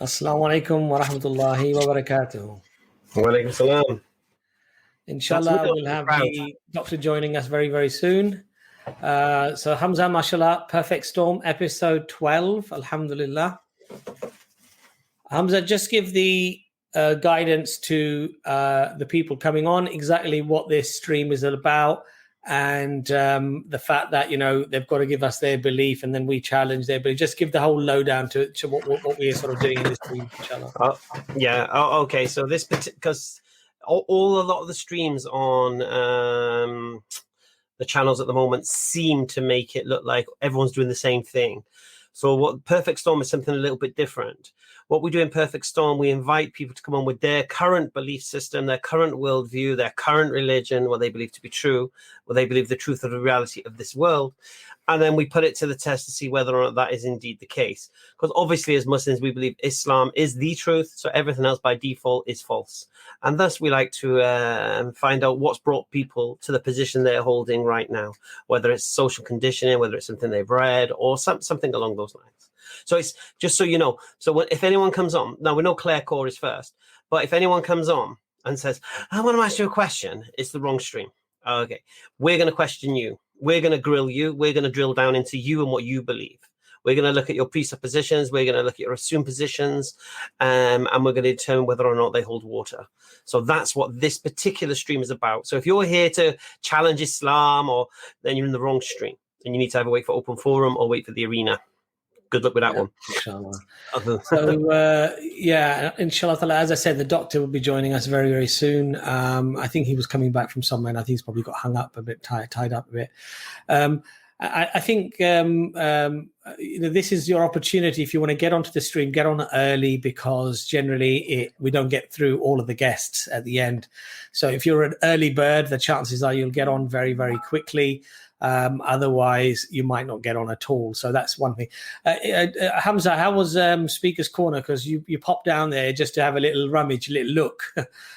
Assalamu alaikum wa rahmatullahi wa barakatuh. Wa alaikum salam. Inshallah, we'll have the doctor joining us very, very soon. So Hamza, mashallah, Perfect Storm, episode 12, alhamdulillah. Hamza, just give the guidance to the people coming on, exactly what this stream is about, and the fact that, you know, they've got to give us their belief and then we challenge their belief. Just give the whole lowdown to what we are sort of doing in this stream, inshallah. Okay. So this, because a lot of the streams on the channels at the moment seem to make it look like everyone's doing the same thing. So what Perfect Storm is something a little bit different. What we do in Perfect Storm, we invite people to come on with their current belief system, their current worldview, their current religion, what they believe to be true, what they believe the truth of the reality of this world. And then we put it to the test to see whether or not that is indeed the case. Because obviously as Muslims, we believe Islam is the truth. So everything else by default is false. And thus we like to find out what's brought people to the position they're holding right now, whether it's social conditioning, whether it's something they've read or something along those lines. So it's just so you know. So if anyone comes on, now we know Claire Core is first, but if anyone comes on and says, I want to ask you a question, it's the wrong stream. Okay, we're going to question you. We're going to grill you. We're going to drill down into you and what you believe. We're going to look at your presuppositions. We're going to look at your assumed positions, and we're going to determine whether or not they hold water. So that's what this particular stream is about. So if you're here to challenge Islam, then you're in the wrong stream, and you need to either wait for open forum or wait for the arena. Good luck with that one. Inshallah. So, inshallah, as I said, the doctor will be joining us very, very soon. I think he was coming back from somewhere, and I think he's probably got hung up a bit, tied up a bit. I think this is your opportunity. If you want to get onto the stream, get on early, because generally we don't get through all of the guests at the end. So if you're an early bird, the chances are you'll get on very, very quickly. Otherwise, you might not get on at all. So that's one thing. Hamza, how was Speaker's Corner? Because you popped down there just to have a little rummage, a little look.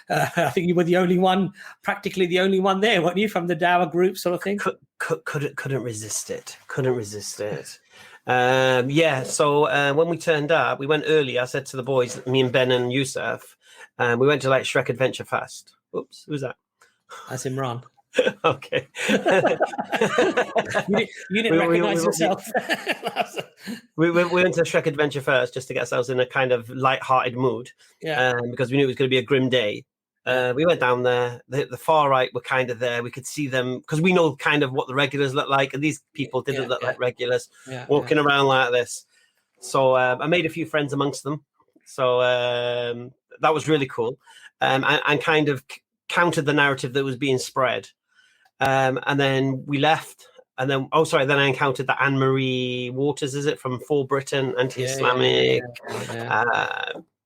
I think you were the only one, practically the only one there, weren't you, from the Dawah group sort of thing? Couldn't resist it. So when we turned up, we went early. I said to the boys, me and Ben and Yusuf, we went to like Shrek Adventure Fest. Oops, who's that? That's Imran. Okay. you didn't recognize yourself. we went to Shrek Adventure Fest just to get ourselves in a kind of light-hearted mood. Yeah. Because we knew it was going to be a grim day. We went down there. The far right were kind of there. We could see them because we know kind of what the regulars look like, and these people didn't look like regulars walking around like this. So I made a few friends amongst them. So that was really cool, and kind of countered the narrative that was being spread. And then we left, and then then I encountered the Anne-Marie Waters, is it, from For Britain, anti-Islamic,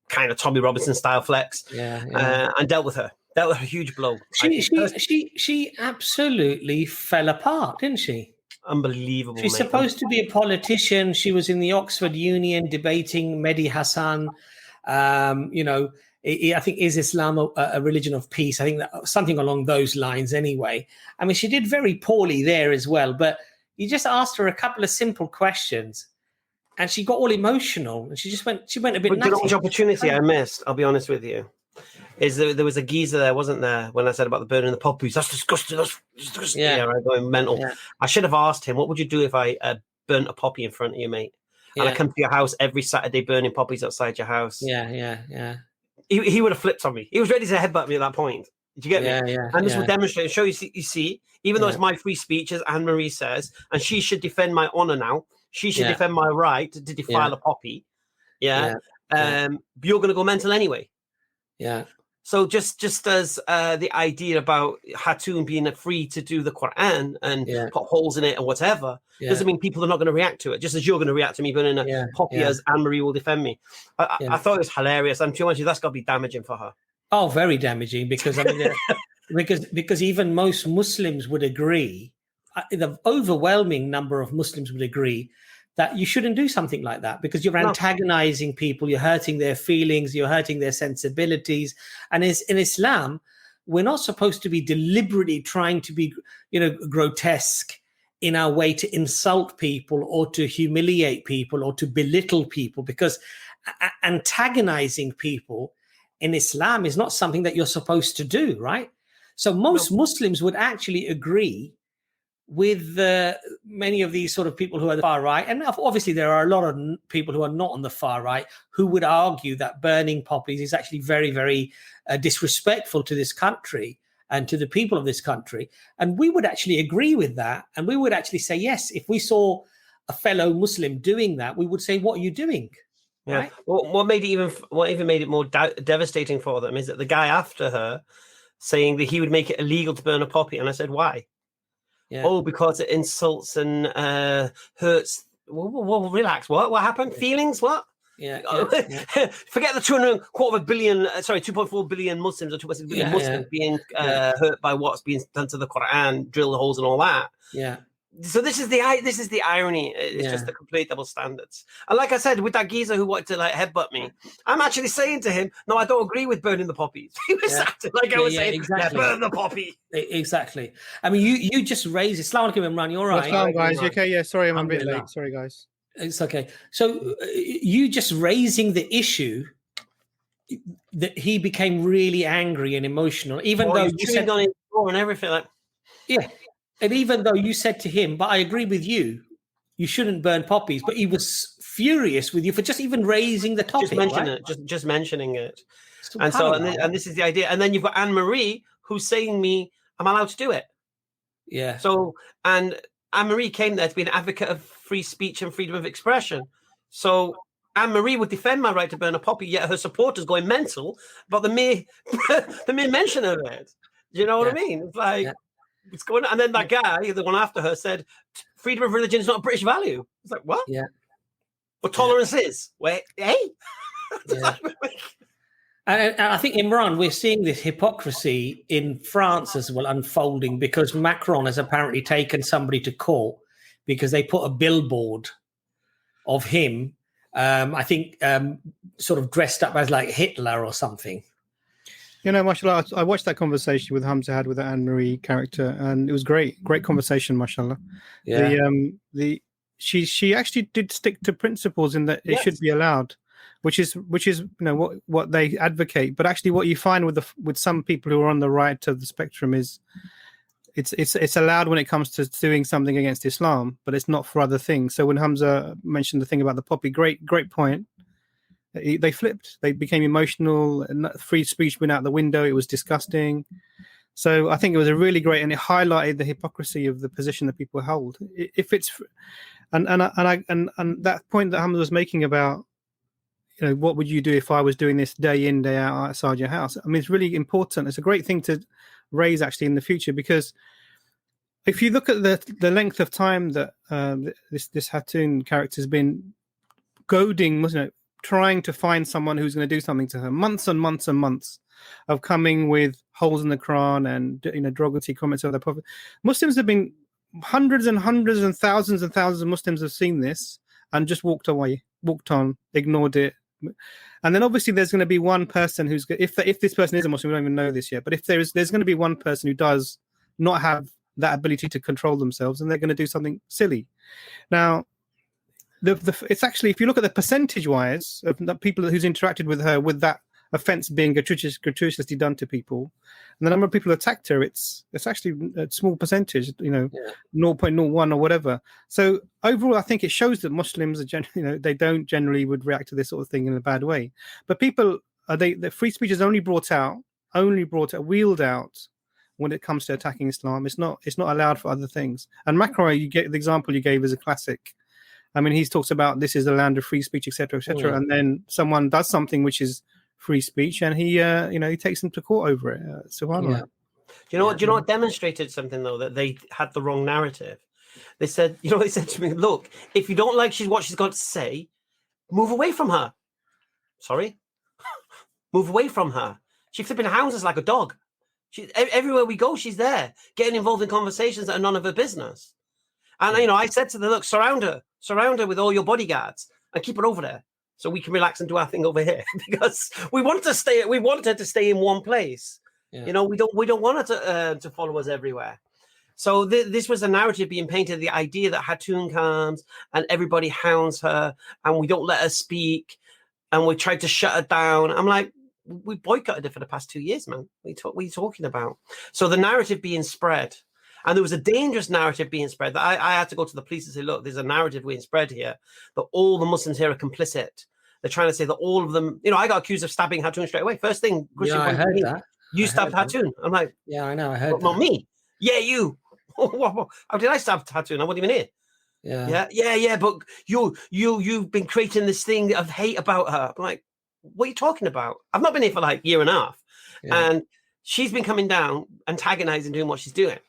kind of Tommy Robinson style flex, and dealt with her a huge blow. She absolutely fell apart, didn't she? Unbelievable. She's supposed to be a politician. She was in the Oxford Union debating Mehdi Hassan. I think, is Islam a religion of peace? I think that something along those lines anyway. I mean, she did very poorly there as well, but you just asked her a couple of simple questions and she got all emotional and she went a bit nuts. You know which opportunity I missed, I'll be honest with you, is there was a geezer there, wasn't there, when I said about the burning the poppies? That's disgusting. That's disgusting. Yeah, right, going mental. Yeah. I should have asked him, what would you do if I burnt a poppy in front of you, mate? And I come to your house every Saturday burning poppies outside your house. Yeah. He would have flipped on me. He was ready to headbutt me at that point. Did you get me? Yeah. And this will demonstrate and show you see, even though it's my free speech, as Anne-Marie says, and she should defend my honor now. She should defend my right to defile a poppy. You're going to go mental anyway. Yeah. So just as the idea about Hatun being free to do the Quran and put holes in it and whatever, doesn't mean people are not going to react to it, just as you're going to react to me burning a poppy as Anne-Marie will defend me. I thought it was hilarious. I'm sure that's got to be damaging for her. Oh, very damaging, because I mean, because even most Muslims would agree, the overwhelming number of Muslims would agree that you shouldn't do something like that, because you're antagonizing people, you're hurting their feelings, you're hurting their sensibilities. And in Islam, we're not supposed to be deliberately trying to be, grotesque in our way to insult people or to humiliate people or to belittle people, because antagonizing people in Islam is not something that you're supposed to do, right? So most Muslims would actually agree with many of these sort of people who are the far right. And obviously there are a lot of people who are not on the far right who would argue that burning poppies is actually very, very disrespectful to this country and to the people of this country. And we would actually agree with that. And we would actually say, yes, if we saw a fellow Muslim doing that, we would say, what are you doing? Yeah. Right? Well, what even made it more devastating for them is that the guy after her saying that he would make it illegal to burn a poppy. And I said, why? Yeah. Oh, because it insults and hurts. Well, relax. What happened? Feelings? What? Yeah. Forget the 2.25 billion. Sorry, 2.4 billion Muslims or 2.6 billion Muslims being hurt by what's being done to the Quran, drill holes and all that. Yeah. So this is the irony. It's just the complete double standards. And like I said, with that geezer who wanted to like headbutt me, I'm actually saying to him, no, I don't agree with burning the poppies. He was acting like I was saying, exactly. Burn the poppy. Exactly. I mean, you just raised Assalamu alaikum, Imran. You're right. Assalamu guys. You okay? Yeah. Sorry, I'm a bit late. Sorry, guys. It's okay. So you just raising the issue that he became really angry and emotional, even though you said on his door and everything like. Yeah. And even though you said to him, but I agree with you, you shouldn't burn poppies, but he was furious with you for just even raising the topic. Just mentioning it. And so, and this is the idea. And then you've got Anne-Marie who's saying me, I'm allowed to do it. Yeah. So, and Anne-Marie came there to be an advocate of free speech and freedom of expression. So Anne-Marie would defend my right to burn a poppy, yet her supporters going mental about the mere mention of it. Do you know what I mean? It's like... Yeah. What's going on? And then that guy, the one after her, said, freedom of religion is not a British value. It's like, what? Yeah. But tolerance is. Wait, hey? Yeah. And I think, Imran, we're seeing this hypocrisy in France as well unfolding, because Macron has apparently taken somebody to court because they put a billboard of him, I think, sort of dressed up as like Hitler or something. You know, mashallah, I watched that conversation with Hamza had with the Anne-Marie character, and it was great conversation, mashallah. Yeah. She actually did stick to principles in that it should be allowed, which is you know what they advocate. But actually, what you find with some people who are on the right of the spectrum is it's allowed when it comes to doing something against Islam, but it's not for other things. So when Hamza mentioned the thing about the poppy, great point. They flipped. They became emotional. And free speech went out the window. It was disgusting. So I think it was a really great, and it highlighted the hypocrisy of the position that people hold. If it's, and that point that Hamza was making about, you know, what would you do if I was doing this day in, day out outside your house? I mean, it's really important. It's a great thing to raise actually in the future, because if you look at the length of time that this Hatun character has been goading, wasn't it? Trying to find someone who's going to do something to her, months and months and months of coming with holes in the Quran and, you know, derogatory comments of the Prophet. Muslims have been hundreds and thousands of Muslims have seen this and just walked on, ignored it. And then obviously there's going to be one person who's, if this person is a Muslim, we don't even know this yet, but if there's going to be one person who does not have that ability to control themselves, and they're going to do something silly. Now, it's actually, if you look at the percentage-wise of the people who's interacted with her with that offence being gratuitously done to people, and the number of people who attacked her, it's actually a small percentage, you know, 0.01 or whatever. So overall, I think it shows that Muslims are they don't generally would react to this sort of thing in a bad way. But people, the free speech is only wheeled out when it comes to attacking Islam. It's not allowed for other things. And Macron, you get the example you gave, is a classic. I mean, he talks about this is a land of free speech, etc., etc., and then someone does something which is free speech, and he takes them to court over it. Subhanallah. Do you know what demonstrated something though, that they had the wrong narrative? They said, they said to me, look, if you don't like what she's got to say, move away from her. Sorry, move away from her. She flipping houses like a dog. Everywhere we go, she's there, getting involved in conversations that are none of her business. And I said to them, look, surround her with all your bodyguards and keep her over there so we can relax and do our thing over here, because we want her to stay in one place. We don't want her to follow us everywhere. So this was a narrative being painted, the idea that Hatun comes and everybody hounds her and we don't let her speak and we tried to shut her down. I'm like, we boycotted her for the past 2 years, man. What are you talking about? So the narrative being spread, and there was a dangerous narrative being spread that I had to go to the police and say, look, there's a narrative being spread here that all the Muslims here are complicit. They're trying to say that all of them, I got accused of stabbing Hatun straight away. First thing, Christian, I heard that. You stabbed Hatun. I'm like, yeah, I know. I heard that. Not me. Yeah, you. How did I stab Hatun? I wasn't even here. Yeah. But you've been creating this thing of hate about her. I'm like, what are you talking about? I've not been here for like a year and a half, and she's been coming down, antagonizing, doing what she's doing.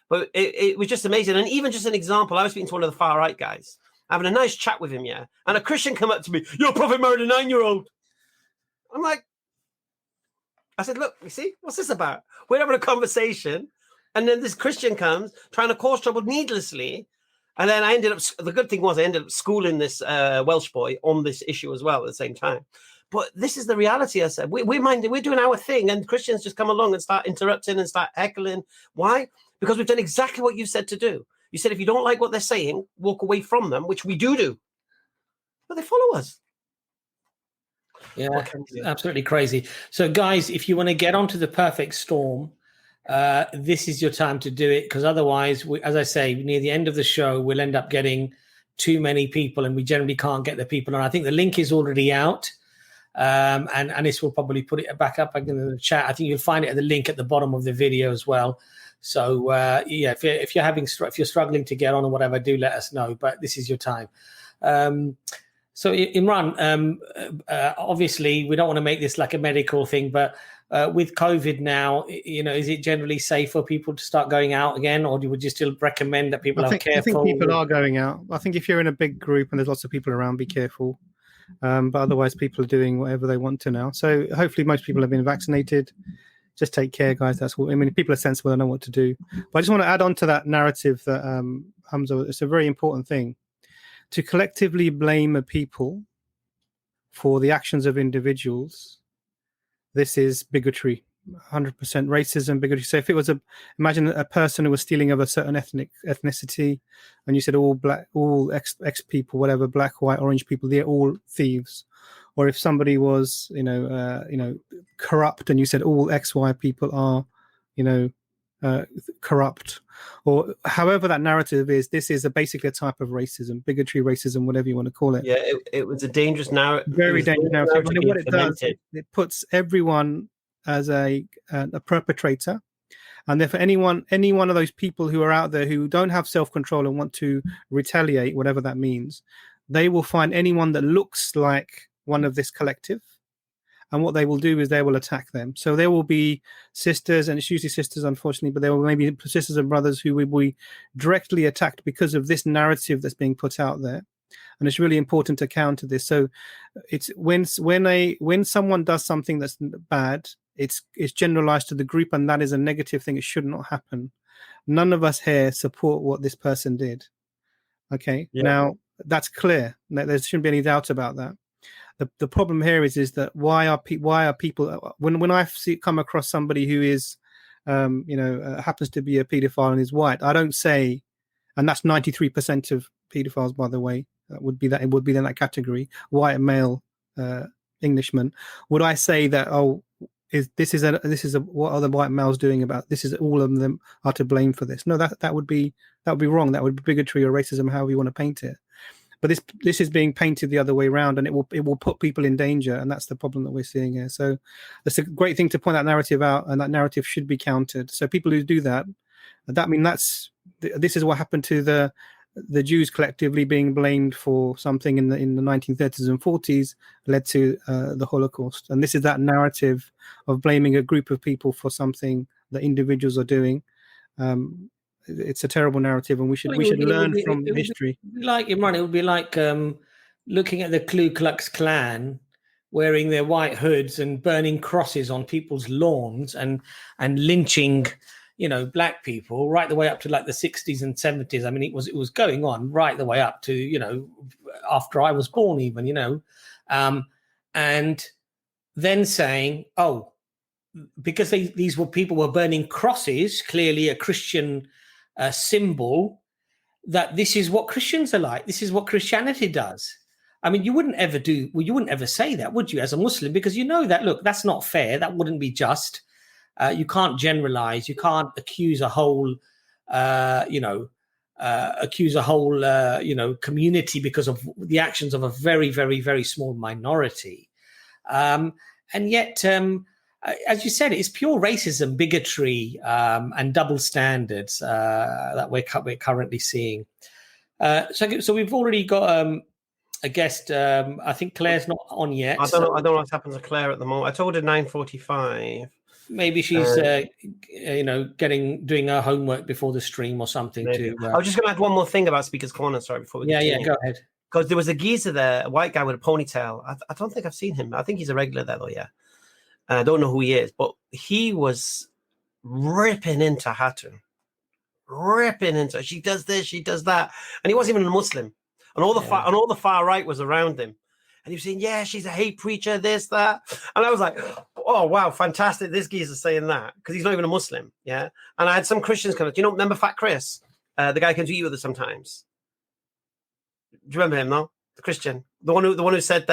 But it was just amazing. And even just an example, I was speaking to one of the far right guys, having a nice chat with him, and a Christian come up to me, your prophet married a 9-year-old. I'm like, I said, look, you see, what's this about? We're having a conversation, and then this Christian comes trying to cause trouble needlessly. And then the good thing was I ended up schooling this Welsh boy on this issue as well at the same time. But this is the reality, I said. We're doing our thing, and Christians just come along and start interrupting and start heckling. Why? Because we've done exactly what you said to do. You said if you don't like what they're saying, walk away from them, which we do. But they follow us. Yeah, absolutely crazy. So, guys, if you want to get onto the perfect storm, this is your time to do it, because otherwise, as I say, near the end of the show, we'll end up getting too many people, and we generally can't get the people on. I think the link is already out, and Anis will probably put it back up in the chat. I think you'll find it at the link at the bottom of the video as well. So if you're struggling to get on or whatever, do let us know. But this is your time. So Imran, obviously we don't want to make this like a medical thing, but with COVID now, is it generally safe for people to start going out again, or would you still recommend that people are careful? I think people are going out. I think if you're in a big group and there's lots of people around, be careful. But otherwise, people are doing whatever they want to now. So hopefully most people have been vaccinated. Just take care, guys. That's what I mean. People are sensible and know what to do. But I just want to add on to that narrative that Hamza, it's a very important thing. To collectively blame a people for the actions of individuals, this is bigotry, 100% racism, bigotry. So if it was imagine a person who was stealing of a certain ethnicity, and you said all X people, whatever, black, white, orange people, they're all thieves. Or if somebody was, corrupt, and you said all XY people are, corrupt, or however that narrative is, this is basically a type of racism, bigotry, racism, whatever you want to call it. Yeah, it was a dangerous narrative. Very dangerous narrative. And what it does, it puts everyone as a perpetrator. And therefore, any one of those people who are out there who don't have self-control and want to retaliate, whatever that means, they will find anyone that looks like one of this collective, and what they will do is they will attack them. So there will be sisters, and it's usually sisters, unfortunately, but there will maybe sisters and brothers who will be directly attacked because of this narrative that's being put out there. And it's really important to counter this. So it's when someone does something that's bad, it's generalized to the group, and that is a negative thing. It should not happen. None of us here support what this person did. Okay, Now that's clear. There shouldn't be any doubt about that. The problem here is that why are people when I come across somebody who is happens to be a paedophile and is white, I don't say, and that's 93% of paedophiles, by the way, it would be in that category, white male Englishman. Would I say that what are the white males doing about this? Is all of them are to blame for this? No, that would be wrong. That would be bigotry or racism, however you want to paint it. But this is being painted the other way around, and it will put people in danger, and that's the problem that we're seeing here. So it's a great thing to point that narrative out, and that narrative should be countered. So people who do that, this is what happened to the Jews collectively being blamed for something in the 1930s and 40s led to the Holocaust, and this is that narrative of blaming a group of people for something that individuals are doing. It's a terrible narrative, and we should learn from history. Like Imran, it would be like looking at the Ku Klux Klan wearing their white hoods and burning crosses on people's lawns and lynching, black people right the way up to like the 60s and 70s. I mean, it was going on right the way up to after I was born, even and then saying, oh, because these people were burning crosses, clearly a Christian symbol that this is what Christians are like. This is what Christianity does. I mean, you wouldn't ever say that, would you, as a Muslim? Because you know that, look, that's not fair. That wouldn't be just. You can't generalize. You can't accuse a whole, community because of the actions of a very, very, very small minority. And yet, as you said, it's pure racism, bigotry, and double standards that we're currently seeing. So we've already got a guest. I think Claire's not on yet. I don't know what's happened to Claire at the moment. I told her 9:45. Maybe she's doing her homework before the stream or something. I was just going to add one more thing about Speaker's Corner. Sorry, before we continue. Go ahead. Because there was a geezer there, a white guy with a ponytail. I don't think I've seen him. I think he's a regular there, though. Yeah, I don't know who he is, but he was ripping into Hatun, She does this, she does that, and he wasn't even a Muslim. And all the far right was around him, and he was saying, "Yeah, she's a hate preacher, this, that." And I was like, "Oh wow, fantastic! This geezer's saying that because he's not even a Muslim." Yeah, and I had some Christians come up. Do you remember Fat Chris, the guy who comes to eat with us sometimes? Do you remember him? No, the Christian, the one who said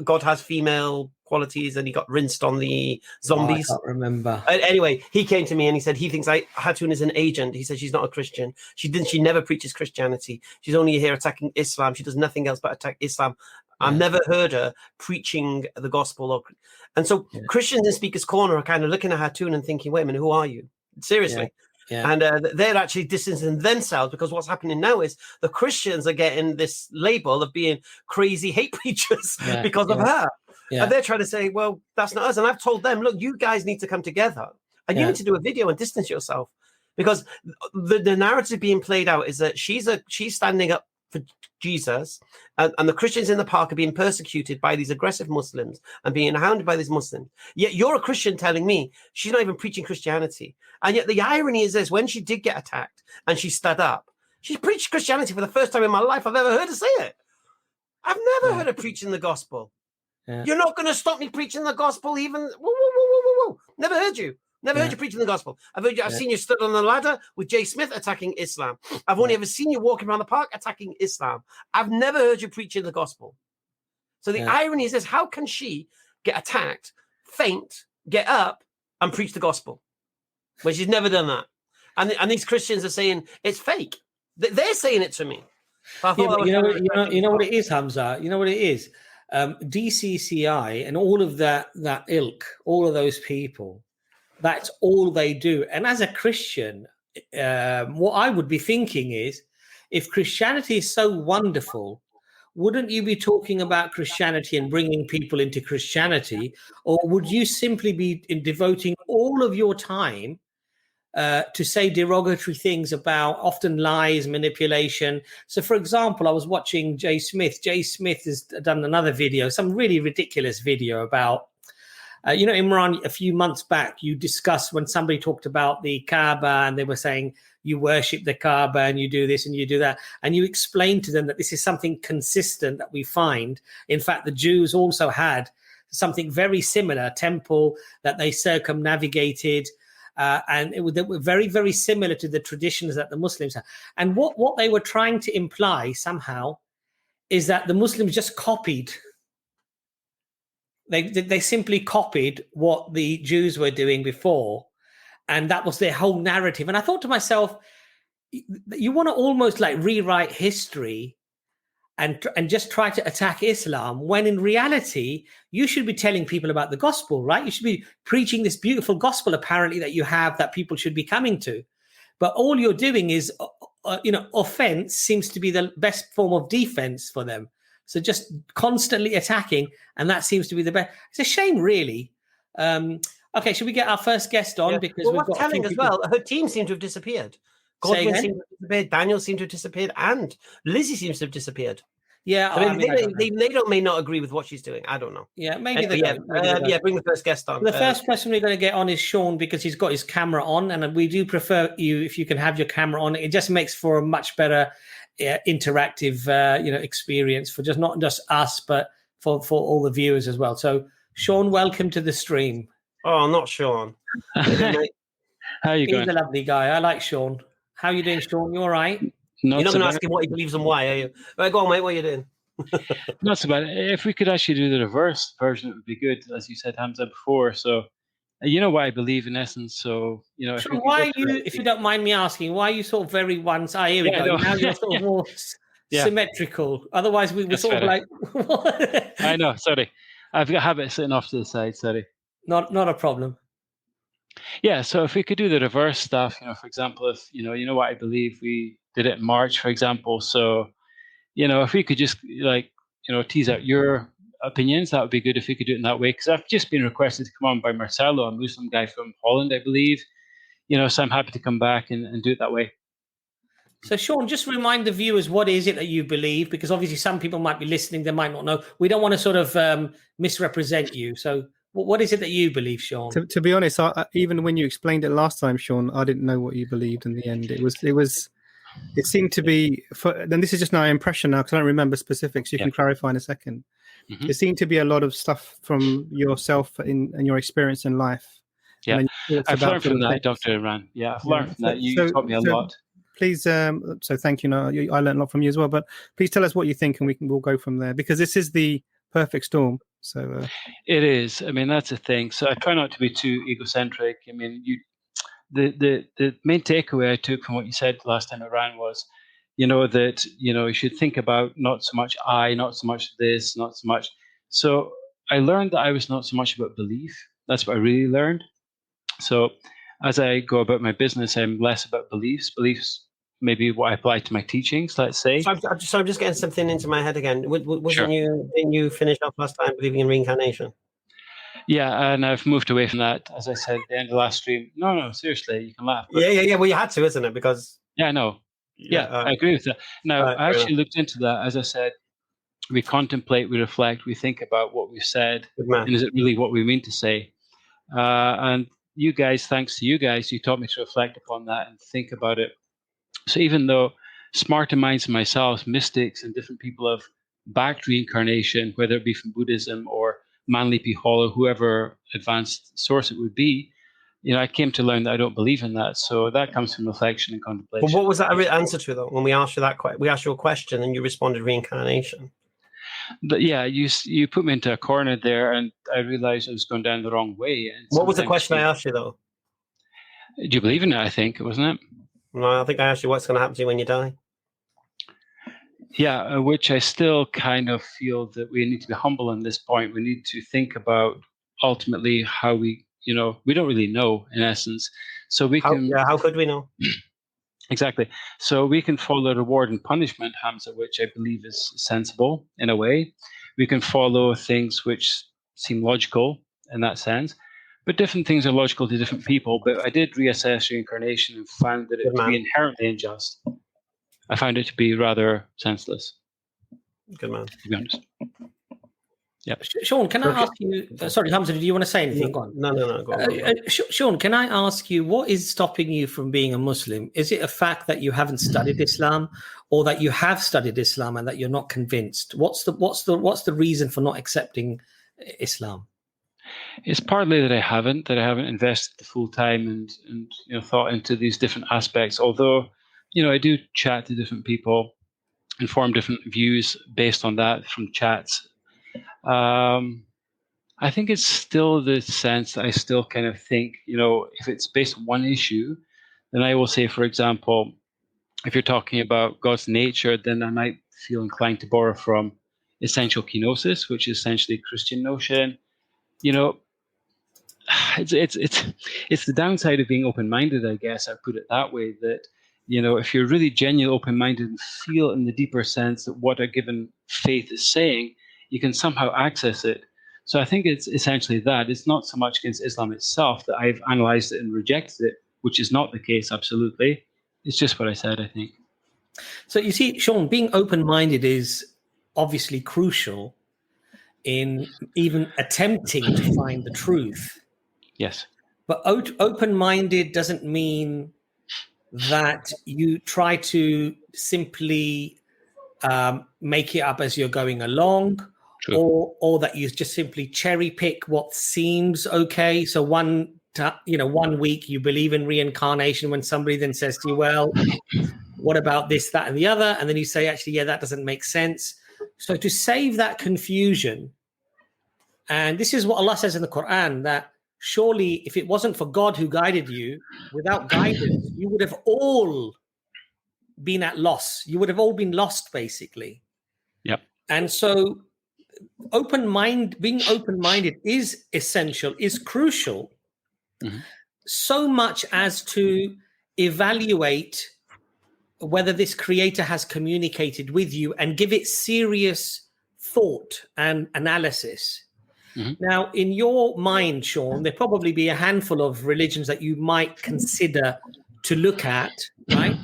God has female qualities, and he got rinsed on the zombies. I can't remember. Anyway, he came to me and he said he thinks Hatun is an agent. He said she's not a Christian. She never preaches Christianity. She's only here attacking Islam. She does nothing else but attack Islam. Yeah. I've never heard her preaching the gospel. And so Christians in Speaker's Corner are kind of looking at Hatun and thinking, wait a minute, who are you? Seriously. Yeah. Yeah. And they're actually distancing themselves because what's happening now is the Christians are getting this label of being crazy hate preachers because of her. Yeah. And they're trying to say, well, that's not us. And I've told them, look, you guys need to come together and you need to do a video and distance yourself, because the narrative being played out is that she's standing up for Jesus, and the Christians in the park are being persecuted by these aggressive Muslims and being hounded by these Muslims. Yet you're a Christian telling me she's not even preaching Christianity. And yet the irony is this: when she did get attacked and she stood up, she preached Christianity for the first time in my life I've ever heard her say it. I've never heard her preaching the gospel. Yeah. You're not going to stop me preaching the gospel, even. Whoa. Never heard you. Never heard you preaching the gospel. I've seen you stood on the ladder with Jay Smith attacking Islam. I've only ever seen you walking around the park attacking Islam. I've never heard you preaching the gospel. So the irony is this: how can she get attacked, faint, get up, and preach the gospel when she's never done that? And these Christians are saying it's fake. They're saying it to me. You know what it is, Hamza. You know what it is. DCCI and all of that ilk, all of those people. That's all they do. And as a Christian, what I would be thinking is, if Christianity is so wonderful, wouldn't you be talking about Christianity and bringing people into Christianity? Or would you simply be devoting all of your time to say derogatory things about often lies, manipulation? So, for example, I was watching Jay Smith. Jay Smith has done another video, some really ridiculous video about, Imran, a few months back, you discussed when somebody talked about the Kaaba and they were saying you worship the Kaaba and you do this and you do that. And you explained to them that this is something consistent that we find. In fact, the Jews also had something very similar, a temple that they circumnavigated. And they were very, very similar to the traditions that the Muslims have. And what they were trying to imply somehow is that the Muslims just copied. They simply copied what the Jews were doing before, and that was their whole narrative. And I thought to myself, you want to almost like rewrite history and just try to attack Islam, when in reality you should be telling people about the gospel, right? You should be preaching this beautiful gospel apparently that you have, that people should be coming to. But all you're doing is, offense seems to be the best form of defense for them. So just constantly attacking, and that seems to be the best. It's a shame, really. Okay, should we get our first guest on? Because we've got telling as well, her team seemed to have disappeared. Godwin seemed to have disappeared. Daniel seemed to have disappeared, and Lizzie seems to have disappeared. Yeah, they may not agree with what she's doing. I don't know. Yeah, maybe they don't. Bring the first guest on. The first person we're going to get on is Sean, because he's got his camera on, and we do prefer you if you can have your camera on. It just makes for a much better interactive experience for not just us, but for all the viewers as well. So Sean, welcome to the stream. Oh, not Sean. How are you going? He's a lovely guy. I like Sean. How are you doing, Sean? You all right? You're not going to ask him what he believes and why, are you? Right, go on, mate. What are you doing? Not so bad. If we could actually do the reverse version, it would be good, as you said, Hamza, before. So, you know what I believe in essence. So, Sean, why are you, if you don't mind me asking, why are you sort of very here we go. Now you're sort of more symmetrical. Otherwise, we were sort of like. I know. Sorry, I've got a habit sitting off to the side. Sorry. Not a problem. Yeah. So if we could do the reverse stuff, for example, if you know what I believe, we did it in March, for example. So, if we could just tease out your opinions, that would be good if we could do it in that way. Because I've just been requested to come on by Marcelo, a Muslim guy from Holland, I believe. So I'm happy to come back and do it that way. So, Sean, just remind the viewers, what is it that you believe? Because obviously some people might be listening, they might not know. We don't want to sort of misrepresent you. So what is it that you believe, Sean? To be honest, even when you explained it last time, Sean, I didn't know what you believed in the end. It seemed to be, then this is just my impression now, because I don't remember specifics. You can clarify in a second. Mm-hmm. It seemed to be a lot of stuff from yourself and your experience in life. Yeah, I've learned from that, Dr. Imran. Yeah, I've learned from that. You taught me a lot. Please, so thank you. I learned a lot from you as well. But please tell us what you think, and we'll go from there, because this is the perfect storm. So it is. I mean, that's the thing. So I try not to be too egocentric. I mean, the main takeaway I took from what you said last time around was, that you should think about not so much not so much this, not so much. So I learned that I was not so much about belief. That's what I really learned. So as I go about my business, I'm less about beliefs. Beliefs maybe what I apply to my teachings, let's say. So I'm just getting something into my head again. Didn't you finish up last time believing in reincarnation? Yeah, and I've moved away from that, as I said at the end of the last stream. No, seriously, you can laugh. Yeah. Well, you had to, isn't it? Because I know. Yeah, I agree with that. Now, I actually looked into that. As I said, we contemplate, we reflect, we think about what we've said, and is it really what we mean to say? And you guys, thanks to you guys, you taught me to reflect upon that and think about it. So even though smarter minds than myself, mystics and different people have backed reincarnation, whether it be from Buddhism or Manly P. Hollow, whoever advanced source it would be, I came to learn that I don't believe in that. So that comes from reflection and contemplation. But what was that answer to, though, when we asked you we asked you a question and you responded reincarnation? But yeah, you put me into a corner there, and I realized I was going down the wrong way. And what was the question I asked you, though? Do you believe in it? I think, wasn't it? No, I think I asked you what's going to happen to you when you die. Yeah, which I still kind of feel that we need to be humble on this point. We need to think about ultimately how we don't really know in essence. So we can. Yeah, how could we know? Exactly. So we can follow reward and punishment, Hamza, which I believe is sensible in a way. We can follow things which seem logical in that sense. But different things are logical to different people. But I did reassess reincarnation and found that it to be inherently unjust. I found it to be rather senseless. Good man. To be honest. Yeah. Sean, can I ask you? Sorry, Hamza, did you want to say anything? Go on. No. Go on. Sean, can I ask you, what is stopping you from being a Muslim? Is it a fact that you haven't studied Islam, or that you have studied Islam and that you're not convinced? What's the reason for not accepting Islam? It's partly that I haven't invested the full time and thought into these different aspects. Although, I do chat to different people and form different views based on that from chats. I think it's still the sense that I still kind of think, if it's based on one issue, then I will say, for example, if you're talking about God's nature, then I might feel inclined to borrow from essential kenosis, which is essentially a Christian notion. It's the downside of being open-minded, I guess. I put it that way, that, if you're really genuinely open-minded and feel in the deeper sense that what a given faith is saying, you can somehow access it. So I think it's essentially that. It's not so much against Islam itself that I've analyzed it and rejected it, which is not the case, absolutely. It's just what I said, I think. So you see, Sean, being open-minded is obviously crucial in even attempting to find the truth. Yes. But open-minded doesn't mean that you try to simply make it up as you're going along. True. Or that you just simply cherry pick what seems okay. So one 1 week you believe in reincarnation, when somebody then says to you, well, what about this, that, and the other? And then you say, actually, yeah, that doesn't make sense. So to save that confusion, and this is what Allah says in the Quran, that surely if it wasn't for God who guided you, without guidance, you would have all been at loss. You would have all been lost, basically. Yep. And so being open-minded is essential, is crucial, so much as to evaluate whether this creator has communicated with you and give it serious thought and analysis. Now, in your mind, Sean, there'll probably be a handful of religions that you might consider to look at, right?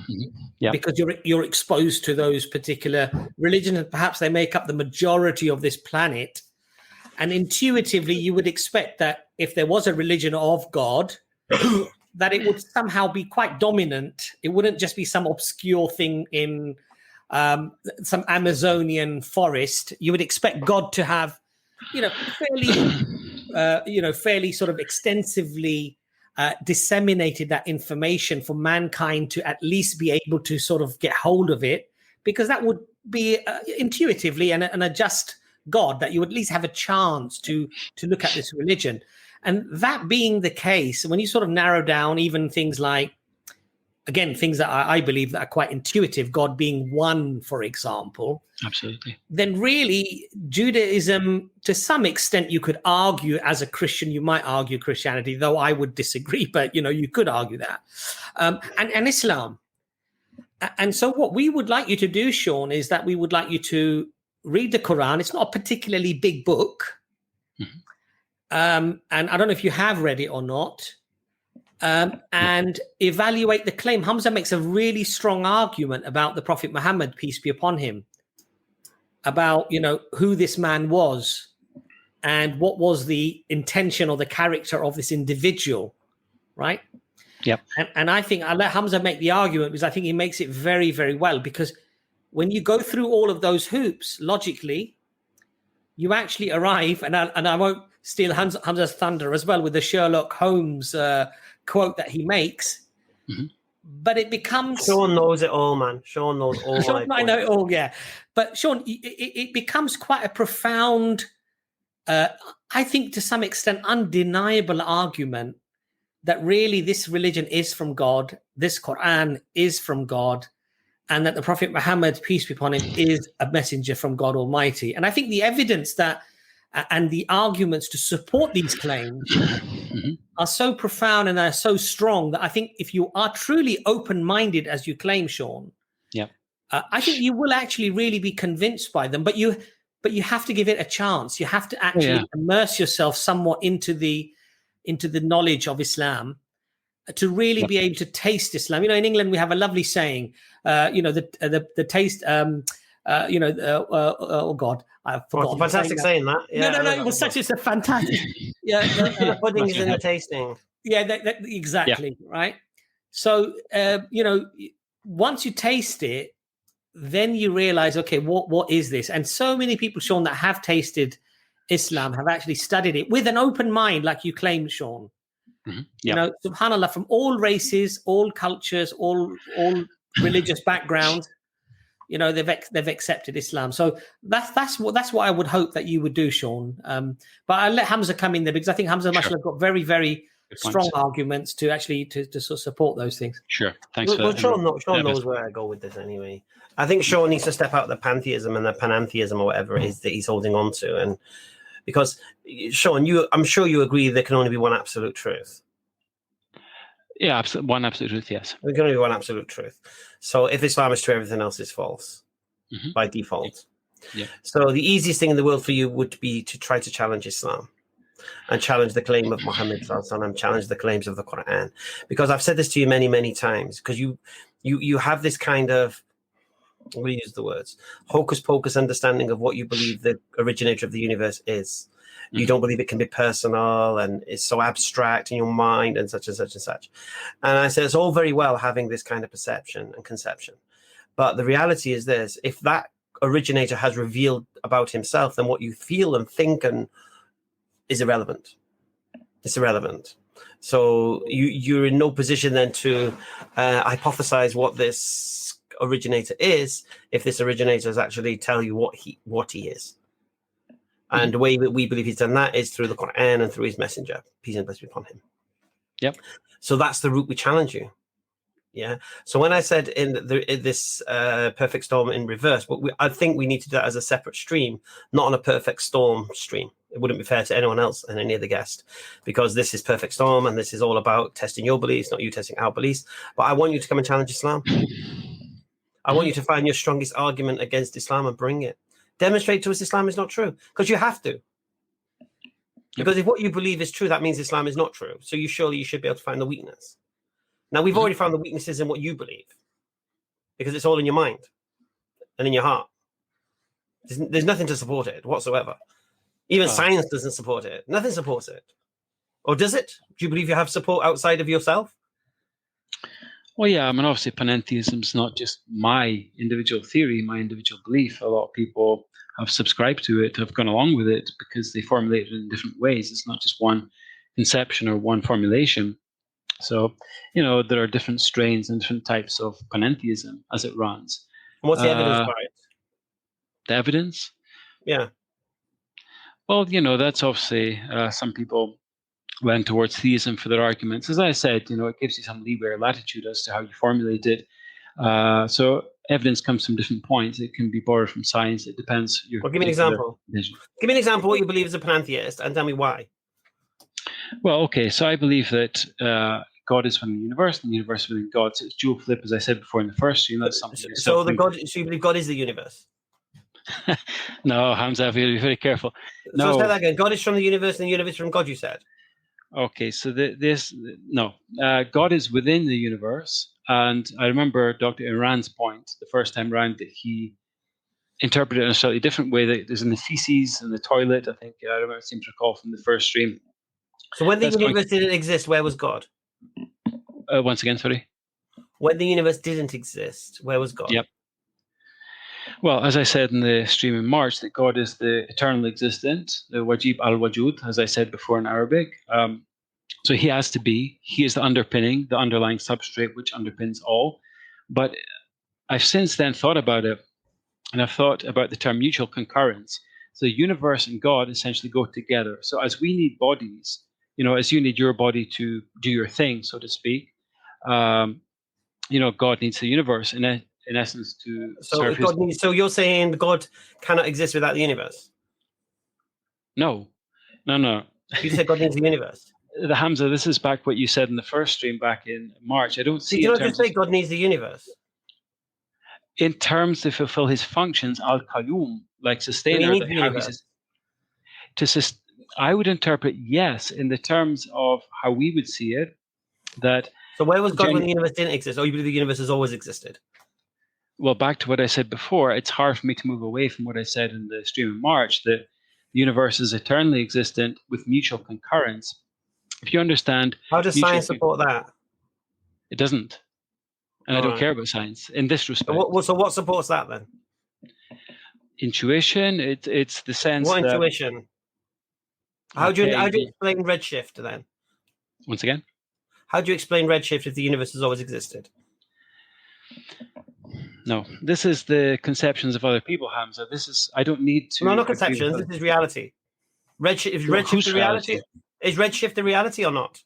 Yeah. Because you're exposed to those particular religions, and perhaps they make up the majority of this planet. And intuitively, you would expect that if there was a religion of God, that it would somehow be quite dominant. It wouldn't just be some obscure thing in some Amazonian forest. You would expect God to have, fairly sort of extensively disseminated that information for mankind to at least be able to sort of get hold of it, because that would be intuitively a just God, that you would at least have a chance to look at this religion. And that being the case, when you sort of narrow down even things like, again, things that I believe that are quite intuitive, God being one, for example. Absolutely. Then really Judaism, to some extent, you could argue as a Christian, you might argue Christianity, though I would disagree, but, you could argue that. And Islam. And so what we would like you to do, Sean, is that we would like you to read the Quran. It's not a particularly big book. And I don't know if you have read it or not. And evaluate the claim. Hamza makes a really strong argument about the Prophet Muhammad, peace be upon him, about, who this man was and what was the intention or the character of this individual, right? Yep. And I think I'll let Hamza make the argument, because I think he makes it very, very well, because when you go through all of those hoops, logically, you actually arrive, and I won't steal Hamza's thunder as well with the Sherlock Holmes quote that he makes, but it becomes... Sean knows it all, man. Sean knows all. Sean, I know it all, yeah. But Sean, it becomes quite a profound, I think to some extent, undeniable argument that really this religion is from God, this Quran is from God, and that the Prophet Muhammad, peace be upon him, is a messenger from God Almighty. And I think the evidence that and the arguments to support these claims are so profound and are so strong that I think if you are truly open-minded, as you claim, Sean, I think you will actually really be convinced by them. But you have to give it a chance. You have to actually immerse yourself somewhat into the knowledge of Islam to really be able to taste Islam. In England we have a lovely saying, the taste. Oh God, I've forgotten. Fantastic saying that. Yeah, no, it was such. It's a fantastic. The pudding is in the tasting. Yeah, exactly right. So once you taste it, then you realize, okay, what is this? And so many people, Sean, that have tasted Islam have actually studied it with an open mind, like you claim, Sean. Subhanallah, from all races, all cultures, all religious backgrounds. They've accepted Islam. So that's what I would hope that you would do, Sean. But I'll let Hamza come in there, because I think Hamza mashallah got very, very strong arguments to actually to sort of support those things. Sure. Thanks for that. Sean knows where I go with this anyway. I think Sean needs to step out of the pantheism and the panentheism or whatever it is that he's holding on to. And because Sean, I'm sure you agree there can only be one absolute truth. Yeah, one absolute truth, yes. There can only be one absolute truth. So if Islam is true, everything else is false by default. Yeah. So the easiest thing in the world for you would be to try to challenge Islam and challenge the claim of Muhammad and challenge the claims of the Quran. Because I've said this to you many, many times, because you have this kind of, I'm going to use the words, hocus pocus understanding of what you believe the originator of the universe is. You don't believe it can be personal, and it's so abstract in your mind and such and such and such. And I said, it's all very well having this kind of perception and conception. But the reality is this: if that originator has revealed about himself, then what you feel and think and is irrelevant. It's irrelevant. So you're in no position then to hypothesize what this originator is, if this originator is actually tell you what he is. And the way that we believe he's done that is through the Quran and through his messenger, peace and blessings be upon him. Yep. So that's the route we challenge you. Yeah. So when I said in this perfect storm in reverse, but I think we need to do that as a separate stream, not on a perfect storm stream. It wouldn't be fair to anyone else and any other guest, because this is perfect storm and this is all about testing your beliefs, not you testing our beliefs. But I want you to come and challenge Islam. I want you to find your strongest argument against Islam and bring it. Demonstrate to us Islam is not true, because you have to. Because if what you believe is true, that means Islam is not true. So you should be able to find the weakness. Now, we've already found the weaknesses in what you believe, because it's all in your mind and in your heart. There's nothing to support it whatsoever. Even science doesn't support it. Nothing supports it. Or does it? Do you believe you have support outside of yourself? Well, yeah, I mean, obviously panentheism is not just my individual theory, my individual belief. A lot of people have subscribed to it, have gone along with it because they formulate it in different ways. It's not just one conception or one formulation. So, there are different strains and different types of panentheism as it runs. And what's the evidence for it? The evidence? Yeah. Well, that's obviously some people went towards theism for their arguments. As I said, it gives you some leeway or latitude as to how you formulate it. So evidence comes from different points. It can be borrowed from science. It depends. Well, give me an example. Give me an example what you believe as a panentheist and tell me why. Well, okay. So I believe that God is within the universe and the universe is within God. So it's dual flip, as I said before in the first stream. That's something. So you believe God is the universe? No, Hamza, you be very careful. No. So say that again. God is from the universe and the universe is from God, you said. Okay, so God is within the universe, and I remember Dr. Imran's point the first time around that he interpreted it in a slightly different way. That there's in the feces in the toilet. I think I seem to recall from the first stream. So when the universe didn't exist, where was God? Once again, sorry. When the universe didn't exist, where was God? Yep. Well, as I said in the stream in March, that God is the eternal existent, the Wajib al-Wajud, as I said before in Arabic. So he has to be. He is the underpinning, the underlying substrate, which underpins all. But I've since then thought about it, and I've thought about the term mutual concurrence. So universe and God essentially go together. So as we need bodies, as you need your body to do your thing, so to speak, God needs the universe in essence to serve his... So you're saying God cannot exist without the universe? No. You said God needs the universe. The Hamza, this is back what you said in the first stream back in March. I don't see. Did you not just say God needs the universe? In terms to fulfill his functions, al-Qayyum, like sustainer. I would interpret yes in the terms of how we would see it. That. So where was God when the universe didn't exist? Or you believe the universe has always existed? Well, back to what I said before, it's hard for me to move away from what I said in the stream in March, that the universe is eternally existent with mutual concurrence. If you understand... How does science support that? It doesn't. And I don't care about science in this respect. So what supports that then? Intuition, it's the sense What intuition? How do you explain redshift then? Once again? How do you explain redshift if the universe has always existed? No, this is the conceptions of other people, Hamza. I don't need to... No, not conceptions. This is reality. Is redshift the reality or not?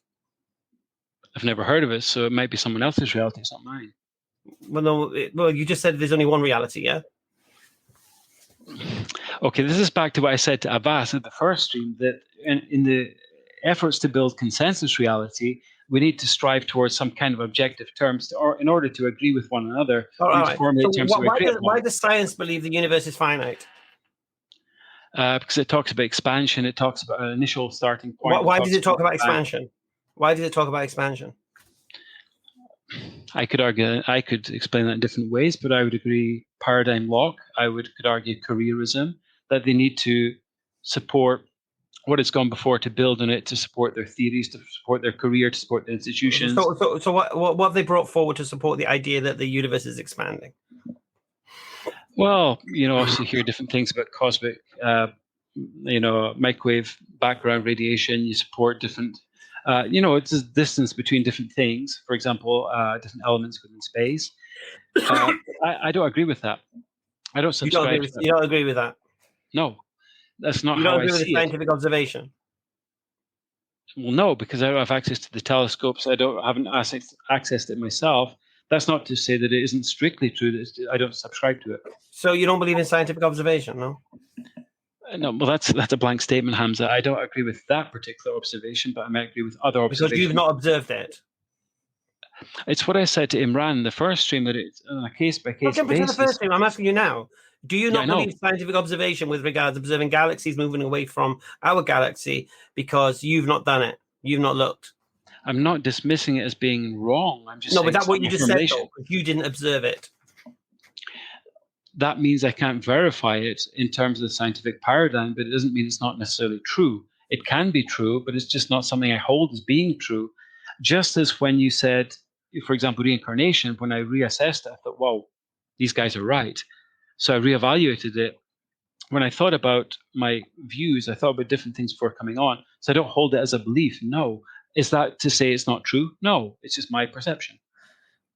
I've never heard of it, so it might be someone else's reality. It's not mine. Well, you just said there's only one reality, yeah? Okay, this is back to what I said to Abbas at the first stream, that in the efforts to build consensus reality, we need to strive towards some kind of objective terms in order to agree with one another. Why does science believe the universe is finite? Because it talks about expansion. It talks about an initial starting point. Why does it talk about expansion? Why does it talk about expansion? I could argue, I could explain that in different ways, but I would agree paradigm lock. Could argue careerism, that they need to support what has gone before to build on it, to support their theories, to support their career, to support the institutions. So what have they brought forward to support the idea that the universe is expanding? Well, obviously hear different things about cosmic, microwave background radiation. You support different It's a distance between different things. For example, different elements within space. I don't agree with that. I don't subscribe. You don't agree with that? No, that's not you how don't I agree with see the scientific observation? Well, no, because I don't have access to the telescopes. Haven't accessed it myself. That's not to say that it isn't strictly true. That I don't subscribe to it. So you don't believe in scientific observation, no? No, well, that's a blank statement, Hamza. I don't agree with that particular observation, but I might agree with other observations. Because you've not observed it. It's what I said to Imran in the first stream, that it's on a case-by-case basis. The first stream. I'm asking you now. Do you not believe scientific observation with regards to observing galaxies moving away from our galaxy because you've not done it? You've not looked. I'm not dismissing it as being wrong. I'm just saying but that's what you just said, though. You didn't observe it. That means I can't verify it in terms of the scientific paradigm, but it doesn't mean it's not necessarily true. It can be true, but it's just not something I hold as being true. Just as when you said, for example, reincarnation, when I reassessed it, I thought, wow, these guys are right. So I reevaluated it. When I thought about my views, I thought about different things before coming on. So I don't hold it as a belief. No. Is that to say it's not true? No, it's just my perception.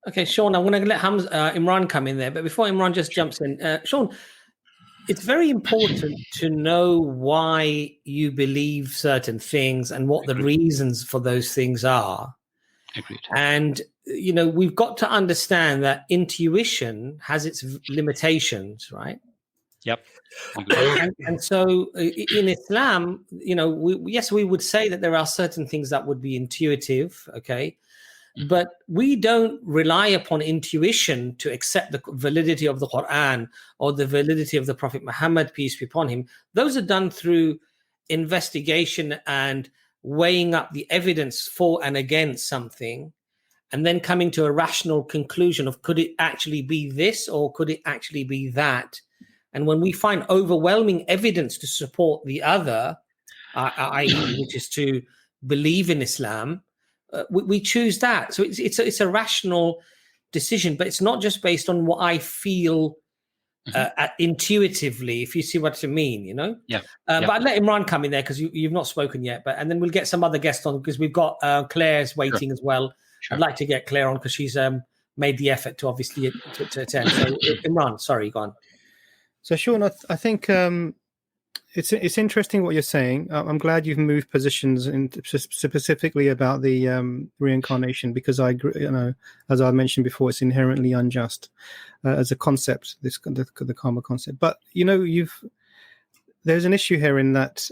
Okay, Sean, I'm going to let Imran come in there. But before Imran just jumps in, Sean, it's very important to know why you believe certain things and what the reasons for those things are. Agreed. And, we've got to understand that intuition has its limitations, right? Yep. And so in Islam, we would say that there are certain things that would be intuitive, okay? But we don't rely upon intuition to accept the validity of the Quran or the validity of the Prophet Muhammad, peace be upon him. Those are done through investigation and weighing up the evidence for and against something, and then coming to a rational conclusion of, could it actually be this or could it actually be that? And when we find overwhelming evidence to support the other, i.e., which is to believe in Islam, we choose that. So it's a rational decision, but it's not just based on what I feel intuitively, if you see what I mean, Yeah. But I'd let Imran come in there because you've not spoken yet. And then we'll get some other guests on because we've got Claire's waiting as well. Sure. I'd like to get Claire on because she's made the effort to obviously to attend. So Imran, sorry, go on. So Sean, I think it's interesting what you're saying. I'm glad you've moved positions specifically about the reincarnation, because I agree. As I mentioned before, it's inherently unjust as a concept. The karma concept, but there's an issue here in that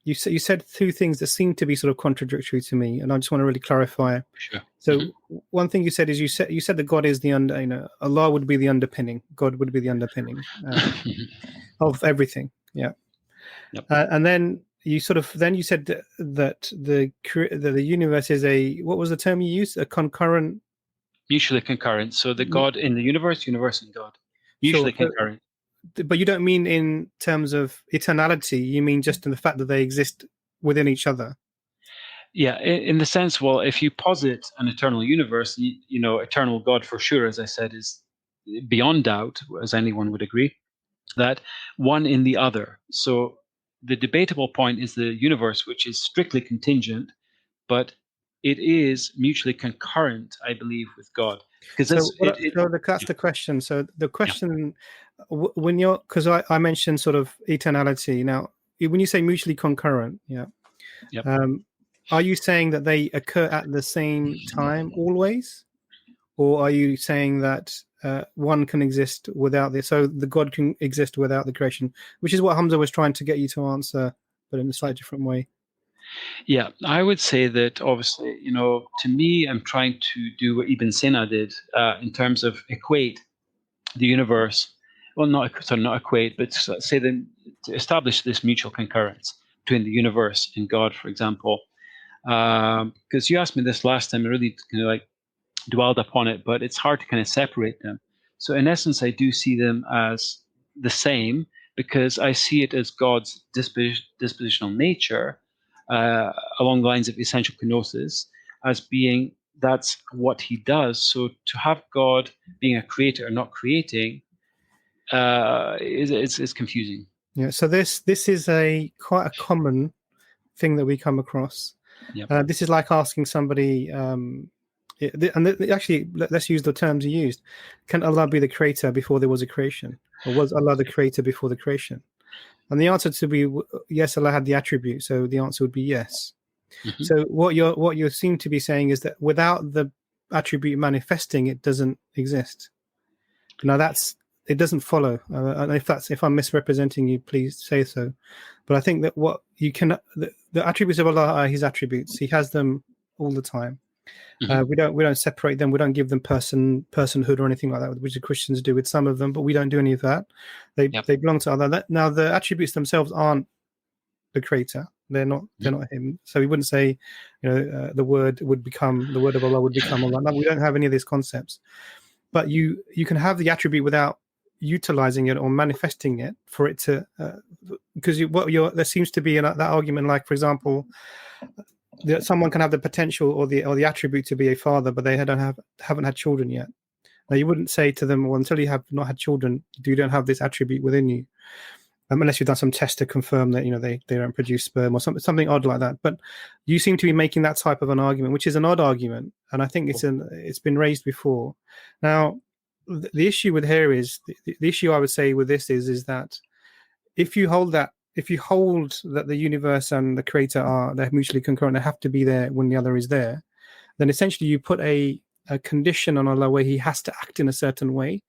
you said two things that seem to be sort of contradictory to me, and I just want to really clarify. Sure. So one thing you said is you said that God is the Allah would be the underpinning. God would be the underpinning of everything. Yeah. Yep. And then you said that the universe is what was the term you used? A concurrent. Mutually concurrent. So the God in the universe in God. Mutually concurrent. But you don't mean in terms of eternality. You mean just in the fact that they exist within each other. Yeah, in the sense, well, if you posit an eternal universe, eternal God for sure, as I said, is beyond doubt, as anyone would agree, that one in the other. So the debatable point is the universe, which is strictly contingent, but it is mutually concurrent, I believe, with God. Because that's the question. So the question, because I mentioned sort of eternality. Now, when you say mutually concurrent, are you saying that they occur at the same time always, or are you saying that one can exist without this? So the God can exist without the creation, which is what Hamza was trying to get you to answer, but in a slightly different way. Yeah, I would say that obviously, to me, I'm trying to do what Ibn Sina did in terms of equate the universe. Well, not equate, but say to establish this mutual concurrence between the universe and God, for example. Because you asked me this last time, I really kind of dwelled upon it, but it's hard to kind of separate them. So in essence, I do see them as the same, because I see it as God's dispositional nature, along the lines of essential kenosis, as being that's what he does. So to have God being a creator or not creating is confusing. Yeah. So this is quite a common thing that we come across. Yep. This is like asking somebody, actually, let's use the terms you used. Can Allah be the creator before there was a creation? Or was Allah the creator before the creation? And the answer to be yes, Allah had the attribute, so the answer would be yes. Mm-hmm. So what you seem to be saying is that without the attribute manifesting, it doesn't exist. Now it doesn't follow. And if I'm misrepresenting you, please say so. But I think that the attributes of Allah are His attributes. He has them all the time. Mm-hmm. We don't separate them. We don't give them personhood or anything like that, which the Christians do with some of them. But we don't do any of that. They belong to Allah. Now the attributes themselves aren't the creator. They're not Him. So we wouldn't say, the word of Allah would become Allah. No, we don't have any of these concepts. But you can have the attribute without utilizing it or manifesting it for it to, because there seems to be that argument, like, for example, that someone can have the potential or the attribute to be a father, but they haven't had children yet. Now, you wouldn't say to them, well, until you have not had children, you don't have this attribute within you, unless you've done some test to confirm that they don't produce sperm or something odd like that. But you seem to be making that type of an argument, which is an odd argument, and I think it's been raised before. Now, the issue with here is the issue I would say with this is that if you hold that the universe and the creator they're mutually concurrent, they have to be there when the other is there, then essentially you put a condition on Allah where He has to act in a certain way,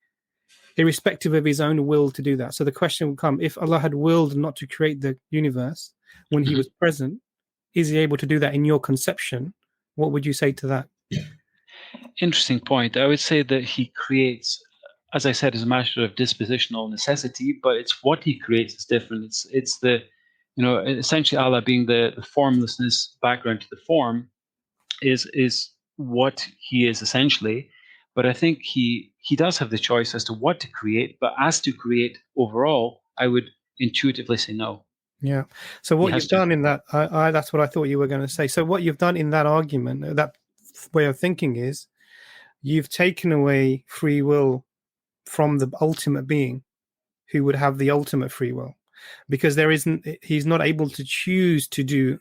irrespective of His own will to do that. So the question will come, if Allah had willed not to create the universe when He was present, is He able to do that in your conception? What would you say to that? Interesting point. I would say that He creates, as I said, as a matter of dispositional necessity, but it's what He creates is different. It's the, essentially Allah being the formlessness background to the form is what He is essentially. But I think he does have the choice as to what to create, but as to create overall, I would intuitively say no. Yeah. So what you've done in that, that's what I thought you were going to say. So what you've done in that argument, that way of thinking, is you've taken away free will from the ultimate being, who would have the ultimate free will, because he's not able to choose to do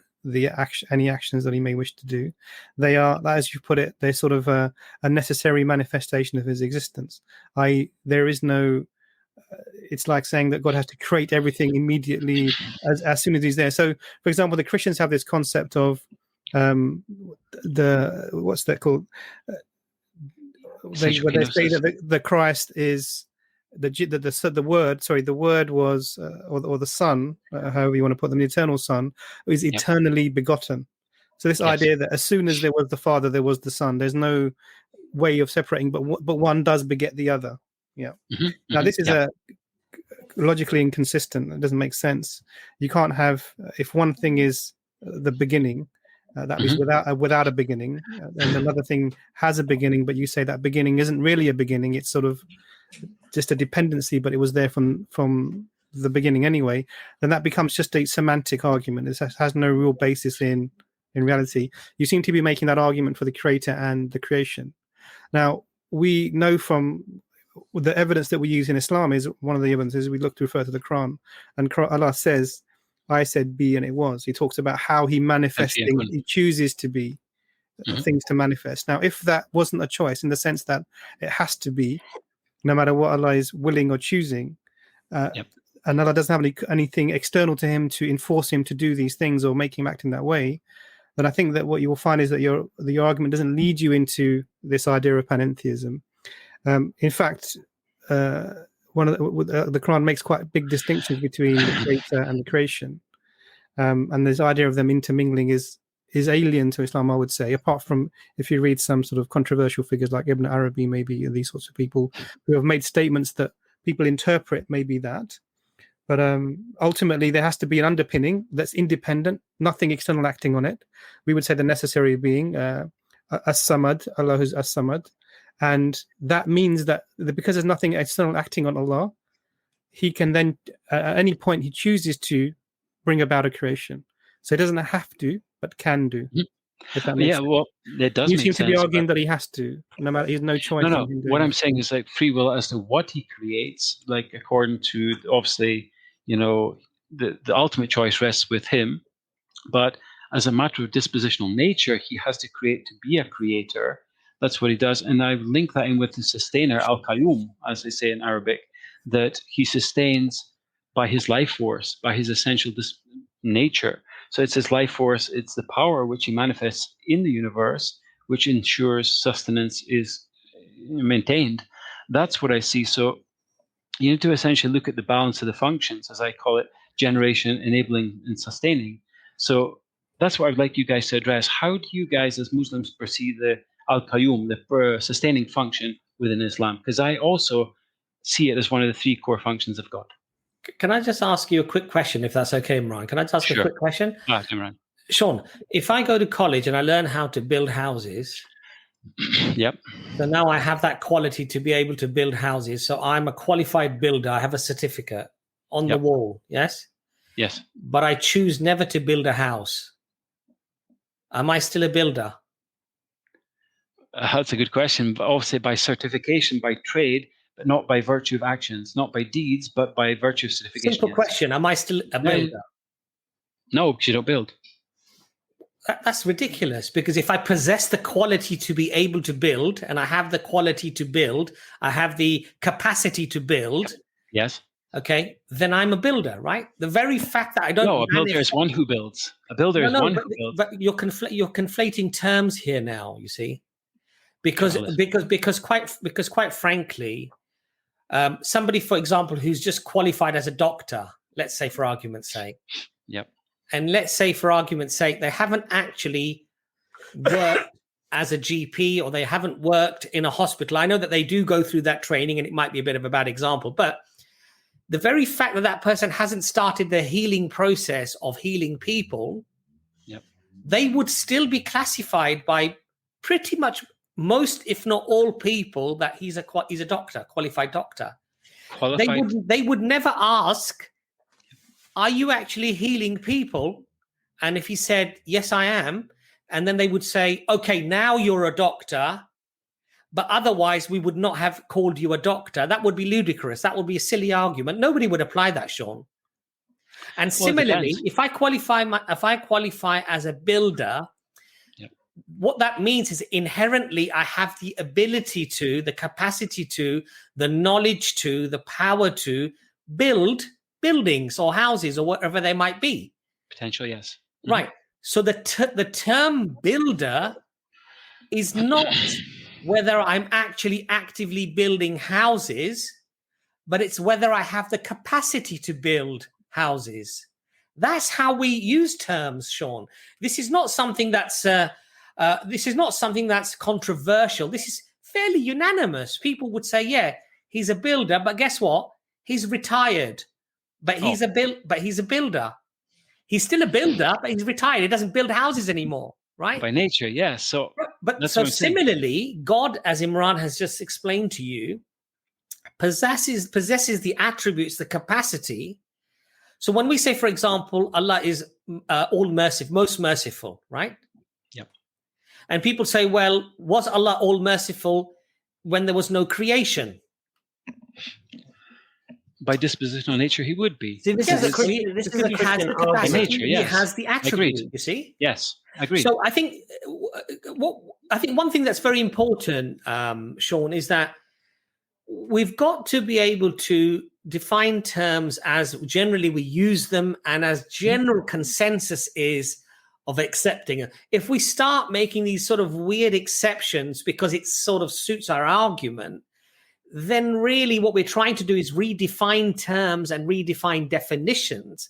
any actions that he may wish to do. They are, as you put it, they're sort of a necessary manifestation of his existence. There is no, it's like saying that God has to create everything immediately as soon as He's there. So, for example, the Christians have this concept of what's that called? They say that the Christ is the word was or the Son, however you want to put them, the eternal Son, is eternally begotten. So this idea that as soon as there was the Father, there was the Son. There's no way of separating, but one does beget the other. Yeah. Mm-hmm. Now this is logically inconsistent. It doesn't make sense. You can't have, if one thing is the beginning, that is without a beginning, and another thing has a beginning, but you say that beginning isn't really a beginning. It's sort of just a dependency, but it was there from the beginning anyway. Then that becomes just a semantic argument. It has no real basis in reality. You seem to be making that argument for the creator and the creation. Now, we know from the evidence that we use in Islam, is one of the evidences we look to refer to the Quran, and Allah says, I said be and it was. He talks about how He manifests things. He chooses to be things to manifest. Now, if that wasn't a choice, in the sense that it has to be, no matter what Allah is willing or choosing, and Allah doesn't have anything external to Him to enforce Him to do these things or make Him act in that way, then I think that what you will find is that your argument doesn't lead you into this idea of panentheism. In fact, the Quran makes quite big distinctions between the creator and the creation, and this idea of them intermingling is alien to Islam, I would say, apart from if you read some sort of controversial figures like Ibn Arabi, maybe these sorts of people who have made statements that people interpret maybe that. But ultimately, there has to be an underpinning that's independent, nothing external acting on it. We would say the necessary being as-samad, Allah who's as-samad. And that means that because there's nothing external acting on Allah, He can then, at any point He chooses to, bring about a creation. So He doesn't have to, but can do. If that makes sense. Well, it does. You seem to be arguing that He has to, no matter, He has no choice. No. What I'm saying is, like, free will as to what He creates, like, according to, obviously, the ultimate choice rests with Him. But as a matter of dispositional nature, he has to create to be a creator. That's what he does. And I link that in with the sustainer, al-qayyum, as they say in Arabic, that he sustains by his life force, by his essential nature. So it's his life force, it's the power which he manifests in the universe, which ensures sustenance is maintained. That's what I see. So you need to essentially look at the balance of the functions, as I call it, generation, enabling, and sustaining. So that's what I'd like you guys to address. How do you guys as Muslims perceive the al-qayyum, the sustaining function within Islam? Because I also see it as one of the three core functions of God. Can I just ask you a quick question, if that's okay, Imran? Can I just ask a quick question? Imran. Sean, if I go to college and I learn how to build houses, yep. So now I have that quality to be able to build houses. So I'm a qualified builder. I have a certificate on the wall. Yes? Yes. But I choose never to build a house. Am I still a builder? That's a good question. But obviously by certification, by trade, but not by virtue of actions, not by deeds, but by virtue of certification. Simple question. Am I still a builder? No, because you don't build. That's ridiculous, because if I possess the quality to be able to build, and I have the quality to build, I have the capacity to build. Yes. Okay, then I'm a builder, right? The very fact that I don't. No, a builder is one who builds. A builder is one who builds. But you're conflating terms here now. You see, because quite frankly, somebody, for example, who's just qualified as a doctor, let's say for argument's sake. Yep. And let's say for argument's sake, they haven't actually worked as a GP, or they haven't worked in a hospital. I know that they do go through that training, and it might be a bit of a bad example, but the very fact that that person hasn't started the healing process of healing people, they would still be classified by pretty much most, if not all people, that he's a doctor, qualified doctor. They would never ask, are you actually healing people? And if he said, yes, I am, and then they would say, okay, now you're a doctor, but otherwise we would not have called you a doctor. That would be ludicrous. That would be a silly argument. Nobody would apply that, Sean. And similarly, if I qualify as a builder, what that means is inherently I have the ability to, the capacity to, the knowledge to, the power to build buildings or houses or whatever they might be. Potential, yes. Mm-hmm. Right. So the term builder is not whether I'm actually actively building houses, but it's whether I have the capacity to build houses. That's how we use terms, Sean. This is not something that's controversial. This is fairly unanimous. People would say, yeah, he's a builder, but guess what? He's retired. But he's a builder. He's still a builder, but he's retired. He doesn't build houses anymore, right? By nature, yes. So, so similarly, God, as Imran has just explained to you, possesses the attributes, the capacity. So when we say, for example, Allah is all merciful, most merciful, right? Yep. And people say, well, was Allah all merciful when there was no creation? By dispositional nature, he would be. See, he has the capacity. He has the attribute. You see? Yes, agreed. So I think one thing that's very important, Sean, is that we've got to be able to define terms as generally we use them and as general consensus is of accepting it. If we start making these sort of weird exceptions because it sort of suits our argument, then really what we're trying to do is redefine terms and redefine definitions.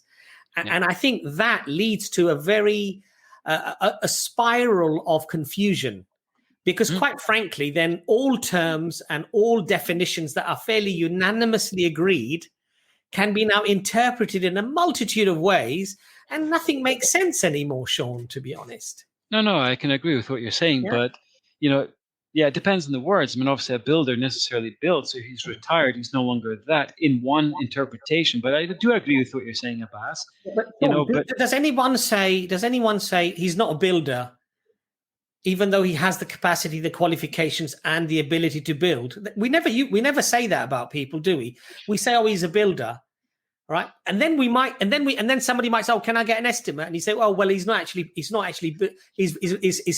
And I think that leads to a very a spiral of confusion, because quite frankly, then all terms and all definitions that are fairly unanimously agreed can be now interpreted in a multitude of ways, and nothing makes sense anymore, Sean, to be honest. No, I can agree with what you're saying, but, it depends on the words. I mean, obviously, a builder necessarily builds, so he's retired. He's no longer that in one interpretation. But I do agree with what you're saying, Abbas. Does anyone say he's not a builder, even though he has the capacity, the qualifications, and the ability to build? We never say that about people, do we? We say, oh, he's a builder, right? And then somebody might say, "Oh, can I get an estimate?" And he say, "Well, he's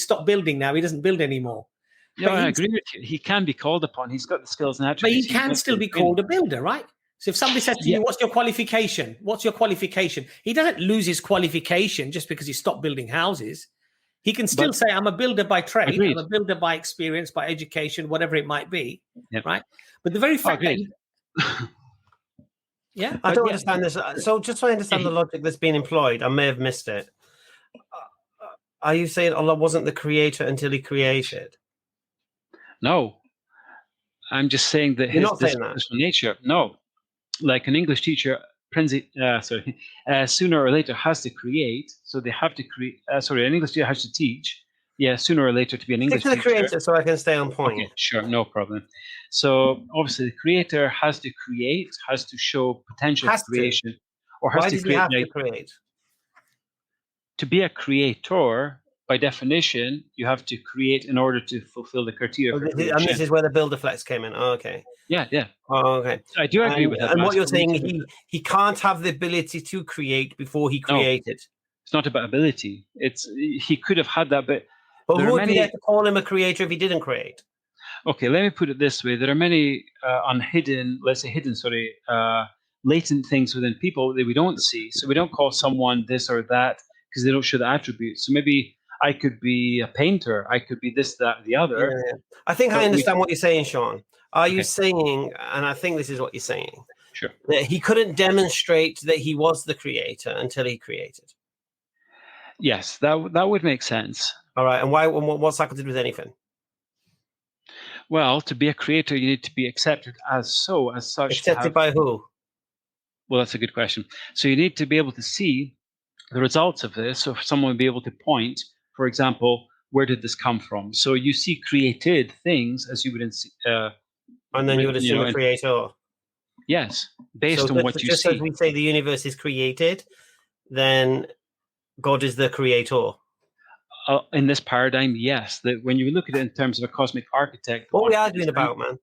stopped building now. He doesn't build anymore." Yeah, I agree with you. He can be called upon. He's got the skills and attributes. But he can still be called a builder, right? So if somebody says to you, "What's your qualification?" What's your qualification? He doesn't lose his qualification just because he stopped building houses. He can still say, "I'm a builder by trade. Agreed. I'm a builder by experience, by education, whatever it might be." Yep. Right? But the very fact that I don't understand this. So just so I understand the logic that's being employed, I may have missed it. Are you saying Allah wasn't the creator until he created? No. I'm just saying that his dispositional nature. No. Like an English teacher, sooner or later has to create. So they have to create. An English teacher has to teach. Yeah, sooner or later to be an English teacher. Creator, so I can stay on point. Okay, sure, no problem. So obviously, the creator has to create, has to show potential creation, or has to create. Why does he have to create? To be a creator, by definition, you have to create in order to fulfill the criteria. And this is where the builder flex came in. Oh, okay. Yeah. Oh, okay. I do agree with that. And what you're saying, he can't have the ability to create before he created. No, it's not about ability. He could have had that, but who would be there to call him a creator if he didn't create? Okay, let me put it this way: there are many latent things within people that we don't see. So we don't call someone this or that because they don't show the attributes. So maybe I could be a painter. I could be this, that, the other. Yeah. I think I understand what you're saying, Sean. Are you saying, and I think this is what you're saying, sure, that he couldn't demonstrate that he was the creator until he created? Yes, that would make sense. All right, and what's that got to do with anything? Well, to be a creator, you need to be accepted as such. Accepted by who? Well, that's a good question. So you need to be able to see the results of this. So someone would be able to point, for example, where did this come from? So you see created things as you would and then you would assume a creator. Yes, based on what you see. Just as we say the universe is created, then God is the creator. In this paradigm, yes. That when you look at it in terms of a cosmic architect, what are we arguing about, man?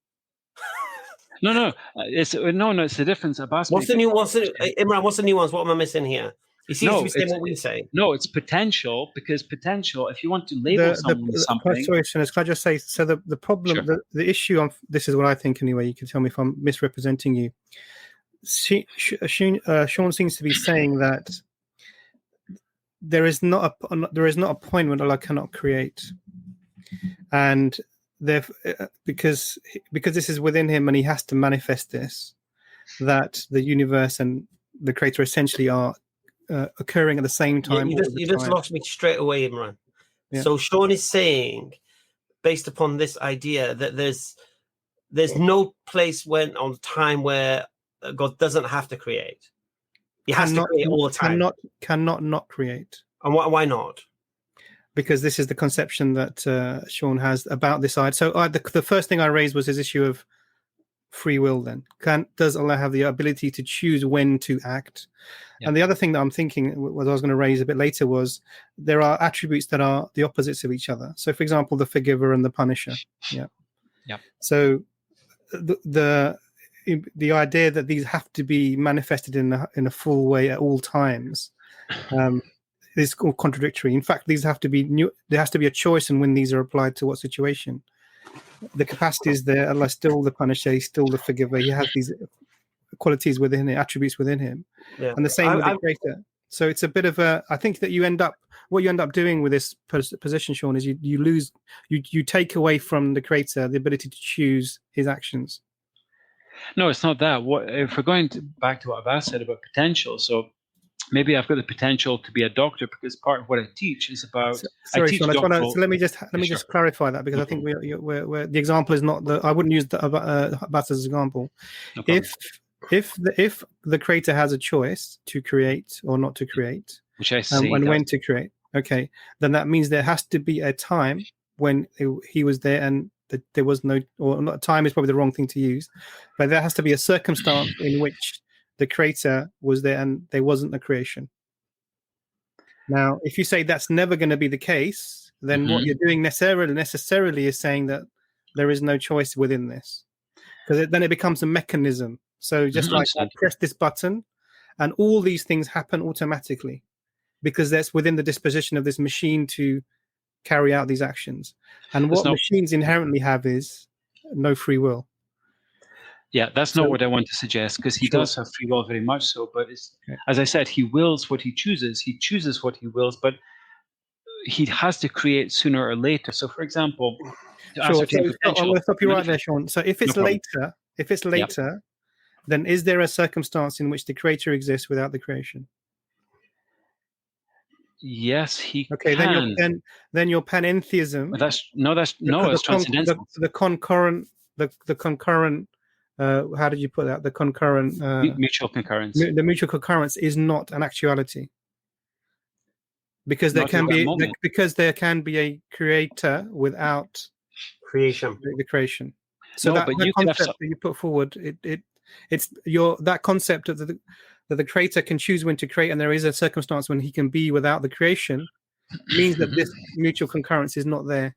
No. It's the difference. Abbas. Imran, what's the nuance? What am I missing here? He seems to be saying what we say. No, it's potential, because potential, if you want to label someone with something. Sorry, can I just say, so the problem, sure. the issue on this is what I think anyway. You can tell me if I'm misrepresenting you. Sean seems to be saying that there is not a point when Allah cannot create, and because this is within him and he has to manifest this, that the universe and the creator essentially are occurring at the same time. You just lost me straight away, Imran. Yeah. So Sean is saying, based upon this idea, that there's no place on time where God doesn't have to create. He has to create all the time. Cannot not create. And why not? Because this is the conception that Sean has about this side. So the first thing I raised was his issue of free will. Then does Allah have the ability to choose when to act? Yeah. And the other thing that I'm thinking, what I was going to raise a bit later, was there are attributes that are the opposites of each other. So, for example, the forgiver and the punisher. Yeah. So the idea that these have to be manifested in a full way at all times is contradictory. In fact, these have to be new. There has to be a choice in when these are applied to what situation. The capacity is there. Allah is still the punisher. He's still the forgiver. He has these qualities within him, attributes within him, and the same with the creator. So it's a bit of a. I think that what you end up doing with this position, Sean, is you take away from the creator the ability to choose his actions. No, it's not that. If we're going back to what Abbas said about potential, so maybe I've got the potential to be a doctor because part of what I teach is about. Sorry, Sean, let me just clarify that, because I think we're the example is not the. I wouldn't use Abbas as an example. No, if the creator has a choice to create or not to create, which I see, and when to create, okay, then that means there has to be a time when he was there and that there was no, or not, time is probably the wrong thing to use, but there has to be a circumstance in which the creator was there and there wasn't a creation. Now, if you say that's never going to be the case, then what you're doing necessarily is saying that there is no choice within this, because then it becomes a mechanism. So just like I press this button And all these things happen automatically because that's within the disposition of this machine to carry out these actions. And what machines inherently have is no free will. Yeah, that's not what I want to suggest, because he does have free will very much so. But it's, as I said, he wills what he chooses. He chooses what he wills, but he has to create sooner or later. So, for example, I'm going to stop you right there, Sean. So, if it's later, then is there a circumstance in which the creator exists without the creation? Yes, he can. Okay, then your panentheism. It's transcendental. The concurrent. How did you put that? The concurrent mutual concurrence. The mutual concurrence is not an actuality, because there can be a creator without creation. The creation. So that concept that you put forward, it's that concept of that the creator can choose when to create, and there is a circumstance when he can be without the creation, means that this mutual concurrence is not there.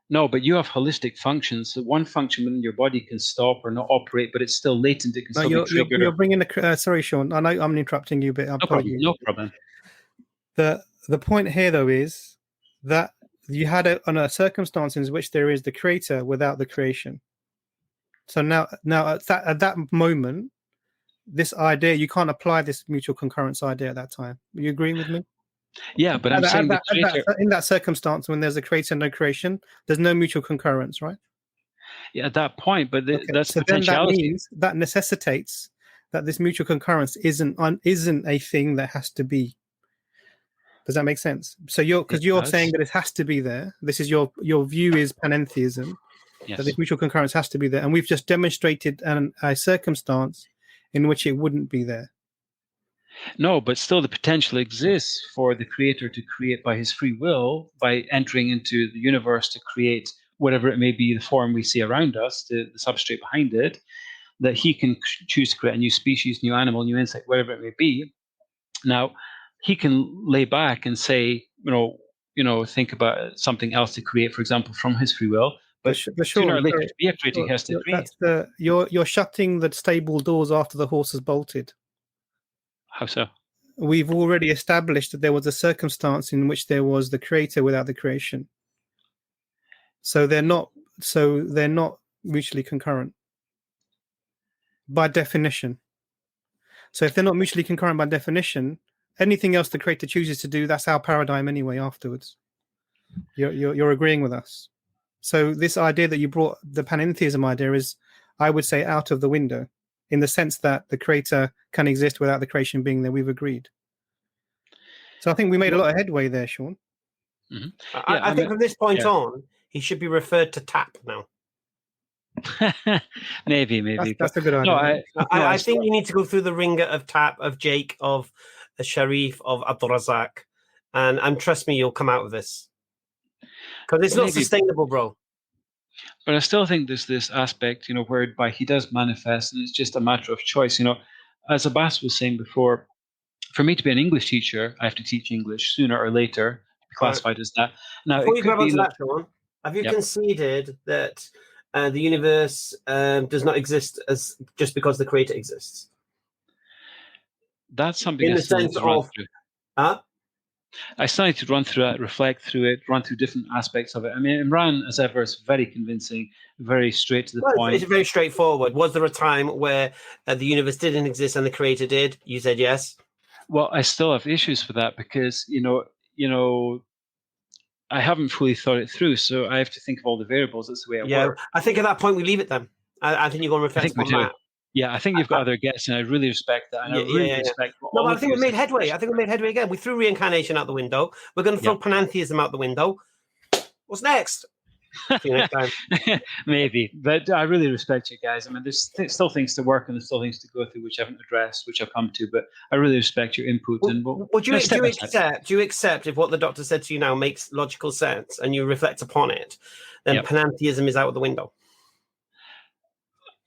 No, but you have holistic functions. So one function within your body can stop or not operate, but it's still latent. It can still be triggered. You're bringing sorry, Sean. I know I'm interrupting you, but no problem. The point here, though, is that you had a circumstance in which there is the creator without the creation. So now at that moment, this idea, you can't apply this mutual concurrence idea at that time. Are you agreeing with me? Yeah, but I'm saying in that circumstance, when there's a creator and no creation, there's no mutual concurrence, right? Yeah, at that point, but that's so potentiality. Then that means that necessitates that this mutual concurrence isn't a thing that has to be. Does that make sense? So you're saying that it has to be there. This is your view is panentheism. Yes. That this mutual concurrence has to be there, and we've just demonstrated a circumstance in which it wouldn't be there. No, but still the potential exists for the creator to create by his free will, by entering into the universe to create whatever it may be, the form we see around us, the substrate behind it, that he can choose to create a new species, new animal, new insect, whatever it may be. Now, he can lay back and say, think about something else to create, for example, from his free will. But sooner or later, to be a creator, he has to create. You're shutting the stable doors after the horse has bolted. How so? We've already established that there was a circumstance in which there was the creator without the creation. So they're not mutually concurrent by definition. So if they're not mutually concurrent by definition, anything else the creator chooses to do, that's our paradigm anyway afterwards. You're agreeing with us. So this idea that you brought, the panentheism idea, is, I would say, out of the window, in the sense that the creator can exist without the creation being there. We've agreed. So I think we made a lot of headway there, Sean. Mm-hmm. I think from this point on, he should be referred to TAP now. maybe. That's a good idea. I think you need to go through the ringer of TAP, of Jake, of Sharif, of Abdul Razak, and trust me, you'll come out of this. Because it's not sustainable, bro. But I still think there's this aspect, whereby he does manifest, and it's just a matter of choice. As Abbas was saying before, for me to be an English teacher, I have to teach English sooner or later, classified as that. Now, before you grab onto that, Sean, have you conceded that the universe does not exist as just because the creator exists? That's something in the sense of, I started to run through it, reflect through it, run through different aspects of it. I mean, Imran, as ever, is very convincing, very straight to the point. It's very straightforward. Was there a time where the universe didn't exist and the creator did? You said yes. Well, I still have issues with that because, I haven't fully thought it through. So I have to think of all the variables. That's the way it works. I think at that point we leave it then. I think you're going to reflect on that. Yeah, I think you've got other guests, and I really respect that. And I really respect. No, but I think we made headway. Again. We threw reincarnation out the window. We're going to throw panentheism out the window. What's next? See you next time. Maybe, but I really respect you guys. I mean, there's still things to work on, there's still things to go through, which I haven't addressed, which I'll come to. But I really respect your input. Do you accept if what the doctor said to you now makes logical sense, and you reflect upon it, then panentheism is out the window?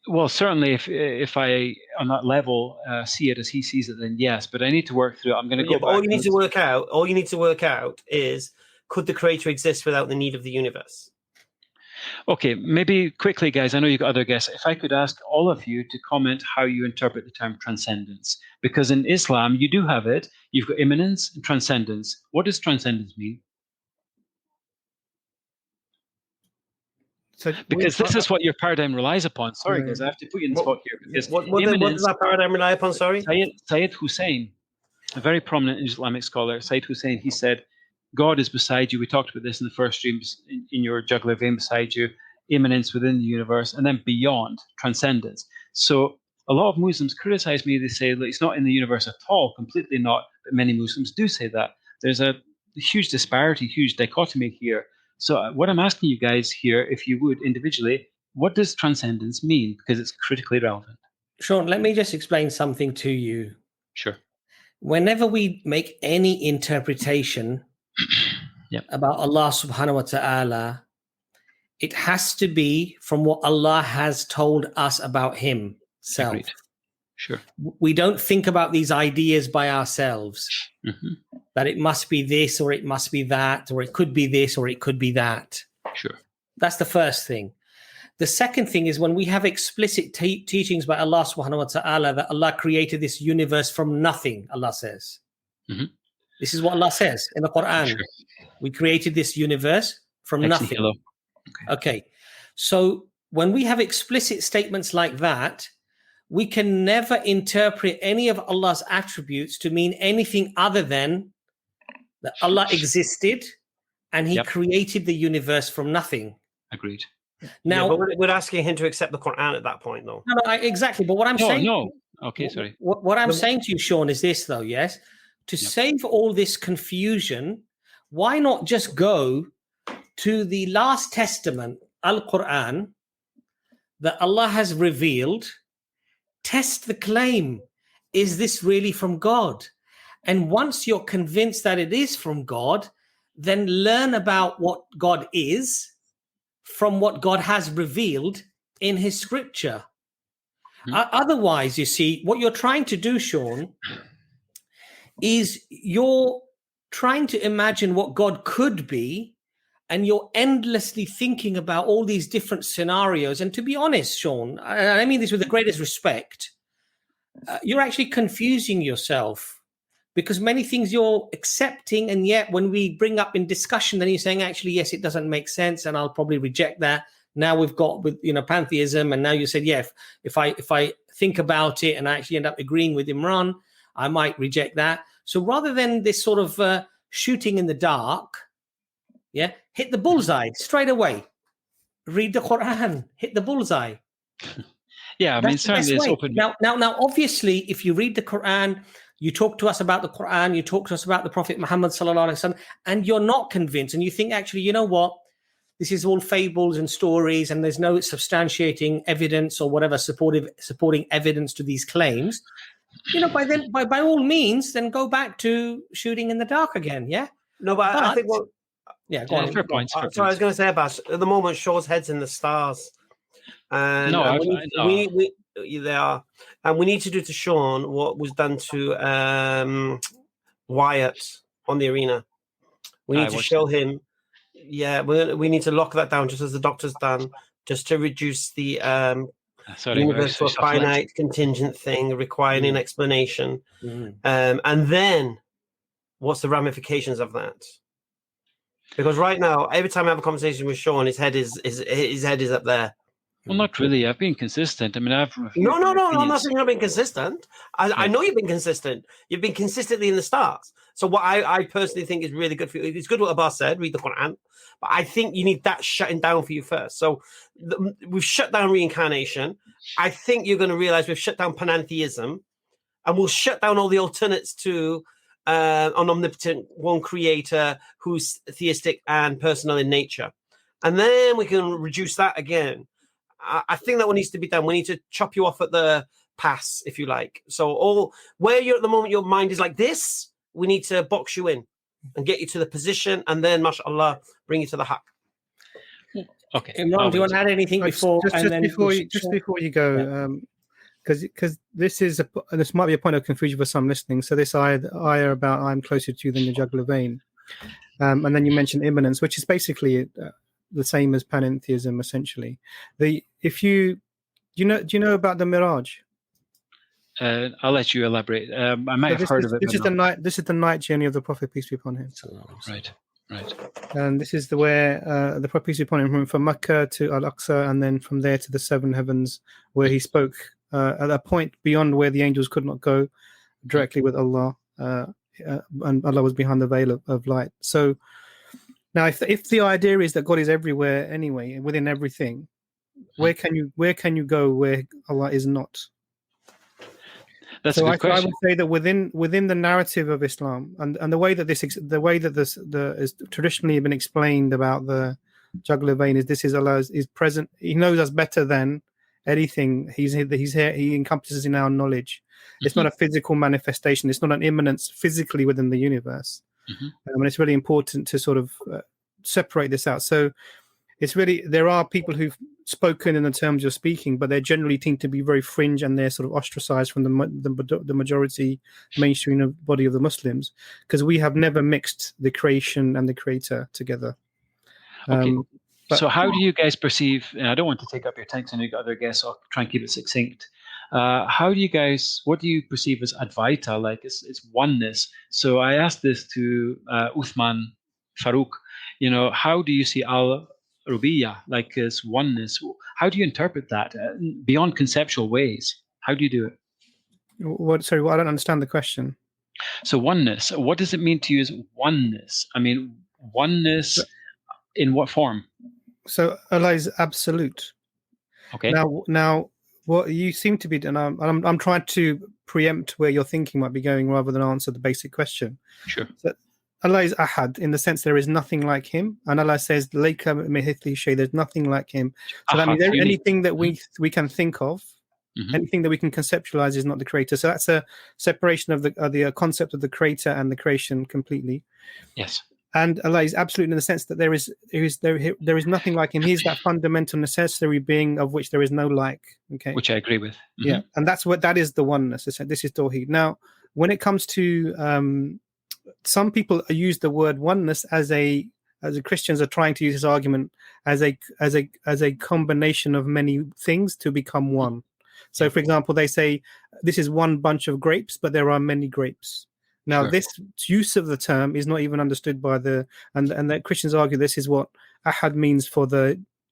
Well, certainly, if I on that level see it as he sees it, then yes. But I need to work through it. I'm going to go back. All you need to work out is, could the creator exist without the need of the universe? Okay, maybe quickly, guys, I know you've got other guests. If I could ask all of you to comment how you interpret the term transcendence. Because in Islam, you do have it. You've got immanence and transcendence. What does transcendence mean? So because this is what your paradigm relies upon. Sorry, guys, I have to put you in the spot here. Because what does that paradigm rely upon, sorry? Sayyid Hussein, a very prominent Islamic scholar, Sayyid Hussein, he said, God is beside you. We talked about this in the first stream, in your jugular vein beside you, immanence within the universe, and then beyond, transcendence. So a lot of Muslims criticize me. They say that it's not in the universe at all, completely not, but many Muslims do say that. There's a huge disparity, huge dichotomy here. So what I'm asking you guys here, if you would individually, what does transcendence mean? Because it's critically relevant. Sean, let me just explain something to you. Sure. Whenever we make any interpretation about Allah subhanahu wa ta'ala, it has to be from what Allah has told us about himself. Agreed. Sure. We don't think about these ideas by ourselves, that it must be this or it must be that, or it could be this or it could be that. Sure. That's the first thing. The second thing is when we have explicit teachings by Allah subhanahu wa ta'ala that Allah created this universe from nothing, Allah says. This is what Allah says in the Quran. Sure. We created this universe from nothing. Okay. So when we have explicit statements like that, we can never interpret any of Allah's attributes to mean anything other than that Allah existed and he created the universe from nothing. Agreed. Now, but we're asking him to accept the Quran at that point, though. No, exactly. But what I'm saying... No. Okay, sorry. What I'm saying to you, Sean, is this, though, yes? To save all this confusion, why not just go to the last testament, Al-Quran, that Allah has revealed, test the claim, is this really from God? And once you're convinced that it is from God, then learn about what God is from what God has revealed in his scripture. Otherwise, you see, what you're trying to do, Sean, is you're trying to imagine what God could be, and you're endlessly thinking about all these different scenarios. And to be honest, Sean, and I mean this with the greatest respect, you're actually confusing yourself, because many things you're accepting, and yet when we bring up in discussion, then you're saying, actually, yes, it doesn't make sense, and I'll probably reject that. Now we've got with pantheism, and now you said, yeah, if I think about it and I actually end up agreeing with Imran, I might reject that. So rather than this sort of shooting in the dark, hit the bullseye straight away. Read the Quran, hit the bullseye. Yeah, I mean, certainly it's open. Now, obviously, if you read the Quran, you talk to us about the Quran, you talk to us about the Prophet Muhammad sallallahu alaihi wasallam, and you're not convinced, and you think, actually, you know what? This is all fables and stories, and there's no substantiating evidence or whatever supporting evidence to these claims. By all means, then go back to shooting in the dark again. Yeah. No, but I think what. Yeah, go on. Fair point. I was going to say, Abbas, at the moment, Shaw's head's in the stars. And they are, and we need to do to Sean what was done to Wyatt on the arena. We need to show him. Yeah, we need to lock that down, just as the Doctor's done, just to reduce the universe to a finite contingent thing requiring an explanation. And then, what's the ramifications of that? Because right now, every time I have a conversation with Sean, his head is up there. Well, not really. I've been consistent. I mean, No. I'm not saying you're not being consistent. I know you've been consistent. You've been consistently in the stars. So what I personally think is really good for you, it's good what Abbas said, read the Quran, but I think you need that shutting down for you first. So we've shut down reincarnation. I think you're going to realize we've shut down panentheism, and we'll shut down all the alternates to an omnipotent one creator who's theistic and personal in nature. And then we can reduce that again. I think that what needs to be done, we need to chop you off at the pass, if you like. So where you're at the moment, your mind is like this, we need to box you in and get you to the position, and then, mashallah, bring you to the haq. Okay. Imran, do you want to add anything before? Just before you go, because this might be a point of confusion for some listening. So this ayah about I'm closer to you than the jugular vein, and then you mentioned immanence, which is basically the same as panentheism essentially. Do you know about the Miraj? I'll let you elaborate. I might have heard of it. This is the night journey of the Prophet, peace be upon him. Right. And this is where the Prophet, peace be upon him, went from Mecca to Al-Aqsa, and then from there to the seven heavens, where he spoke at a point beyond where the angels could not go, directly with Allah, and Allah was behind the veil of light. So now, if the idea is that God is everywhere anyway, within everything, where can you go where Allah is not? That's a good question. I would say that within the narrative of Islam and the way that this is traditionally been explained about the jugular vein is Allah is present. He knows us better than anything. He's here. He encompasses in our knowledge. It's not a physical manifestation. It's not an immanence physically within the universe. And it's really important to sort of separate this out. So it's really, there are people who've spoken in the terms of speaking, but they generally tend to be very fringe, and they're sort of ostracized from the majority mainstream body of the Muslims, because we have never mixed the creation and the creator together. Okay. So how do you guys perceive, and I don't want to take up your time because I know you've got other guests, so I'll try and keep it succinct. What do you perceive as Advaita, like it's oneness? So I asked this to Uthman Farouk, how do you see Al-Rubiyyah, like as oneness? How do you interpret that beyond conceptual ways? How do you do it? Sorry, I don't understand the question. So oneness, what does it mean to you as oneness? I mean, oneness in what form? So Allah is absolute. Okay. Now, what you seem to be, and I'm trying to preempt where your thinking might be going rather than answer the basic question. Sure. So Allah is Ahad in the sense there is nothing like him, and Allah says, "Layka mithlihi shay," there's nothing like him. So that means anything that we can think of, anything that we can conceptualize is not the creator. So that's a separation of the concept of the creator and the creation completely. Yes. And Allah is absolute in the sense that there is nothing like him. He's that fundamental necessary being of which there is no like. Okay, which I agree with. Yeah, and that is the oneness. This is Tawheed. Now, when it comes to some people use the word oneness as the Christians are trying to use this argument as a combination of many things to become one. So, for example, they say this is one bunch of grapes, but there are many grapes. Now, this use of the term is not even understood by and the Christians argue this is what Ahad means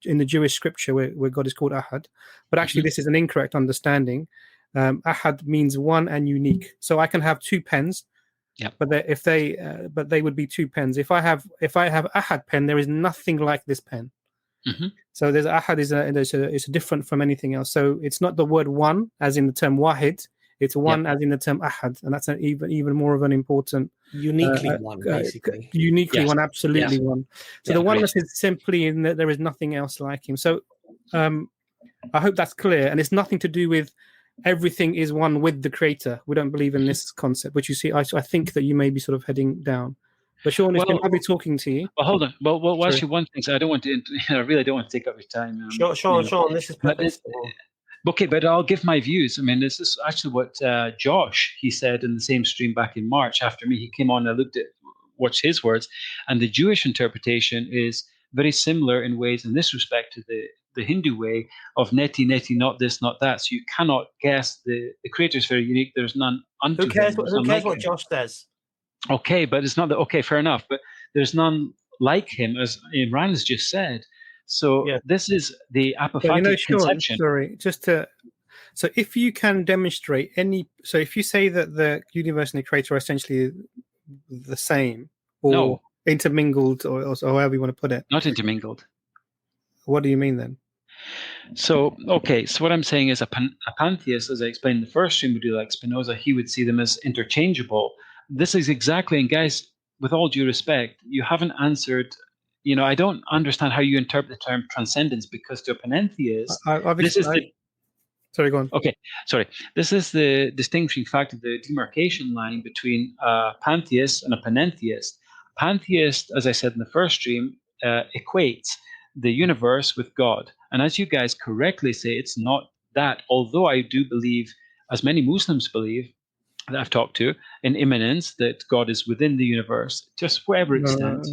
in the Jewish scripture where God is called Ahad, but actually this is an incorrect understanding. Ahad means one and unique. So I can have two pens, but they would be two pens. If I have Ahad pen, there is nothing like this pen. So there's Ahad is different from anything else. So it's not the word one as in the term Wahid. It's one as in the term Ahad, and that's an even more of an important uniquely one, basically. Uniquely one, absolutely one. So the oneness is simply in that there is nothing else like him. So I hope that's clear, and it's nothing to do with everything is one with the creator. We don't believe in this concept, which you see. I think that you may be sort of heading down. But Sean, it's been lovely talking to you. Well, hold on. Well, actually, one thing. So I don't want to. I really don't want to take up your time. Sean, this is perfect. Okay, but I'll give my views. I mean, this is actually what Josh, he said in the same stream back in March after me. He came on and watched his words. And the Jewish interpretation is very similar in ways in this respect to the Hindu way of neti, not this, not that. So you cannot guess. The creator is very unique. There's none unto Who cares him. What Josh says? Okay, but it's not that. Okay, fair enough. But there's none like him, as Imran has just said. So this is the apophatic conception. Sorry, so if you can demonstrate so if you say that the universe and the creator are essentially the same or intermingled or however you want to put it. Not intermingled. What do you mean then? So what I'm saying is a pantheist, as I explained in the first stream, would do like Spinoza, he would see them as interchangeable. This is exactly, and guys, with all due respect, you haven't answered. I don't understand how you interpret the term transcendence, because to a panentheist, sorry, go on. Okay, sorry. This is the distinguishing factor, the demarcation line between a pantheist and a panentheist. Pantheist, as I said in the first stream, equates the universe with God. And as you guys correctly say, it's not that. Although I do believe, as many Muslims believe, that I've talked to, in immanence, that God is within the universe, just whatever extent.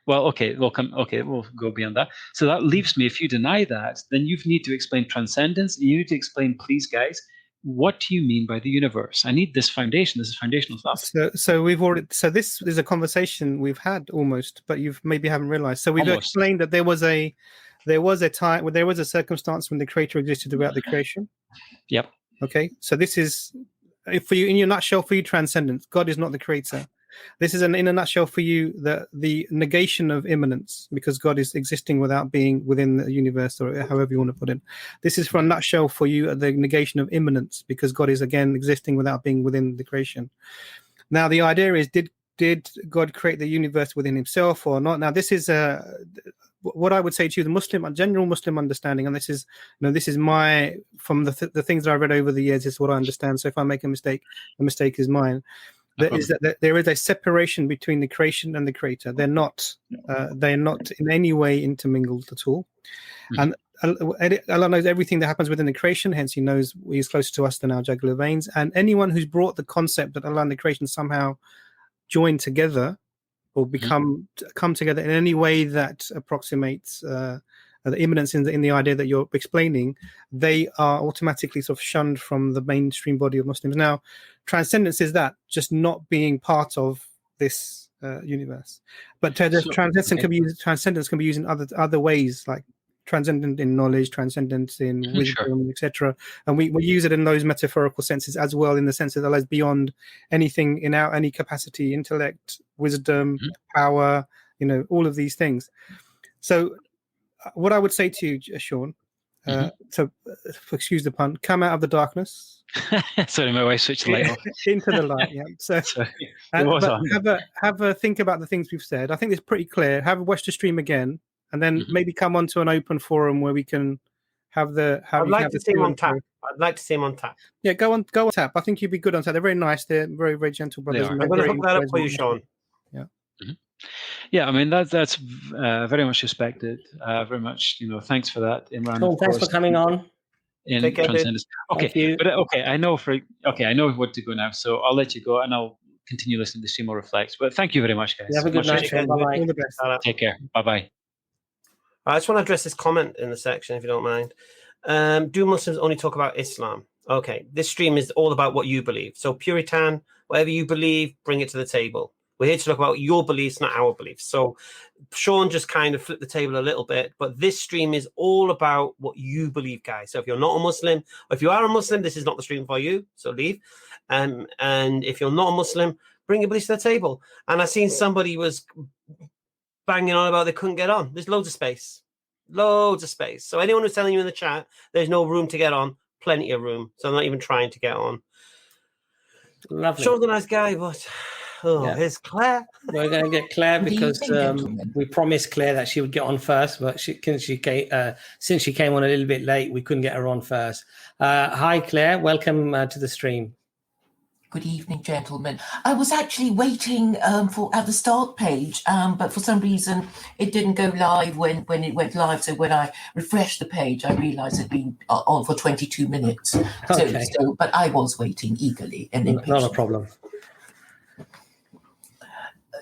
Well, okay, we'll go beyond that. So that leaves me, if you deny that, then you need to explain transcendence. You need to explain, please, guys, what do you mean by the universe? I need this foundation. This is foundational stuff. So we've already. So this is a conversation we've had almost, but you've maybe haven't realized. So we've explained that there was a time when there was a circumstance when the creator existed throughout the creation. Yep. Okay. So this is, for you, in your nutshell, for you, transcendence. God is not the creator. This is in a nutshell for you the negation of immanence, because God is existing without being within the universe, or however you want to put it. This is for a nutshell for you the negation of immanence, because God is again existing without being within the creation. Now the idea is, did God create the universe within himself or not? Now this is what I would say to you, the general Muslim understanding, and this is my, from the things that I've read over the years, this is what I understand. So if I make a mistake is mine. That there is a separation between the creation and the creator. They're not in any way intermingled at all. Mm-hmm. And Allah knows everything that happens within the creation, hence he knows he's closer to us than our jugular veins. And anyone who's brought the concept that Allah and the creation somehow join together or come together in any way that approximates the immanence in the idea that you're explaining, they are automatically sort of shunned from the mainstream body of Muslims. Now, transcendence is that, just not being part of this universe. But transcendence can be used in other ways, like transcendent in knowledge, transcendent in wisdom, etc. And we use it in those metaphorical senses as well, in the sense that Allah is beyond anything in any capacity, intellect, wisdom, power, all of these things. So what I would say to you, Sean, to excuse the pun, come out of the darkness. Sorry, my wife switched the light off. Into the light, yeah. So have a think about the things we've said. I think it's pretty clear. Have a watch the stream again, and then maybe come onto an open forum where we can have the. I'd like to see him on tap. I'd like to see him on tap. Yeah, go on tap. I think you'd be good on tap. They're very nice. They're very, very gentle brothers. I'm going to hook that up for you, Sean. Yeah. Mm-hmm. Yeah, I mean that's very much respected. Very much, thanks for that, Imran. Cool, thanks for coming on. In transcendence. Okay, but I know what to go now, so I'll let you go and I'll continue listening to Stream or Reflects. But thank you very much, guys. Have a good night. Bye-bye. All the best. Take care. Bye-bye. I just want to address this comment in the section, if you don't mind. Do Muslims only talk about Islam? Okay, this stream is all about what you believe. So Puritan, whatever you believe, bring it to the table. We're here to talk about your beliefs, not our beliefs. So Sean just kind of flipped the table a little bit, but this stream is all about what you believe, guys. So if you're not a Muslim, or if you are a Muslim, this is not the stream for you, so leave. And if you're not a Muslim, bring your beliefs to the table. And I seen somebody was banging on about they couldn't get on. There's loads of space. So anyone who's telling you in the chat there's no room to get on, plenty of room. So I'm not even trying to get on. Lovely. Sean's a nice guy, but... here's Claire. We're going to get Claire because we promised Claire that she would get on first, but since she came on a little bit late, we couldn't get her on first. Hi, Claire. Welcome to the stream. Good evening, gentlemen. I was actually waiting at the start page, but for some reason it didn't go live when it went live. So when I refreshed the page, I realised it'd been on for 22 minutes. Okay. But I was waiting eagerly and impatiently. Not a problem.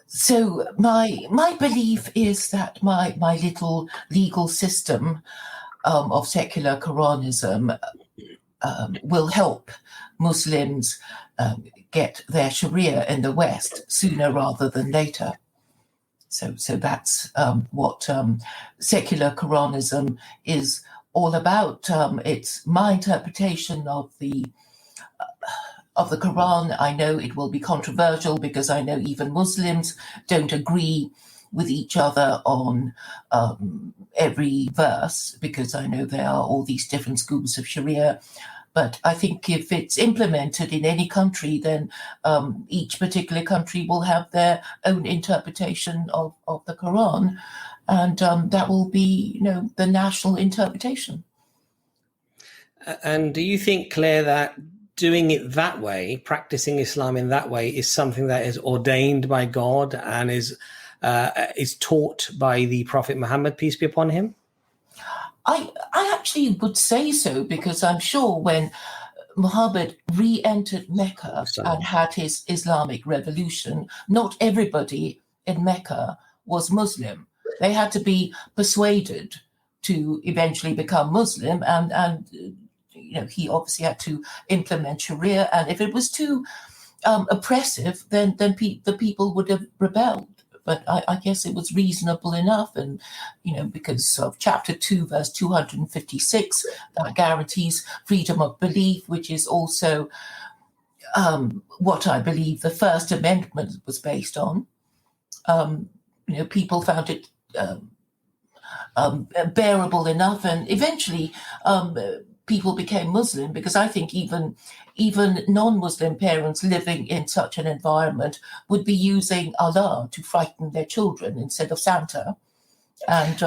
So my belief is that my little legal system of secular Quranism will help Muslims get their Sharia in the West sooner rather than later. So that's what secular Quranism is all about. It's my interpretation of the Quran. I know it will be controversial because I know even Muslims don't agree with each other on every verse, because I know there are all these different schools of Sharia. But I think if it's implemented in any country, then each particular country will have their own interpretation of the Quran, and that will be, the national interpretation. And do you think, Claire, that doing it that way, practicing Islam in that way, is something that is ordained by God and is taught by the Prophet Muhammad, peace be upon him? I actually would say so, because I'm sure when Muhammad re-entered Mecca and had his Islamic revolution, not everybody in Mecca was Muslim. They had to be persuaded to eventually become Muslim, and he obviously had to implement Sharia. And if it was too oppressive, then the people would have rebelled. But I guess it was reasonable enough, and because of chapter 2, verse 256, that guarantees freedom of belief, which is also what I believe the First Amendment was based on. People found it bearable enough, and eventually people became Muslim, because I think even non-Muslim parents living in such an environment would be using Allah to frighten their children instead of Santa, and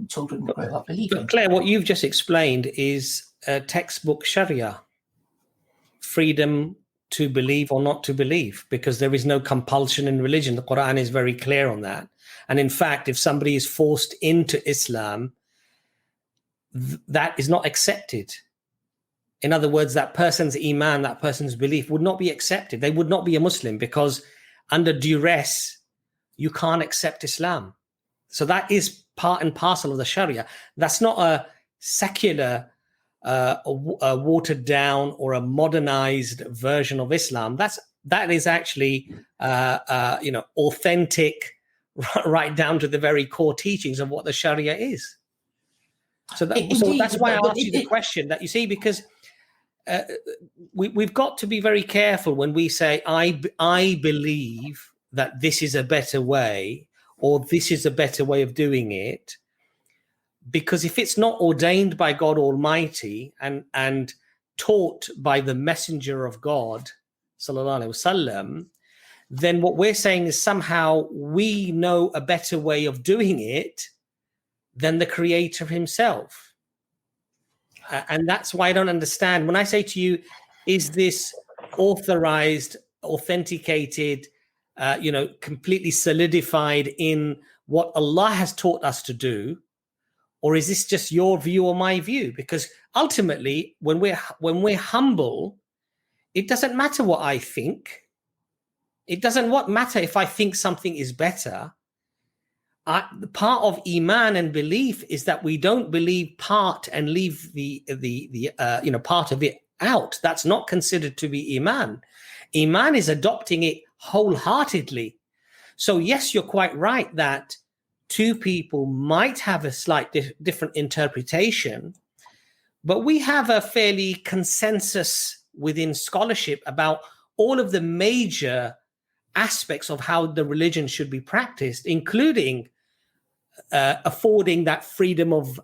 children would grow up believing. But Claire, what you've just explained is textbook Sharia, freedom to believe or not to believe, because there is no compulsion in religion. The Quran is very clear on that. And in fact, if somebody is forced into Islam, that is not accepted. In other words, that person's iman, that person's belief would not be accepted. They would not be a Muslim, because under duress, you can't accept Islam. So that is part and parcel of the Sharia. That's not a secular, a watered down or a modernized version of Islam. That is actually, authentic, right down to the very core teachings of what the Sharia is. So that's why I asked you the question that you see, because we've got to be very careful when we say, I believe that this is a better way, or this is a better way of doing it. Because if it's not ordained by God Almighty and taught by the messenger of God, sallallahu alaihi wasallam, then what we're saying is somehow we know a better way of doing it than the Creator himself. And that's why I don't understand. When I say to you, is this authorized, authenticated, completely solidified in what Allah has taught us to do? Or is this just your view or my view? Because ultimately, when we're humble, it doesn't matter what I think. It doesn't matter if I think something is better. Part of iman and belief is that we don't believe part and leave the part of it out. That's not considered to be iman. Iman is adopting it wholeheartedly. So yes, you're quite right that two people might have a slight different interpretation, but we have a fairly consensus within scholarship about all of the major aspects of how the religion should be practiced, including affording that freedom of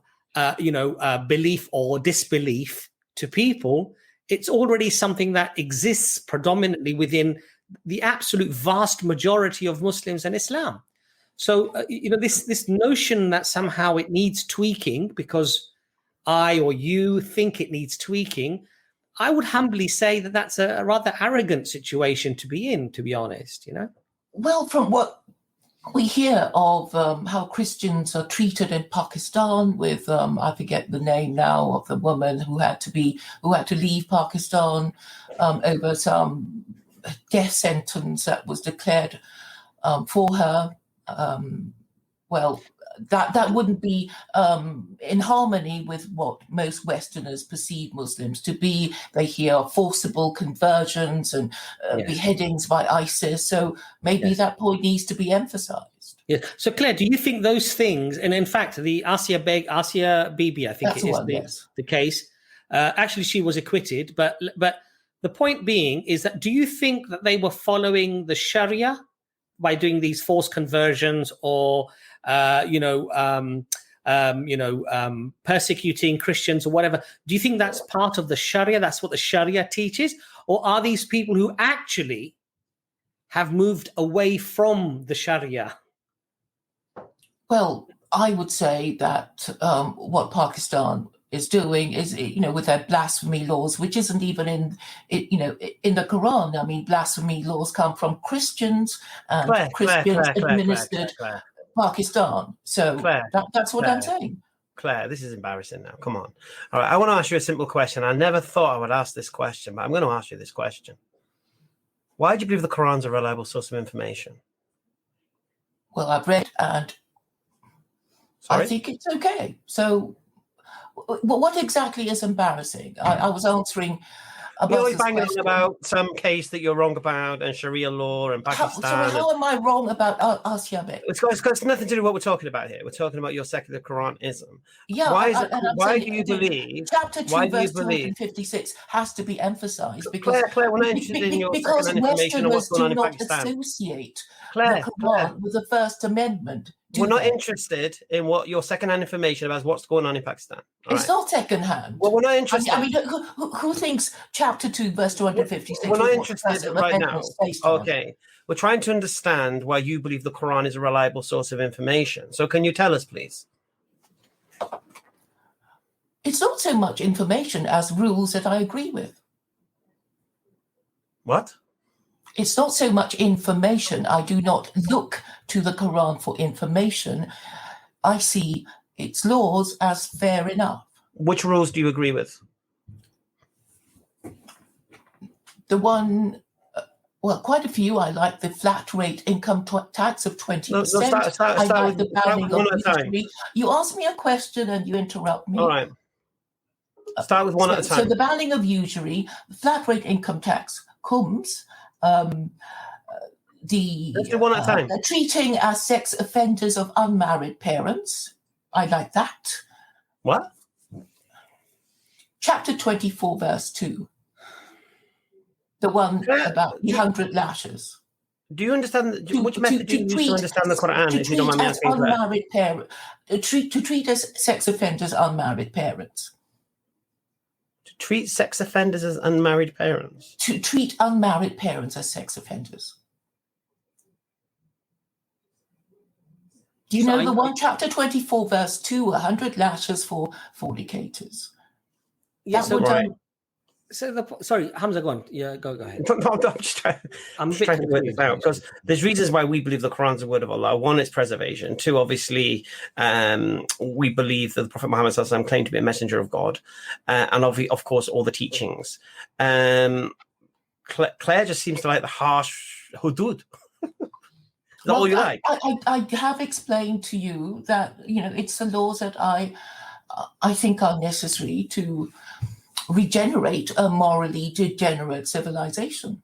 belief or disbelief to people. It's already something that exists predominantly within the absolute vast majority of Muslims and Islam. So this notion that somehow it needs tweaking because I or you think it needs tweaking, I would humbly say that that's a rather arrogant situation to be in, to be honest. Well, from what we hear of how Christians are treated in Pakistan, with I forget the name now of the woman who had to leave Pakistan over some death sentence that was declared for her. That wouldn't be in harmony with what most Westerners perceive Muslims to be. They hear forcible conversions and beheadings by ISIS. So maybe that point needs to be emphasized. Yeah. So Claire, do you think those things, and in fact, the Asia Bibi, I think the case, actually she was acquitted, but the point being is that, do you think that they were following the Sharia by doing these forced conversions, or persecuting Christians or whatever? Do you think that's part of the Sharia? That's what the Sharia teaches? Or are these people who actually have moved away from the Sharia? Well, I would say that what Pakistan is doing is, with their blasphemy laws, which isn't even in the Quran. I mean, blasphemy laws come from Christians, and Christians administered Pakistan. So that's what I'm saying. Claire, this is embarrassing now. Come on. All right, I want to ask you a simple question. I never thought I would ask this question, but I'm going to ask you this question. Why do you believe the Quran's a reliable source of information? Well, I've read and Sorry? I think it's okay. So what exactly is embarrassing? I was answering You're always banging on about some case that you're wrong about and Sharia law and Pakistan. How am I wrong about Asia? It's got nothing to do with what we're talking about here. We're talking about your secular Quranism. Yeah. Why do you believe? Chapter 2, verse 256 has to be emphasized because Claire, we're not interested in your second-hand information on what's going on in Pakistan. Associate Claire, the Quran with the First Amendment. We're not interested in what your second-hand information about what's going on in Pakistan. It's not second-hand. Well, we're not interested. I mean, who thinks chapter 2, verse 256? We're not interested right now. Okay. We're trying to understand why you believe the Quran is a reliable source of information. So can you tell us, please? It's not so much information as rules that I agree with. What? It's not so much information. I do not look to the Quran for information. I see its laws as fair enough. Which rules do you agree with? The one, well, quite a few. I like the flat rate income tax of 20%. I like the banning of usury. You ask me a question and you interrupt me. All right. Start with one at a time. So the banning of usury, flat rate income tax comes. Let's do one at a time. Treating as sex offenders of unmarried parents. I like that. What? Chapter 24, verse 2. The one about the 100 lashes. Do you understand which method do you use to understand the Quran? If you don't mind me asking, unmarried parents, to treat as sex offenders unmarried parents. To treat sex offenders as unmarried parents. To treat unmarried parents as sex offenders. Do you know the one, chapter 24, verse 2, 100 lashes for fornicators? Yes, sorry, Hamza, go on. Yeah, go ahead. No, I'm just trying to work this out because there's reasons why we believe the Quran's the word of Allah. One, it's preservation. Two, obviously, we believe that the Prophet Muhammad ﷺ claimed to be a messenger of God, and of course, all the teachings. Claire just seems to like the harsh hudud. Is that all you like? I have explained to you that it's the laws that I think are necessary to regenerate a morally degenerate civilization.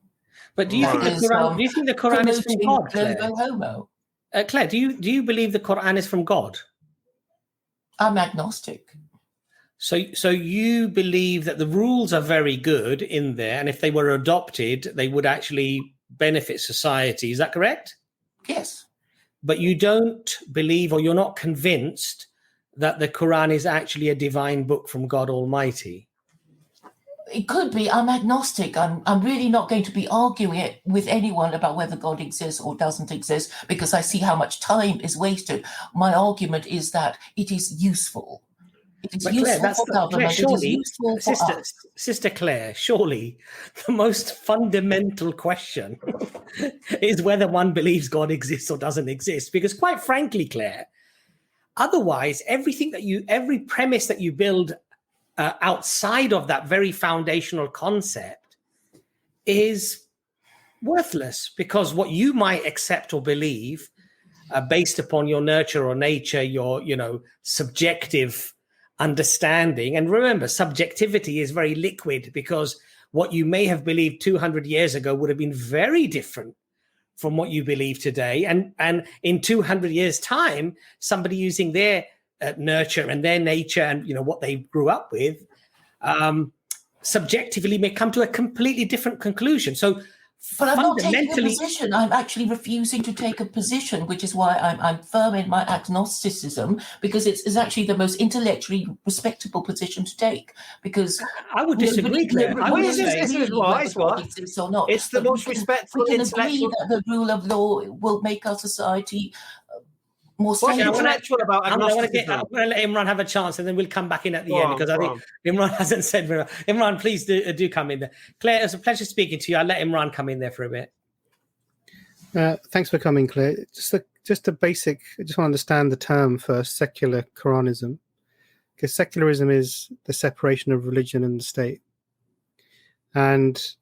But do you think the Quran is from God, Claire? Claire, do you believe the Quran is from God? I'm agnostic. So you believe that the rules are very good in there, and if they were adopted, they would actually benefit society. Is that correct? Yes. But you don't believe, or you're not convinced that the Quran is actually a divine book from God Almighty? It could be. I'm agnostic. I'm really not going to be arguing it with anyone about whether God exists or doesn't exist because I see how much time is wasted. My argument is that it is useful. It is useful for government. It is useful for us. Sister Claire, surely the most fundamental question is whether one believes God exists or doesn't exist. Because quite frankly, Claire, otherwise, every premise that you build outside of that very foundational concept is worthless, because what you might accept or believe based upon your nurture or nature, your subjective understanding. And remember, subjectivity is very liquid, because what you may have believed 200 years ago would have been very different from what you believe today. And in 200 years' time, somebody using their nurture and their nature and what they grew up with subjectively may come to a completely different conclusion. But I'm not taking a position. I'm actually refusing to take a position, which is why I'm firm in my agnosticism, because it's actually the most intellectually respectable position to take. Because I would disagree. It's the most respectful. We can agree that the rule of law will make our society more stable. I'm going to let Imran have a chance, and then we'll come back in at the end, because I think Imran hasn't said very well. Imran, please do come in there. Claire, it's a pleasure speaking to you. I'll let Imran come in there for a bit. Thanks for coming, Claire. Just a basic. I just want to understand the term first. Secular Quranism, because secularism is the separation of religion and the state, and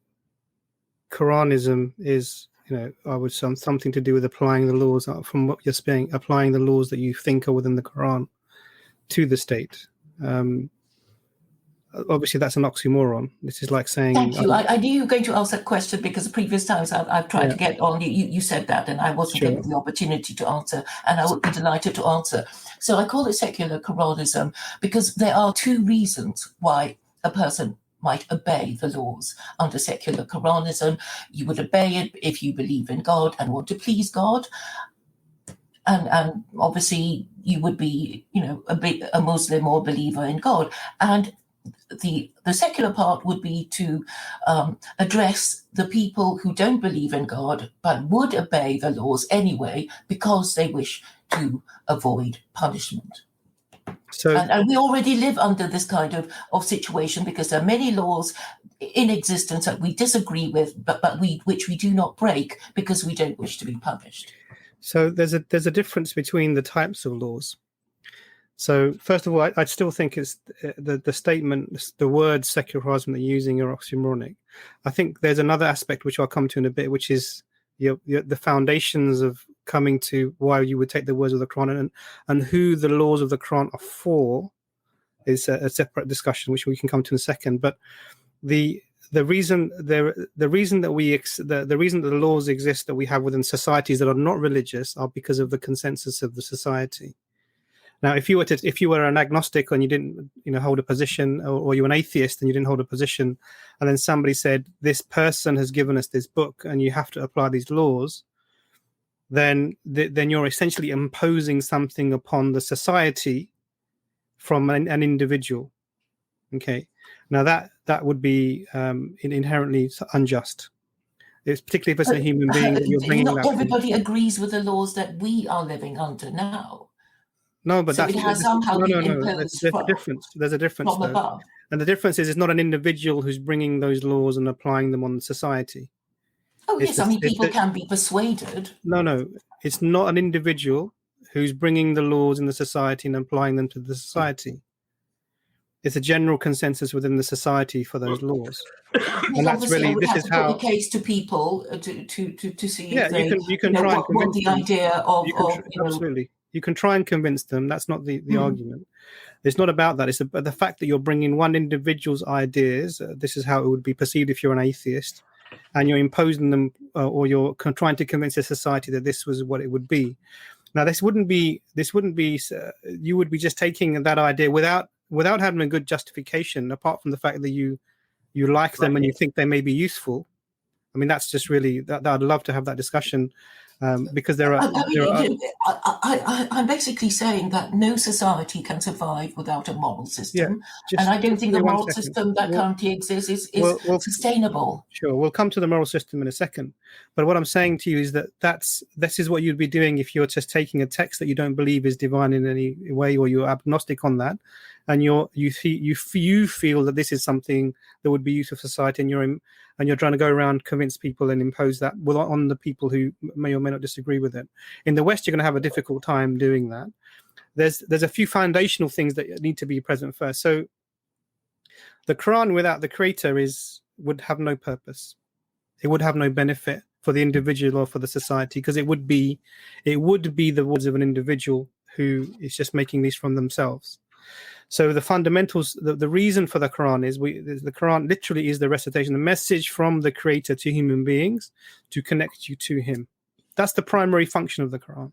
Quranism is I would something to do with applying the laws, from what you're saying, applying the laws that you think are within the Quran to the state. Obviously, that's an oxymoron. This is like saying... Thank you. I knew you were going to ask that question, because the previous times I've tried to get on, you said that, and I wasn't given the opportunity to answer, and I would be delighted to answer. So I call it secular Quranism because there are two reasons why a person might obey the laws under secular Quranism. You would obey it if you believe in God and want to please God. And obviously you would be, a Muslim or believer in God. And the secular part would be to address the people who don't believe in God but would obey the laws anyway because they wish to avoid punishment. So, and we already live under this kind of situation, because there are many laws in existence that we disagree with, but which we do not break because we don't wish to be punished. So there's a difference between the types of laws. So first of all, I still think it's the statement, the word secularism that you're using are oxymoronic. I think there's another aspect which I'll come to in a bit, which is the foundations of coming to why you would take the words of the Quran and who the laws of the Quran are for is a separate discussion, which we can come to in a second. But the reason that the laws exist that we have within societies that are not religious are because of the consensus of the society. Now, if you were an agnostic and you didn't, hold a position, or you're an atheist and you didn't hold a position, and then somebody said this person has given us this book and you have to apply these laws, then you're essentially imposing something upon the society from an individual. Okay, now that would be inherently unjust. It's particularly if it's a human being that you're bringing. Not everybody agrees with the laws that we are living under now. No, but so it has somehow been imposed. There's a difference. There's a difference from above. And the difference is it's not an individual who's bringing those laws and applying them on society. Oh, yes. People can be persuaded. No. It's not an individual who's bringing the laws in the society and applying them to the society. It's a general consensus within the society for those laws. And that's really, this is how the case to people to see. Yeah, you can try and convince the idea of absolutely. You can try and convince them. That's not the argument. It's not about that. It's about the fact that you're bringing one individual's ideas. This is how it would be perceived if you're an atheist, and you're imposing them, or you're trying to convince a society that this was what it would be. Now, this wouldn't be. You would be just taking that idea without having a good justification, apart from the fact that you like them and you think they may be useful. I mean, that's just really that I'd love to have that discussion. Because I'm basically saying that no society can survive without a moral system, and I don't think the moral system that currently exists is sustainable. Sure, we'll come to the moral system in a second. But what I'm saying to you is that this is what you'd be doing if you're just taking a text that you don't believe is divine in any way, or you're agnostic on that, and you feel that this is something that would be useful for society, and you're trying to go around, convince people and impose that on the people who may or may not disagree with it. In the West, you're going to have a difficult time doing that. There's a few foundational things that need to be present first. So the Quran without the creator would have no purpose. It would have no benefit for the individual or for the society, because it would be the words of an individual who is just making these from themselves. So the fundamentals, the reason for the Quran is the Quran literally is the recitation, the message from the Creator to human beings to connect you to Him. That's the primary function of the Quran.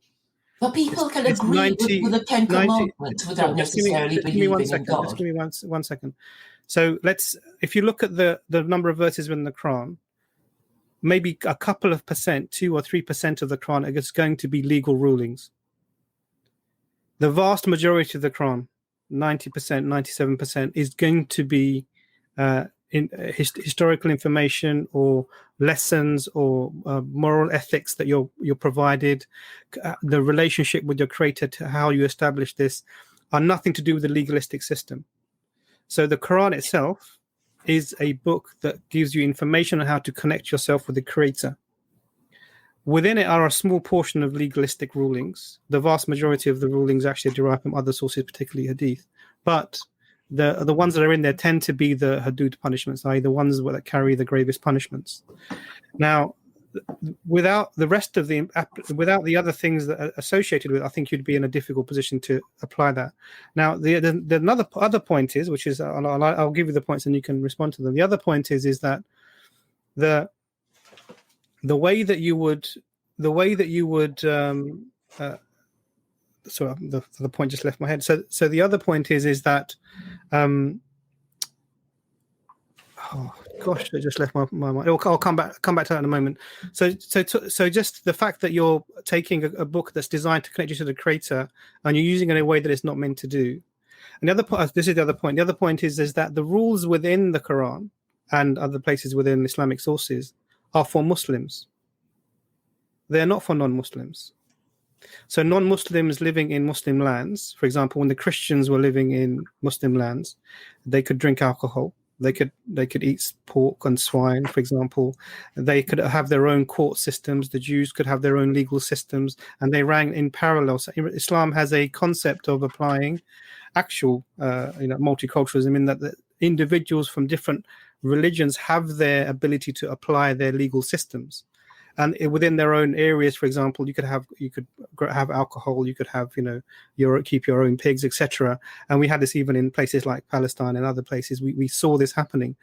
But people can agree with the 10 Commandments without necessarily believing in God. Just give me one second. So if you look at the number of verses in the Quran, maybe a couple of percent, 2 or 3% of the Quran is going to be legal rulings. The vast majority of the Quran, 90%, 97%, is going to be historical information or lessons or moral ethics that you're provided. The relationship with your Creator, to how you establish this, are nothing to do with the legalistic system. So the Quran itself is a book that gives you information on how to connect yourself with the Creator. Within it are a small portion of legalistic rulings. The vast majority of the rulings actually derive from other sources, particularly hadith. But the ones that are in there tend to be the hudud punishments, i.e. the ones that carry the gravest punishments. Now, without the rest of without the other things that are associated with it, I think you'd be in a difficult position to apply that. Now, the other point is, which is, I'll give you the points and you can respond to them. The other point is that the way that you would sorry, the point just left my head. So the other point is that oh gosh, it just left my mind. I'll come back to that in a moment. So just the fact that you're taking a book that's designed to connect you to the creator and you're using it in a way that it's not meant to do. And the other point, this is the other point. The other point is that the rules within the Quran and other places within Islamic sources are for Muslims. They're not for non-Muslims. So non-Muslims living in Muslim lands, for example, when the Christians were living in Muslim lands, they could drink alcohol. They could eat pork and swine, for example. They could have their own court systems. The Jews could have their own legal systems, and they ran in parallel. So Islam has a concept of applying actual, multiculturalism, in that the individuals from different religions have their ability to apply their legal systems. And within their own areas, for example, you could have alcohol, you could have, keep your own pigs, etc. And we had this even in places like Palestine and other places. We saw this happening.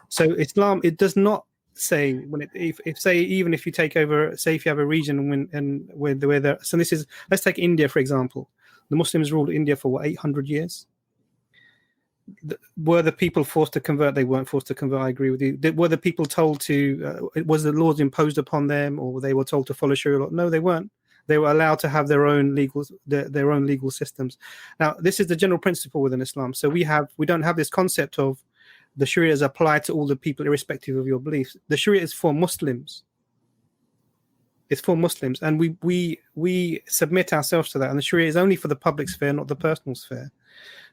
So Islam, it does not say even if you take over, say if you have a region let's take India for example. The Muslims ruled India for 800 years. Were the people forced to convert? They weren't forced to convert. I agree with you. Were the people told to? Was the laws imposed upon them, or they were told to follow Sharia law? No, they weren't. They were allowed to have their own legal systems. Now, this is the general principle within Islam. So we don't have this concept of the Sharia is applied to all the people, irrespective of your beliefs. The Sharia is for Muslims. It's for Muslims, and we submit ourselves to that. And the Sharia is only for the public sphere, not the personal sphere.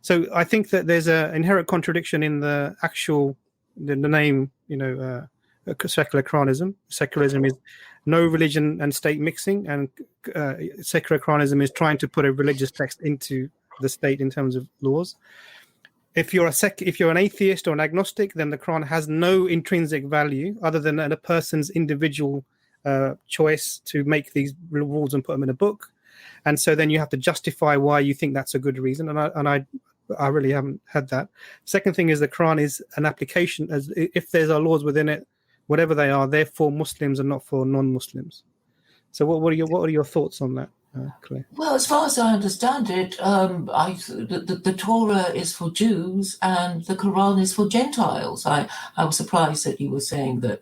So I think that there's an inherent contradiction in the name, secular Quranism. Secularism is no religion and state mixing, and secular Quranism is trying to put a religious text into the state in terms of laws. If you're an atheist or an agnostic, then the Quran has no intrinsic value other than a person's individual choice to make these rules and put them in a book. And so then you have to justify why you think that's a good reason. And I really haven't had that. Second thing is the Quran is an application, as if there's laws within it, whatever they are, they're for Muslims and not for non-Muslims. So what are your thoughts on that, Claire? Well, as far as I understand it, the Torah is for Jews and the Quran is for Gentiles. I was surprised that you were saying that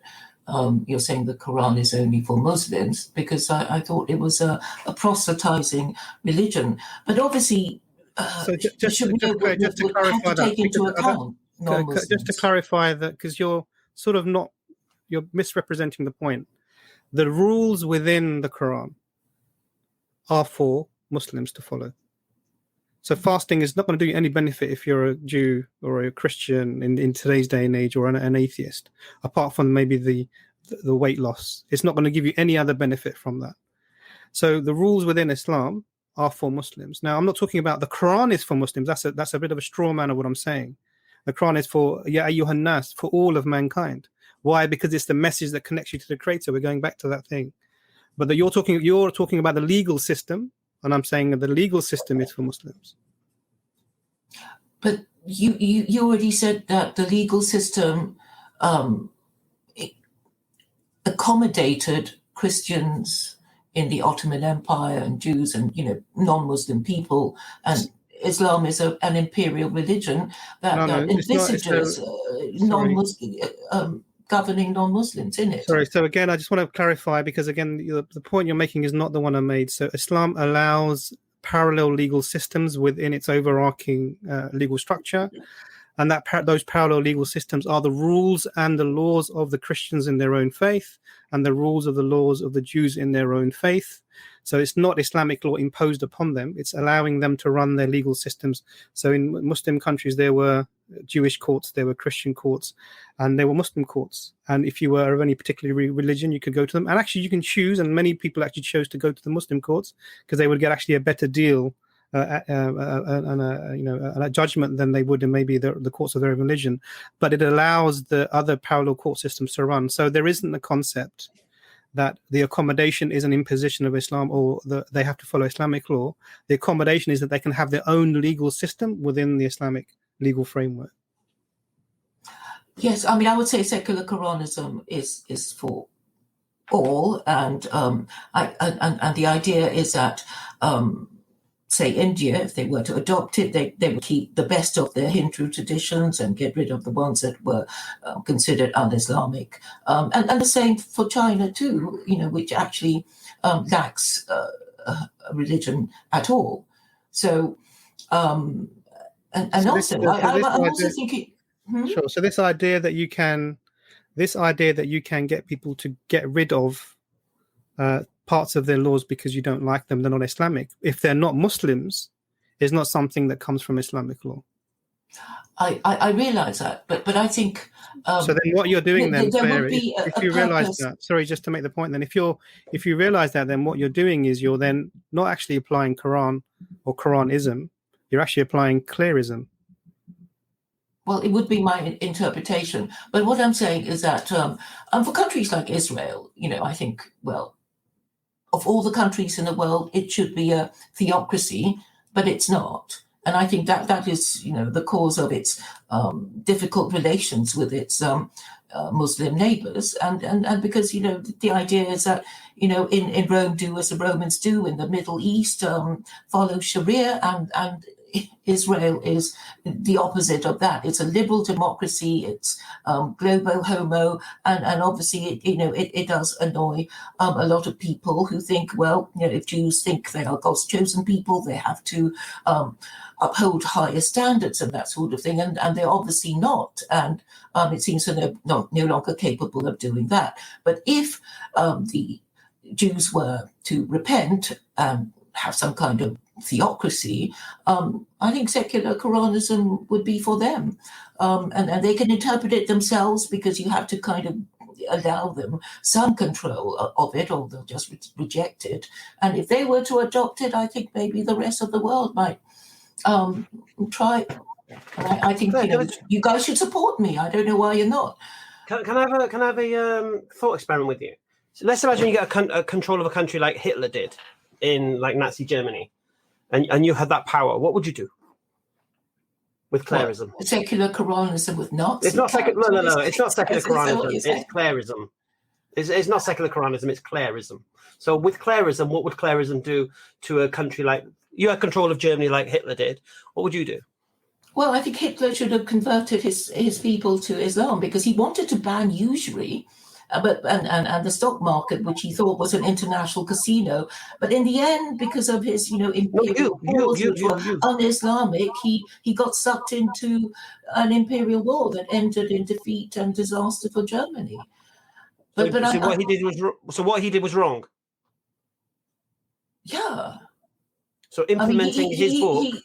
you're saying the Quran is only for Muslims, because I thought it was a proselytizing religion. But obviously, so just to clarify that, just to clarify that, because you're misrepresenting the point. The rules within the Quran are for Muslims to follow. So fasting is not going to do you any benefit if you're a Jew or a Christian in today's day and age, or an atheist, apart from maybe the weight loss. It's not going to give you any other benefit from that. So the rules within Islam are for Muslims. Now, I'm not talking about the Quran is for Muslims. That's a bit of a straw man of what I'm saying. The Quran is for Ya ayyuhan nas, for all of mankind. Why? Because it's the message that connects you to the Creator. We're going back to that thing. But you're talking about the legal system, and I'm saying that the legal system is for Muslims. But you already said that the legal system accommodated Christians in the Ottoman Empire and Jews and non-Muslim people, and Islam is an imperial religion that envisages non-Muslim governing non-Muslims in it. Sorry. So again, I just want to clarify, because again, the point you're making is not the one I made. So Islam allows parallel legal systems within its overarching legal structure, and those parallel legal systems are the rules and the laws of the Christians in their own faith, and the rules of the laws of the Jews in their own faith. So it's not Islamic law imposed upon them. It's allowing them to run their legal systems. So in Muslim countries, there were Jewish courts, there were Christian courts, and there were Muslim courts. And if you were of any particular religion, you could go to them. And actually, you can choose, and many people actually chose to go to the Muslim courts because they would get actually a better deal and a judgment than they would in maybe the courts of their religion. But it allows the other parallel court systems to run. So there isn't a concept that the accommodation is an imposition of Islam, or they have to follow Islamic law. The accommodation is that they can have their own legal system within the Islamic legal framework. Yes, I mean, I would say secular Quranism is for all, and the idea is that, say, India, if they were to adopt it, they would keep the best of their Hindu traditions and get rid of the ones that were considered un-Islamic. And the same for China too, which actually lacks a religion at all. So, I'm also thinking. Sure. So this idea that you can get people to get rid of parts of their laws because you don't like them, they're not Islamic, if they're not Muslims, is not something that comes from Islamic law. I realize that, but I think so then what you're doing then, Claire, if you realize that, sorry, just to make the point, then if you realize that, then what you're doing is you're then not actually applying Quran or Quranism, you're actually applying Clarism. Well, it would be my interpretation, but what I'm saying is that for countries like Israel, I think, well, of all the countries in the world, it should be a theocracy, but it's not. And I think that is, the cause of its difficult relations with its Muslim neighbors. And because, the idea is that, in Rome, do as the Romans do, in the Middle East, follow Sharia, and Israel is the opposite of that. It's a liberal democracy. It's globo homo, and obviously, it does annoy a lot of people who think, well, if Jews think they are God's chosen people, they have to uphold higher standards and that sort of thing, and they're obviously not. And it seems they're no longer capable of doing that. But if the Jews were to repent and have some kind of theocracy, I think secular Quranism would be for them. And they can interpret it themselves, because you have to kind of allow them some control of it, or they'll just reject it. And if they were to adopt it, I think maybe the rest of the world might try. I think you guys should support me. I don't know why you're not. Can I have a thought experiment with you? So let's imagine you get a control of a country like Hitler did in like Nazi Germany, and you had that power. What would you do with Clarism? Secular Quranism with Nazis? It's not secular. No. It's not secular Quranism. It's Clarism. It's not secular Quranism. It's Clarism. So with Clarism, what would Clarism do to a country like you had control of Germany like Hitler did? What would you do? Well, I think Hitler should have converted his people to Islam, because he wanted to ban usury, and the stock market, which he thought was an international casino. But in the end, because of his imperial wars, which were un-Islamic, he got sucked into an imperial war that ended in defeat and disaster for Germany. What he did was wrong. Yeah. So implementing his book.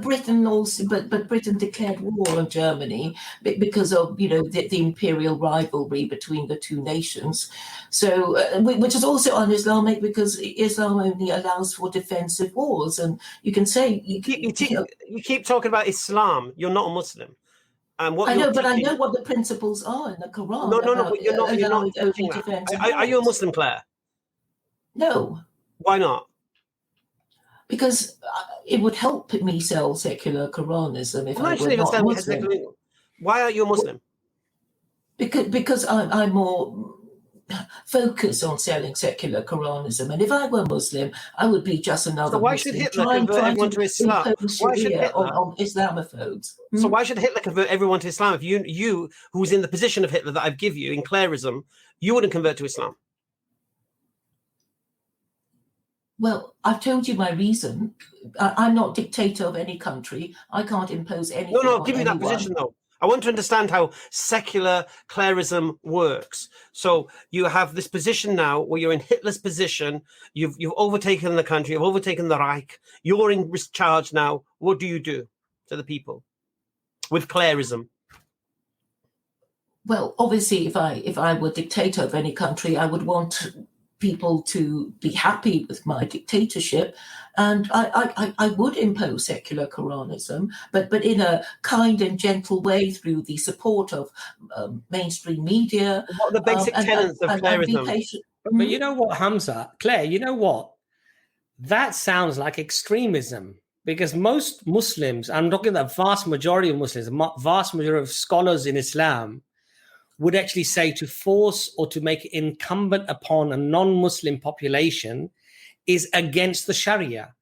Britain also, but Britain declared war on Germany because of the imperial rivalry between the two nations. So, which is also un-Islamic, because Islam only allows for defensive wars, and you can say you keep talking about Islam. You're not a Muslim. And what I know, but I know what the principles are in the Quran. No, but you're not teaching that. Are you a Muslim, Claire? No. Why not? Because it would help me sell secular Quranism if I were not Muslim. Why are you a Muslim? Because I'm more focused on selling secular Quranism, and if I were Muslim, I would be just another. So why Muslim should Hitler convert everyone to Islam? Why should Hitler on Islamophobes? So why should Hitler convert everyone to Islam? If you who's in the position of Hitler that I've given you in Clarism, you wouldn't convert to Islam. Well, I've told you my reason. I'm not dictator of any country. I can't impose anything. No, give me that position though. I want to understand how secular Clarism works. So you have this position now where you're in Hitler's position. You've overtaken the country. You've overtaken the Reich. You're in charge now. What do you do to the people with Clarism? Well, obviously, if I were dictator of any country, I would want people to be happy with my dictatorship, and I would impose secular Quranism, but in a kind and gentle way through the support of mainstream media. What are the basic tenets of Clarism? But you know what, Hamza, Claire, you know what? That sounds like extremism, because most Muslims, I'm talking the vast majority of Muslims, vast majority of scholars in Islam, would actually say to force or to make it incumbent upon a non-Muslim population is against the Sharia.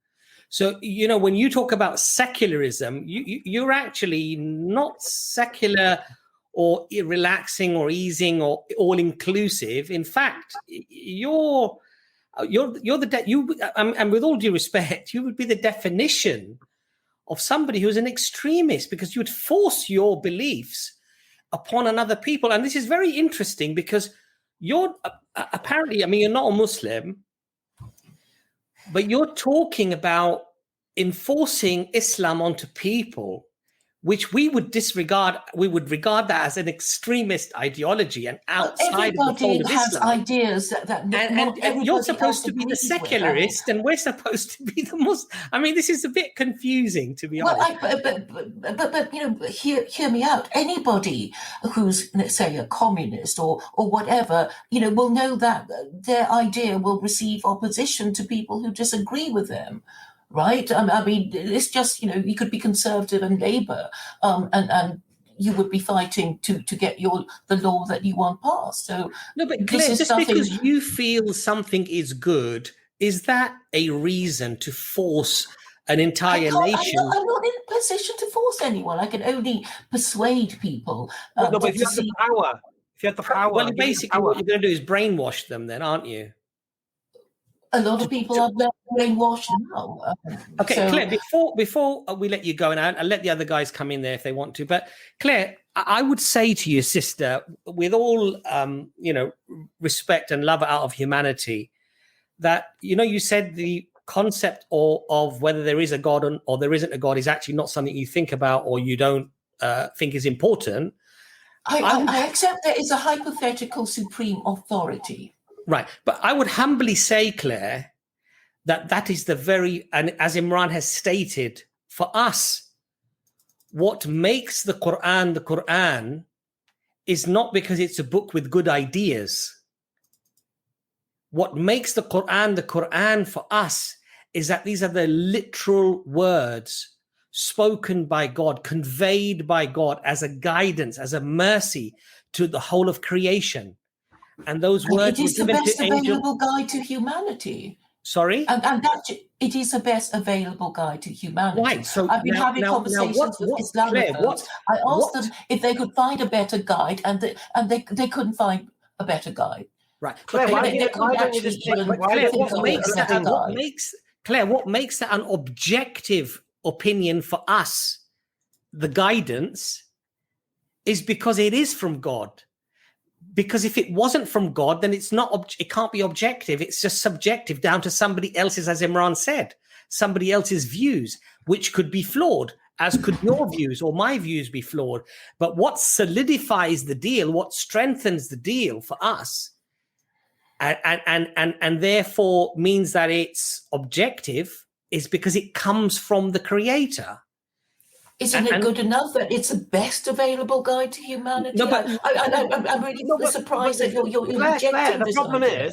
So, you know, when you talk about secularism, you're actually not secular or relaxing or easing or all-inclusive. In fact, you're and with all due respect, you would be the definition of somebody who's an extremist, because you would force your beliefs upon another people. And this is very interesting, because you're apparently, I mean, you're not a Muslim, but you're talking about enforcing Islam onto people, which we would disregard. We would regard that as an extremist ideology and outside of the fold of has Islam. Ideas and you're supposed to be the secularist, and we're supposed to be the Muslim. I mean, this is a bit confusing, to be honest. But you know, hear me out. Anybody who's, let's say, a communist or whatever, you know, will know that their idea will receive opposition to people who disagree with them. Right? I mean, it's just, you know, you could be conservative and Labour, and you would be fighting to get the law that you want passed. So no, but Claire, just because you feel something is good, is that a reason to force an entire nation? I'm not in a position to force anyone. I can only persuade people. But if you have the power, well, basically, what you're going to do is brainwash them, then, aren't you? A lot of people are brainwashed now. Okay, so, Claire, before we let you go, and I'll let the other guys come in there if they want to, but Claire, I would say to you, sister, with all you know, respect and love out of humanity, that, you know, you said the concept of whether there is a God or there isn't a God is actually not something you think about or you don't think is important. I accept there is a hypothetical supreme authority. Right. But I would humbly say, Claire, that is the very, and as Imran has stated, for us, what makes the Quran is not because it's a book with good ideas. What makes the Quran for us is that these are the literal words spoken by God, conveyed by God as a guidance, as a mercy to the whole of creation. And those words it is the best available guide to humanity. Sorry? And that it is the best available guide to humanity. Right. So I've been having conversations with Islamophobes. I asked them if they could find a better guide, and they couldn't find a better guide. Right. Claire, what makes that an objective opinion for us, the guidance, is because it is from God. Because if it wasn't from God, then it's not. It can't be objective. It's just subjective, down to somebody else's, as Imran said, somebody else's views, which could be flawed, as could your views or my views be flawed. But what solidifies the deal, what strengthens the deal for us, and therefore means that it's objective, is because it comes from the Creator. Isn't it good enough that it's the best available guide to humanity? No, but I'm really surprised that you're rejecting Claire, this idea.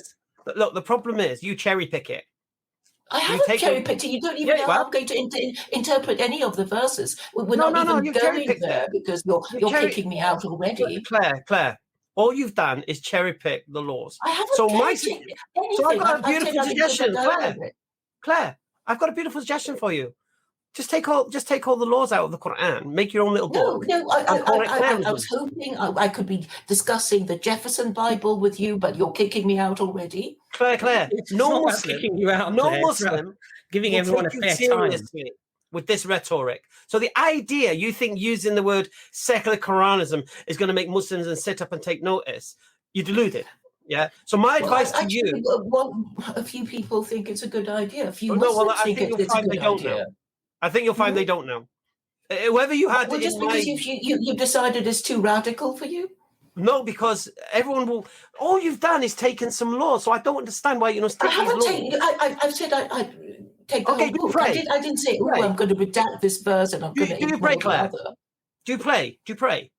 The problem is you cherry pick it. I haven't cherry picked it. You don't even know how I'm going to interpret any of the verses. We're not even going there because you're kicking me out already. Claire, all you've done is cherry pick the laws. I haven't anything. So I've got a beautiful suggestion, Claire. I've got a beautiful suggestion for you. Just take all the laws out of the Quran. Make your own little book. No, I was hoping I could be discussing the Jefferson Bible with you, but you're kicking me out already. Claire, no Muslim, kicking you out. No Muslim, giving everyone a fair time with this rhetoric. So the idea you think using the word secular Quranism is going to make Muslims and sit up and take notice, you're deluded. Yeah. So my advice to you, a few people think it's a good idea. A few Muslims think it's a good idea. I think you'll find they don't know. Whoever you had just because you've decided it's too radical for you? No, because everyone will. All you've done is taken some laws, so I don't understand why you know. I haven't taken. I've said I take the whole book. I didn't say, "Oh, I'm going to redact this verse and I'm going to ignore the other." Do you pray? Do you pray?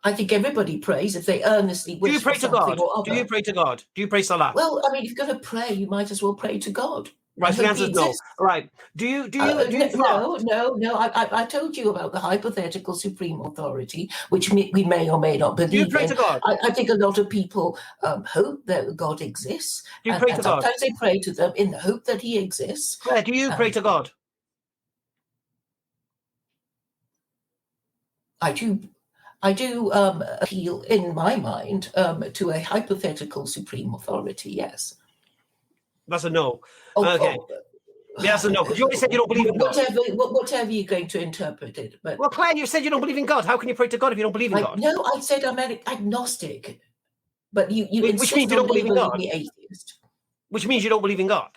I think everybody prays if they earnestly wish. Do you pray to God? Do you pray to God? Do you pray Salah? Well, I mean, if you're going to pray, you might as well pray to God. Right, the answer is no. Right. Do you No. I told you about the hypothetical supreme authority, which we may or may not believe. Do you pray to God? I think a lot of people hope that God exists. Do you pray to God? Sometimes they pray to them in the hope that he exists. Claire, do you pray to God? I do appeal in my mind to a hypothetical supreme authority, yes. That's a no. Okay. Yeah, that's a no. Because you already said you don't believe in God. Whatever you're going to interpret it. But well, Claire, you said you don't believe in God. How can you pray to God if you don't believe in God? No, I said I'm agnostic. But you which means you don't believe in God. Me atheist. Which means you don't believe in God.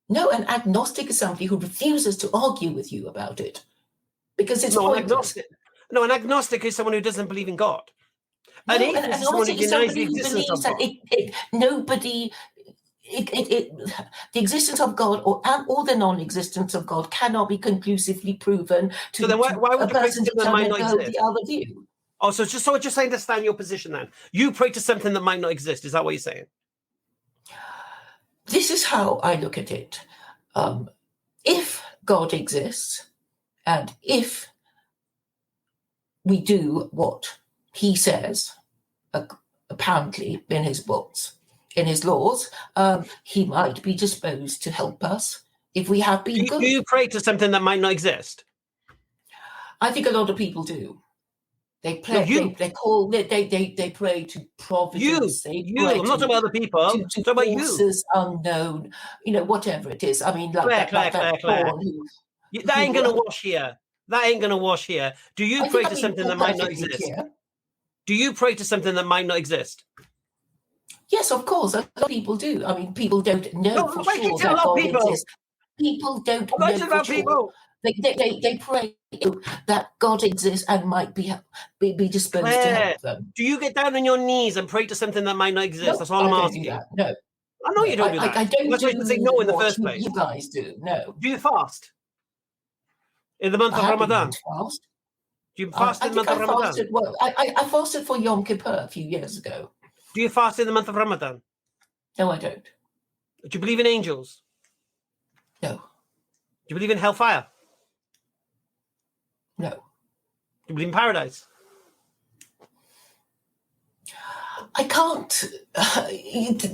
No, an agnostic is somebody who refuses to argue with you about it. Because it's pointless. No, an agnostic is someone who doesn't believe in God. An atheist is someone who denies the existence of God. The existence of God or the non-existence of God cannot be conclusively proven to, so then why would a person that might not exist? The other view. Oh, so just I understand your position then. You pray to something that might not exist. Is that what you're saying? This is how I look at it. If God exists, and if we do what he says, apparently in his books, in his laws, he might be disposed to help us if we have been good. Do you pray to something that might not exist? I think a lot of people do. They pray. They pray to providence. You. I'm not talking about other people. I'm talking about you. Unknown. Whatever it is. I mean, like Claire. That ain't gonna wash here. That ain't gonna wash here. Do you pray to something that might not exist? Do you pray to something that might not exist? Yes, of course. A lot of people do. I mean, people don't know for sure that God exists. People don't know for sure. They pray that God exists and might be disposed to help them. Do you get down on your knees and pray to something that might not exist? No, that's all I'm asking. No. I know you don't do that. I don't That's why you say no in the first place. You guys do. No. Do you fast? In the month of Ramadan? Fast. Do you fast in the month of Ramadan? I fasted for Yom Kippur a few years ago. Do you fast in the month of Ramadan? No, I don't. Do you believe in angels? No. Do you believe in hellfire? No. Do you believe in paradise? I can't.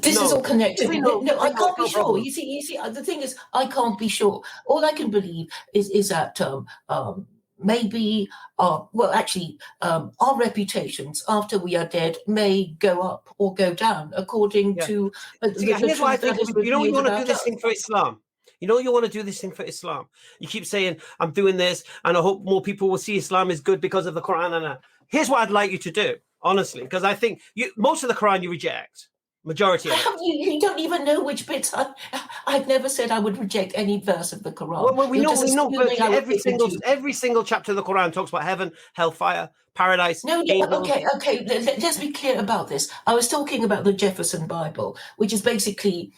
This is all connected. No, I can't be sure. You see. The thing is, I can't be sure. All I can believe is that maybe, our reputations after we are dead may go up or go down according to. Here's why I think you want to do this thing for Islam. You want to do this thing for Islam. You keep saying, I'm doing this, and I hope more people will see Islam is good because of the Quran. And here's what I'd like you to do, honestly, because I think most of the Quran you reject. Majority of it. You don't even know which bits. I've never said I would reject any verse of the Quran. Well, we know. Every single chapter of the Quran talks about heaven, hellfire, paradise. Okay. Let's be clear about this. I was talking about the Jefferson Bible, which is basically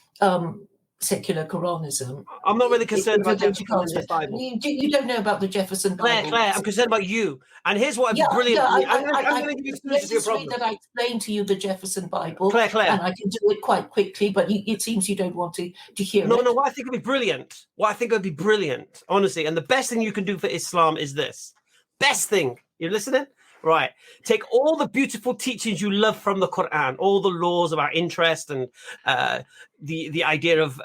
secular Quranism. I'm not really concerned about Jefferson's Bible. You don't know about the Jefferson Bible. Claire, I'm concerned about you. And here's what brilliant. I'm going to give you a solution to your problem. That I explained to you the Jefferson Bible, Claire, and I can do it quite quickly, but it seems you don't want to hear it. No, what I think would be brilliant. Honestly, and the best thing you can do for Islam is this. Best thing. You're listening? Right. Take all the beautiful teachings you love from the Quran, all the laws about interest and the idea of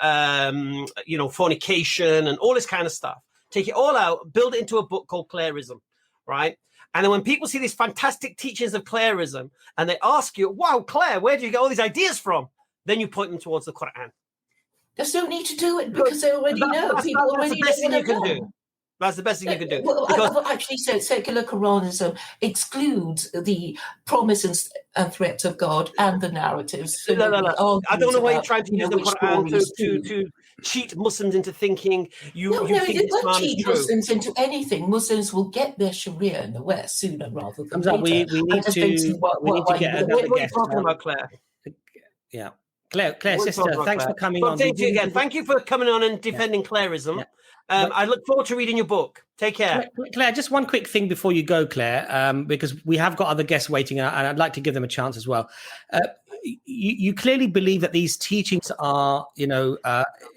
fornication and all this kind of stuff. Take it all out, build it into a book called Clairism, right? And then when people see these fantastic teachings of Clairism and they ask you, wow, Claire, where do you get all these ideas from? Then you point them towards the Quran. There's no need to do it because they already know. People already know what they've done. That's the best thing you can do. Well, I've actually said secular Quranism excludes the promises and threats of God and the narratives. No. I don't know why you're trying to use the Quran cheat Muslims into thinking you think it won't Islam is cheat true. Muslims into anything. Muslims will get their Sharia in the West sooner rather than Hamza, later. we need to get another What are you guest. talking about, Claire? Yeah. Claire, sister, thanks for coming on. Thank you for coming on and defending Clairism. I look forward to reading your book. Take care. Claire, just one quick thing before you go, Claire, because we have got other guests waiting, and I'd like to give them a chance as well. You clearly believe that these teachings are,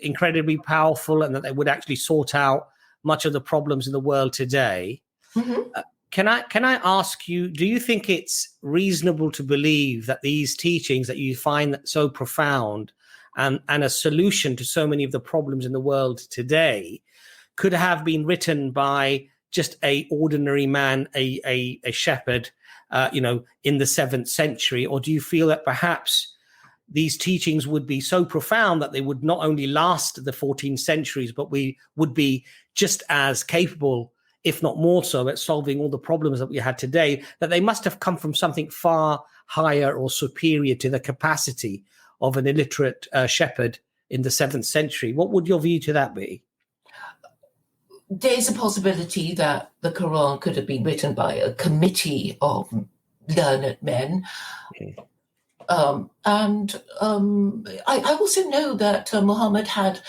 incredibly powerful, and that they would actually sort out much of the problems in the world today. Mm-hmm. Can I ask you, do you think it's reasonable to believe that these teachings that you find so profound and a solution to so many of the problems in the world today could have been written by just a ordinary man, a shepherd, in the 7th century? Or do you feel that perhaps these teachings would be so profound that they would not only last the 14 centuries, but we would be just as capable, if not more so, at solving all the problems that we had today, that they must have come from something far higher or superior to the capacity of an illiterate shepherd in the 7th century? What would your view to that be? There's a possibility that the Quran could have been written by a committee of learned men. And I also know that Muhammad had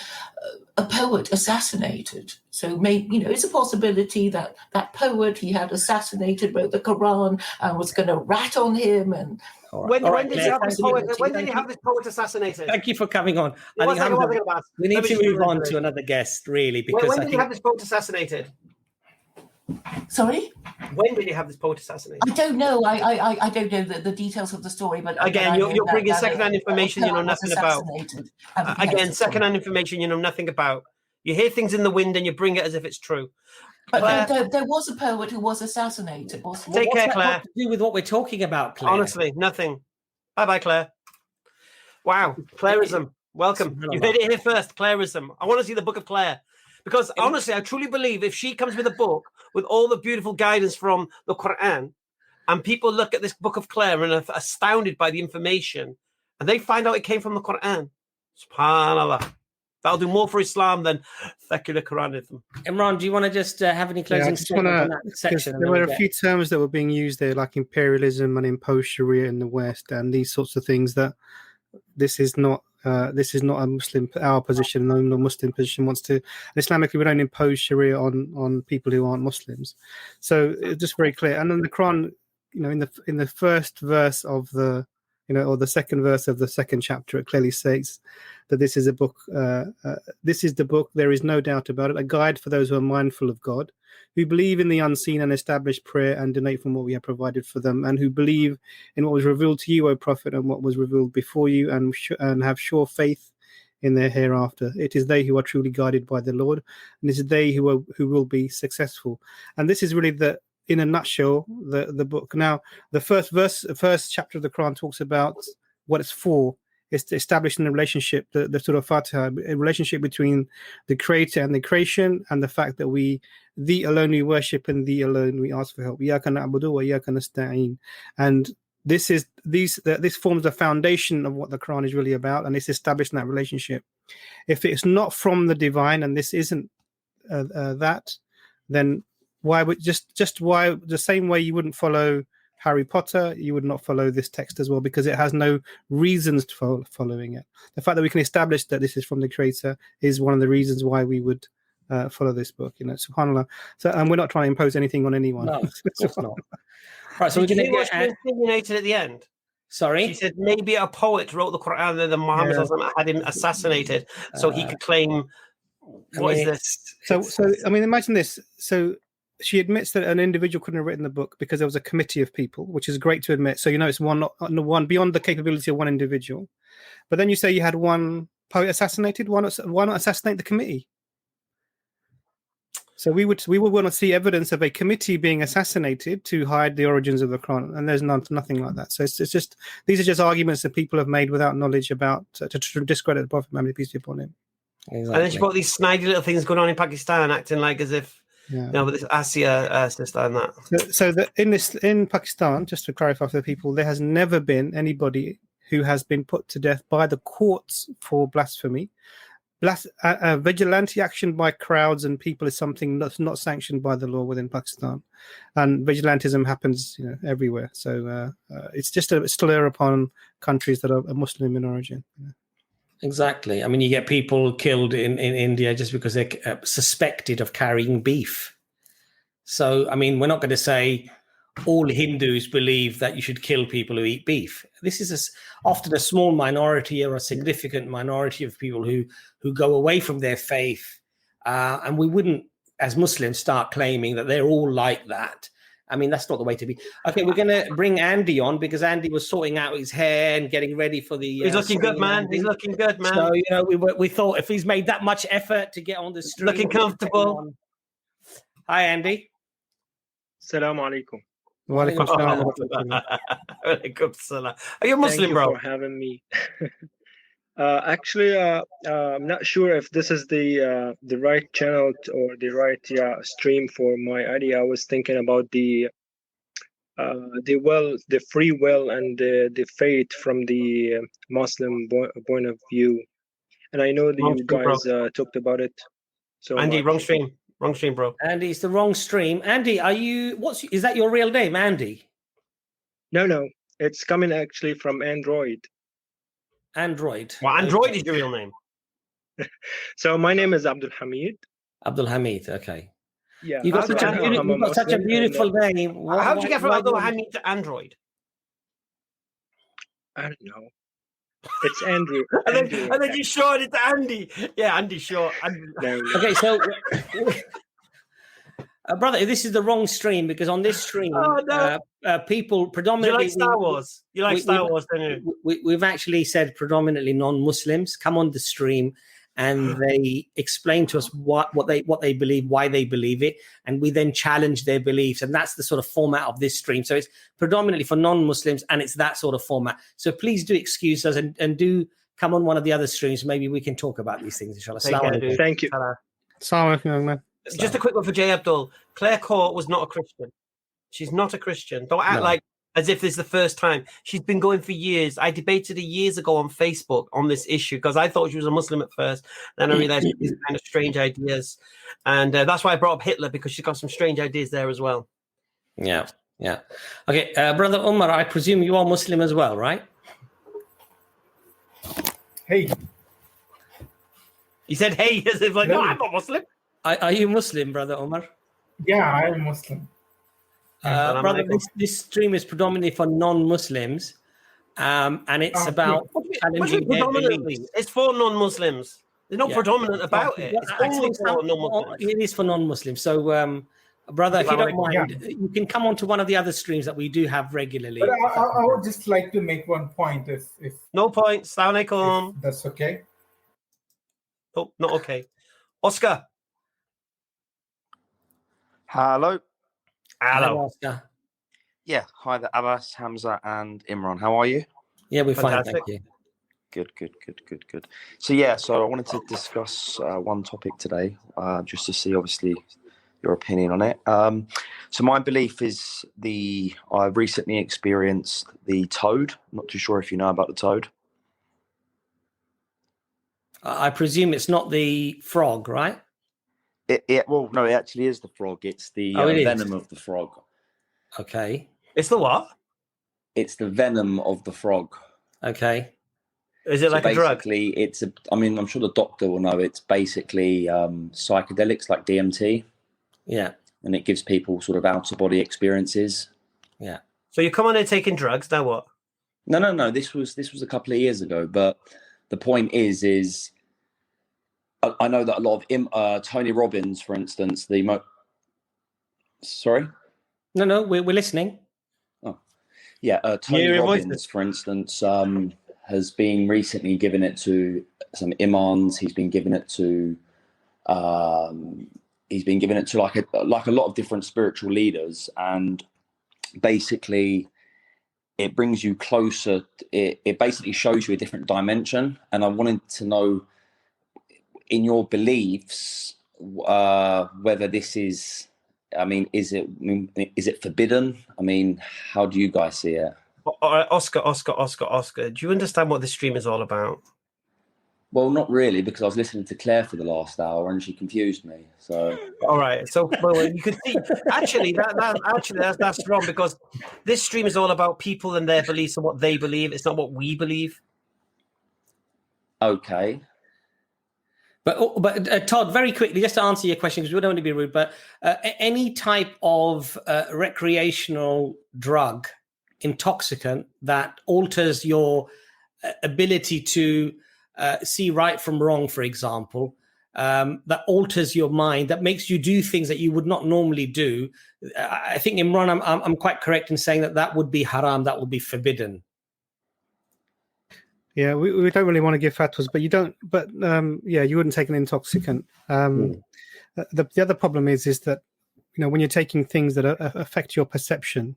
a poet assassinated. So maybe, it's a possibility that that poet he had assassinated wrote the Quran and was going to rat on him. And when did you have this poet assassinated? Thank you for coming on. We need to move on to another guest, really, because when did you have this poet assassinated? Sorry? When did you have this poet assassinated? I don't know. I don't know the details of the story. But again, you're bringing second-hand information you know nothing about. Again, second-hand information you know nothing about. You hear things in the wind and you bring it as if it's true. But there was a poet who was assassinated. Take care, Claire. What's to do with what we're talking about, Claire? Honestly, nothing. Bye-bye, Claire. Wow, Clairism. Welcome. You heard it here first, Clairism. I want to see the book of Claire. Because honestly, I truly believe if she comes with a book with all the beautiful guidance from the Quran, and people look at this book of Claire and are astounded by the information, and they find out it came from the Quran, subhanAllah, that'll do more for Islam than secular Quranism. Imran, do you want to just have any closing statements on that section? There were a few terms that were being used there, like imperialism and imposed Sharia in the West, and these sorts of things. That this is not a Muslim. Our position, no Muslim position, wants to. Islamically, we don't impose Sharia on people who aren't Muslims. So it's just very clear. And then the Quran, in the first verse of the, or the second verse of the second chapter, it clearly states that this is a book. This is the book. There is no doubt about it. A guide for those who are mindful of God, who believe in the unseen and establish prayer and donate from what we have provided for them, and who believe in what was revealed to you, O Prophet, and what was revealed before you, and have sure faith in their hereafter. It is they who are truly guided by the Lord, and it is they who will be successful. And this is really in a nutshell, the book. Now, the first chapter of the Quran talks about what it's for. It's to establish a relationship, the Surah Fatiha, a relationship between the Creator and the creation, and the fact that thee alone we worship and thee alone we ask for help. Iyaka na'budu wa iyaka nasta'in. And this forms the foundation of what the Quran is really about, and it's establishing that relationship. If it's not from the divine, and this isn't that, then why would why the same way you wouldn't follow Harry Potter, you would not follow this text as well, because it has no reasons for following it. The fact that we can establish that this is from the Creator is one of the reasons why we would follow this book. SubhanAllah. So, and we're not trying to impose anything on anyone. No, of course not. Right, so we're going to get insinuated at the end. Sorry, she said maybe a poet wrote the Quran and then Muhammad had him assassinated, so he could claim. What is this? So I mean, imagine this. So she admits that an individual couldn't have written the book because there was a committee of people, which is great to admit. So it's one beyond the capability of one individual. But then you say you had one poet assassinated. Why not assassinate the committee? So we would want to see evidence of a committee being assassinated to hide the origins of the Quran, and there's nothing like that. So it's just these are just arguments that people have made without knowledge about to discredit the Prophet, Muhammad, peace be upon him. Exactly. And then she got these snidey little things going on in Pakistan, acting like as if. Yeah. No, but this Asia sister and that. So in Pakistan, just to clarify for the people, there has never been anybody who has been put to death by the courts for blasphemy vigilante action by crowds and people is something that's not sanctioned by the law within Pakistan, and vigilantism happens, everywhere. So it's just a slur upon countries that are Muslim in origin. Exactly. I mean, you get people killed in India just because they're suspected of carrying beef. So, I mean, we're not going to say all Hindus believe that you should kill people who eat beef. This is often a small minority or a significant minority of people who go away from their faith. And we wouldn't, as Muslims, start claiming that they're all like that. I mean, that's not the way to be. Okay, we're going to bring Andy on because Andy was sorting out his hair and getting ready for the... He's looking good, man. He's looking good, man. So, we thought if he's made that much effort to get on the stream... Looking comfortable. Hi, Andy. Assalamu alaikum. Walaikum salam. Are you a Muslim, bro? Thank you for having me. Actually, I'm not sure if this is the right channel or the right stream for my idea. I was thinking about the free will and the faith from the Muslim point of view, and I know that you guys talked about it. So Andy, wrong stream. Wrong stream, bro. Andy, it's the wrong stream. Andy, is that your real name, Andy? No. It's coming actually from Android. Android. Well, Android is your real name. So my name is Abdul Hamid. Abdul Hamid, okay. Yeah. You've got such a beautiful name. How did you get from Abdul Hamid to Android? I don't know. It's Andrew. and then you shorted it to Andy. Yeah, Andy short. Okay, so brother, this is the wrong stream because on this stream, people predominantly... You like Star Wars? You like Star Wars, don't you? We've actually said predominantly non-Muslims come on the stream and they explain to us what they believe, why they believe it, and we then challenge their beliefs, and that's the sort of format of this stream. So it's predominantly for non-Muslims, and it's that sort of format. So please do excuse us and do come on one of the other streams. Maybe we can talk about these things, inshallah. Thank you. Assalamu young man. Just a quick one for J. Abdul. Claire Court was not a Christian. She's not a Christian. Don't act like as if this is the first time. She's been going for years. I debated her years ago on Facebook on this issue because I thought she was a Muslim at first. Then I realized these kind of strange ideas. And that's why I brought up Hitler, because she's got some strange ideas there as well. Yeah. Okay, Brother Umar, I presume you are Muslim as well, right? Hey. He said, hey, as if like, no, I'm not Muslim. Are you Muslim, Brother Umar? Yeah, I am Muslim. Brother, this stream is predominantly for non-Muslims, and it's about challenging their beliefs. It's for non-Muslims. There's no predominant about it. It's only for non-Muslims. It is for non-Muslims. So, brother, if you don't mind, you can come on to one of the other streams that we do have regularly. But I would just like to make one point. If no point. Assalamu alaikum. That's okay. Oh, not okay. Oscar. Hello. Hello. Oscar. Yeah, hi there, Abbas, Hamza, and Imran. How are you? Yeah, we're fine, thank you. Good. So I wanted to discuss one topic today, just to see, obviously, your opinion on it. So my belief is I've recently experienced the toad. I'm not too sure if you know about the toad. I presume it's not the frog, right? Well, no, it actually is the frog. It's the venom of the frog. Okay. It's the what? It's the venom of the frog. Okay. Is it like a drug? Basically, I'm sure the doctor will know. It's basically psychedelics like DMT. Yeah. And it gives people sort of out-of-body experiences. Yeah. So you come on here taking drugs, now what? No. This was a couple of years ago. But the point is I know that a lot of Tony Robbins, for instance, Sorry? No, we're listening. Oh, yeah. Tony Robbins, for instance, has been recently given it to some imams. He's been given it to like a lot of different spiritual leaders, and basically it brings you closer. It basically shows you a different dimension. And I wanted to know, in your beliefs, whether this is, is it forbidden? How do you guys see it? All right, Oscar, do you understand what this stream is all about? Well, not really, because I was listening to Claire for the last hour and she confused me. So, all right. So, well, you could see actually that's wrong, because this stream is all about people and their beliefs and what they believe. It's not what we believe. Okay. But Todd, very quickly, just to answer your question, because we don't want to be rude, but any type of recreational drug, intoxicant that alters your ability to see right from wrong, for example, that alters your mind, that makes you do things that you would not normally do. I think, Imran, I'm quite correct in saying that would be haram, that would be forbidden. Yeah, we don't really want to give fatwas, but you don't. But yeah, you wouldn't take an intoxicant. The other problem is that, you know, when you're taking things that affect your perception,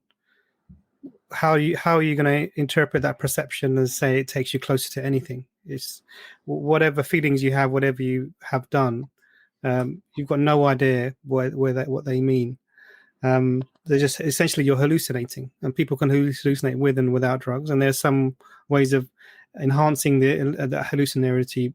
how are you going to interpret that perception and say it takes you closer to anything? It's whatever feelings you have, whatever you have done, you've got no idea what they mean. They're just essentially you're hallucinating, and people can hallucinate with and without drugs. And there's some ways of enhancing the hallucination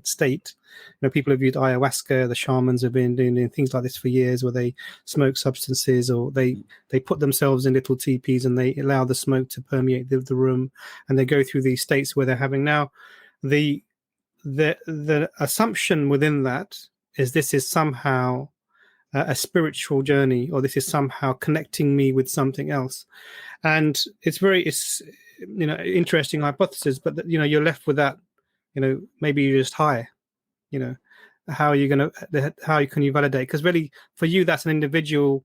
state. You know, people have used ayahuasca. The shamans have been doing things like this for years, where they smoke substances, or they put themselves in little teepees and they allow the smoke to permeate the room, and they go through these states where they're having now the assumption within that is this is somehow a spiritual journey, or this is somehow connecting me with something else. And it's you know, interesting hypothesis, but you know, you're left with that, you know, maybe you're just high, you know, how can you validate? Because really for you, that's an individual,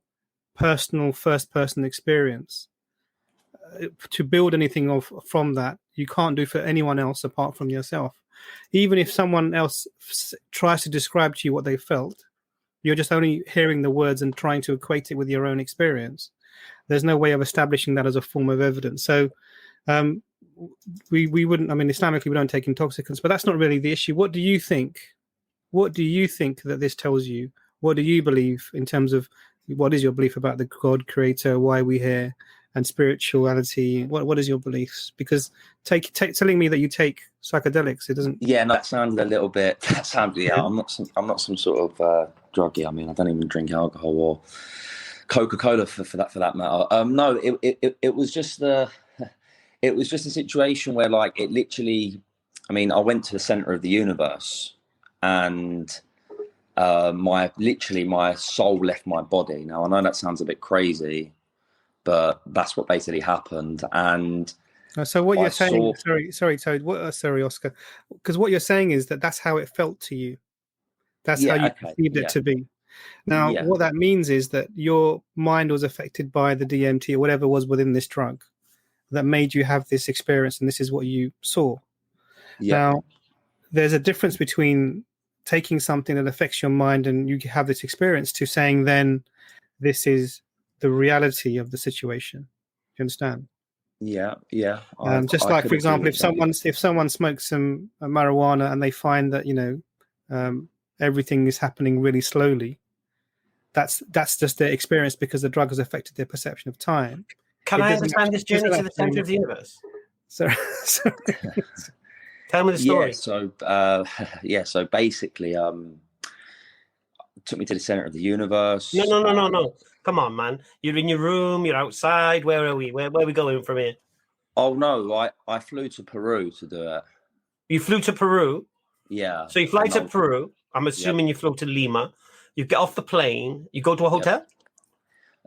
personal, first person experience. To build anything from that, you can't do for anyone else apart from yourself. Even if someone else tries to describe to you what they felt, you're just only hearing the words and trying to equate it with your own experience. There's no way of establishing that as a form of evidence. So we wouldn't, I mean, Islamically, we don't take intoxicants, but that's not really the issue. What do you think? What do you think that this tells you? What do you believe in terms of what is your belief about the God creator, why we here, and spirituality? What is your beliefs? Because telling me that you take psychedelics, it doesn't. Yeah, no, that sounded a little bit. That sounded. Yeah, I'm not some sort of druggie. I mean, I don't even drink alcohol or Coca-Cola for that matter. No, it was just it was just a situation where, like, it literally. I mean, I went to the center of the universe, and my soul left my body. Now, I know that sounds a bit crazy, but that's what basically happened. And so what you're saying, sorry, Toad, sorry, Oscar, because what you're saying is that's how it felt to you. That's how you perceived it to be. Now, what that means is that your mind was affected by the DMT or whatever was within this drug that made you have this experience, and this is what you saw. Now, there's a difference between taking something that affects your mind and you have this experience to saying then this is the reality of the situation. You understand? Yeah. Just like, for example, if someone smokes some marijuana and they find that, you know, everything is happening really slowly, that's just their experience because the drug has affected their perception of time. Can I understand this journey to the center of the universe? Sorry. Tell me the story. So basically, took me to the center of the universe. No. Come on, man. You're in your room. You're outside. Where are we? Where are we going from here? Oh no, I flew to Peru to do it. You flew to Peru? Yeah. So you fly to Peru. I'm assuming you flew to Lima. You get off the plane. You go to a hotel?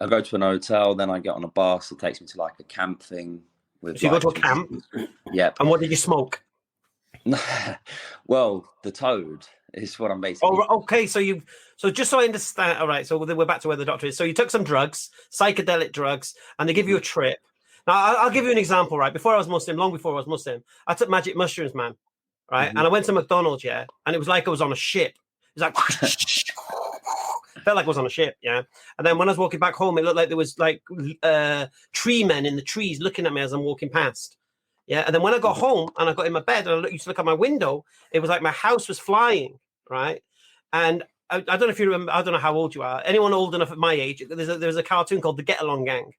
I go to an hotel. Then I get on a bus. It takes me to like a camp thing. So you go to a camp? Yep. And what did you smoke? Well, the toad is what I'm basically. Oh, okay. So just so I understand. All right. So we're back to where the doctor is. So you took some drugs, psychedelic drugs, and they give you a trip. Now, I'll give you an example, right? Before I was Muslim, long before I was Muslim, I took magic mushrooms, man. Right. And I went to McDonald's, and it was like I was on a ship. It was like, felt like I was on a ship, yeah. And then when I was walking back home, it looked like there was like tree men in the trees looking at me as I'm walking past. Yeah, and then when I got home and I got in my bed and I used to look at my window, it was like my house was flying, right? And I don't know if you remember, I don't know how old you are. Anyone old enough at my age, there's a cartoon called The Get Along Gang.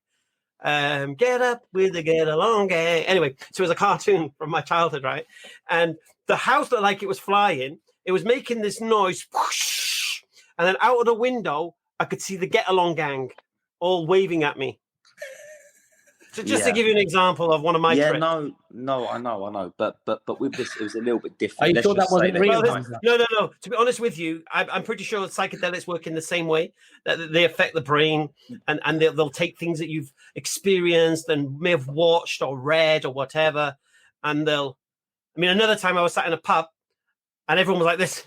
Get up with the get along gang. Anyway, so it was a cartoon from my childhood, right? And the house looked like it was flying. It was making this noise, whoosh, and then out of the window, I could see the get along gang all waving at me. So just to give you an example of one of my trips. No, I know, but with this, it was a little bit different. You thought that wasn't real? No. To be honest with you, I'm pretty sure psychedelics work in the same way, that they affect the brain, and they'll take things that you've experienced and may have watched or read or whatever, and they'll. I mean, another time I was sat in a pub, and everyone was like this,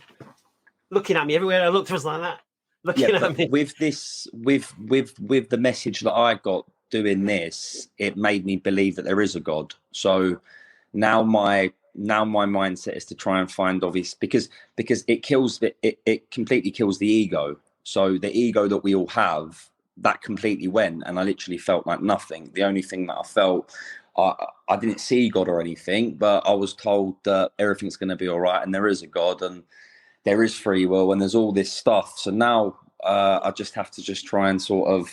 looking at me. Everywhere I looked was like that, looking at me. With this, with the message that I got doing this, it made me believe that there is a God. So now my mindset is to try and find obvious, because it completely kills the ego. So the ego that we all have, that completely went, and I literally felt like nothing. The only thing that I felt, I didn't see God or anything, but I was told that everything's going to be all right, and there is a God, and there is free will, and there's all this stuff. So now I just have to just try and sort of,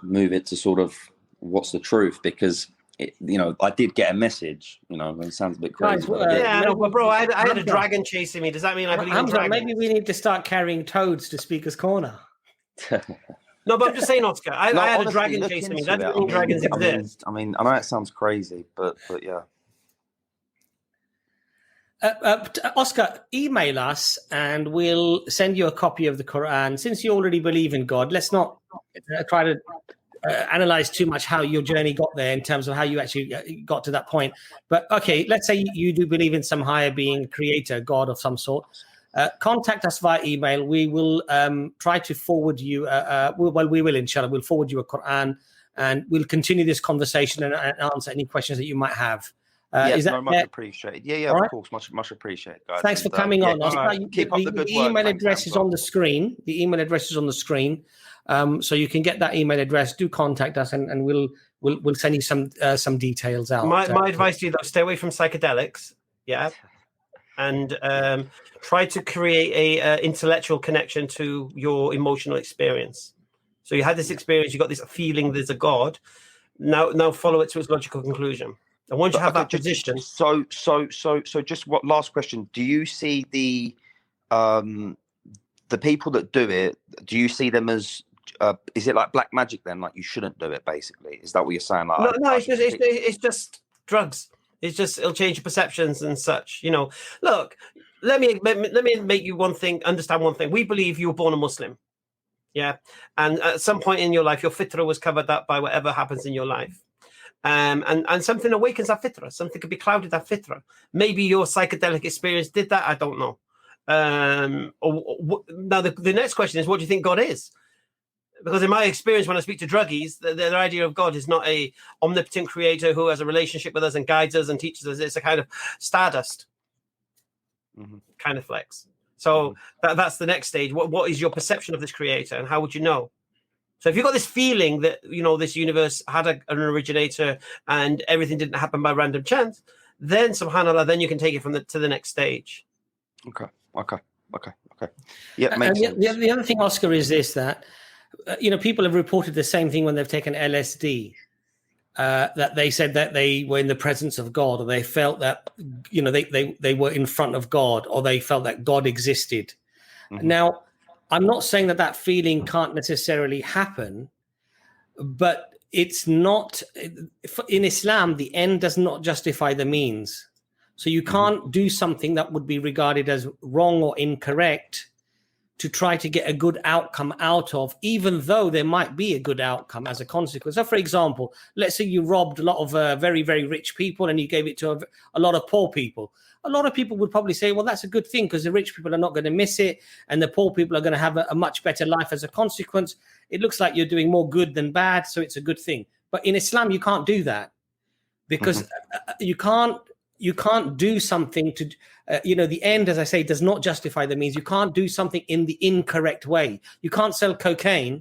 move it to sort of what's the truth, because I did get a message. It sounds a bit crazy. But bro, I had a dragon chasing me. Does that mean I believe in dragons? Maybe we need to start carrying toads to Speaker's Corner. No, but I'm just saying, Oscar. I had a dragon chasing me. That doesn't mean dragons exist. I mean, I know it sounds crazy, but yeah. Oscar, email us and we'll send you a copy of the Quran. Since you already believe in God, let's not try to analyze too much how your journey got there in terms of how you actually got to that point. But okay, let's say you do believe in some higher being, creator, God of some sort. Contact us via email. We will try to forward you. We will, inshallah, we'll forward you a Quran, and we'll continue this conversation and answer any questions that you might have. Is that much appreciated? Yeah, of course, much appreciated, guys. Thanks for coming on. Keep up the good work. The email address is on the screen. The email address is on the screen, so you can get that email address. Do contact us, and we'll send you some details out. My advice to you, though, stay away from psychedelics. Yeah, and try to create a intellectual connection to your emotional experience. So you had this experience, you got this feeling there's a God. Now follow it to its logical conclusion. And once you have that position, so just what last question? Do you see the people that do it? Do you see them as is it like black magic then? Like you shouldn't do it, basically? Is that what you're saying? Like, no, it's just drugs. It'll change your perceptions and such. Look, let me make you understand one thing. We believe you were born a Muslim, yeah, and at some point in your life, your fitrah was covered up by whatever happens in your life. And something awakens that fitrah. Something could be clouded that fitrah. Maybe your psychedelic experience did that. I don't know. Now the next question is, what do you think God is? Because in my experience, when I speak to druggies, their idea of God is not a omnipotent creator who has a relationship with us and guides us and teaches us. It's a kind of stardust kind of flex. So that's the next stage. What is your perception of this creator, and how would you know? So if you've got this feeling that, this universe had an originator and everything didn't happen by random chance, then subhanAllah, then you can take it to the next stage. Okay. Yeah, makes sense. The other thing, Oscar, is this, that, people have reported the same thing when they've taken LSD, that they said that they were in the presence of God, or they felt that, they were in front of God, or they felt that God existed. Now, I'm not saying that feeling can't necessarily happen, but it's not, in Islam, the end does not justify the means. So you can't do something that would be regarded as wrong or incorrect to try to get a good outcome out of, even though there might be a good outcome as a consequence. So, for example, let's say you robbed a lot of very, very rich people and you gave it to a lot of poor people. A lot of people would probably say, well, that's a good thing because the rich people are not going to miss it and the poor people are going to have a much better life as a consequence. It looks like you're doing more good than bad, so it's a good thing. But in Islam, you can't do that because you can't do something to, the end, as I say, does not justify the means. You can't do something in the incorrect way. You can't sell cocaine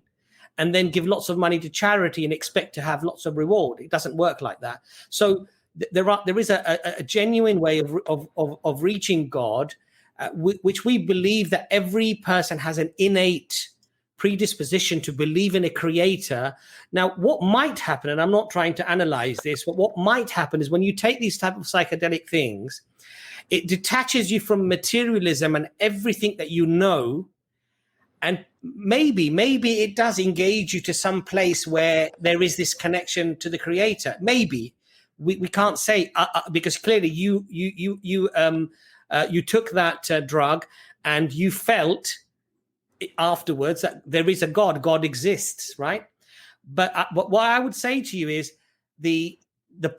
and then give lots of money to charity and expect to have lots of reward. It doesn't work like that. So there is a genuine way of reaching God, which we believe that every person has an innate predisposition to believe in a creator. Now, what might happen, and I'm not trying to analyze this, but what might happen is when you take these type of psychedelic things, it detaches you from materialism and everything that you know. And maybe it does engage you to some place where there is this connection to the creator. Maybe we can't say because clearly you took that drug and you felt afterwards that there is a God. God exists, right? But what I would say to you is the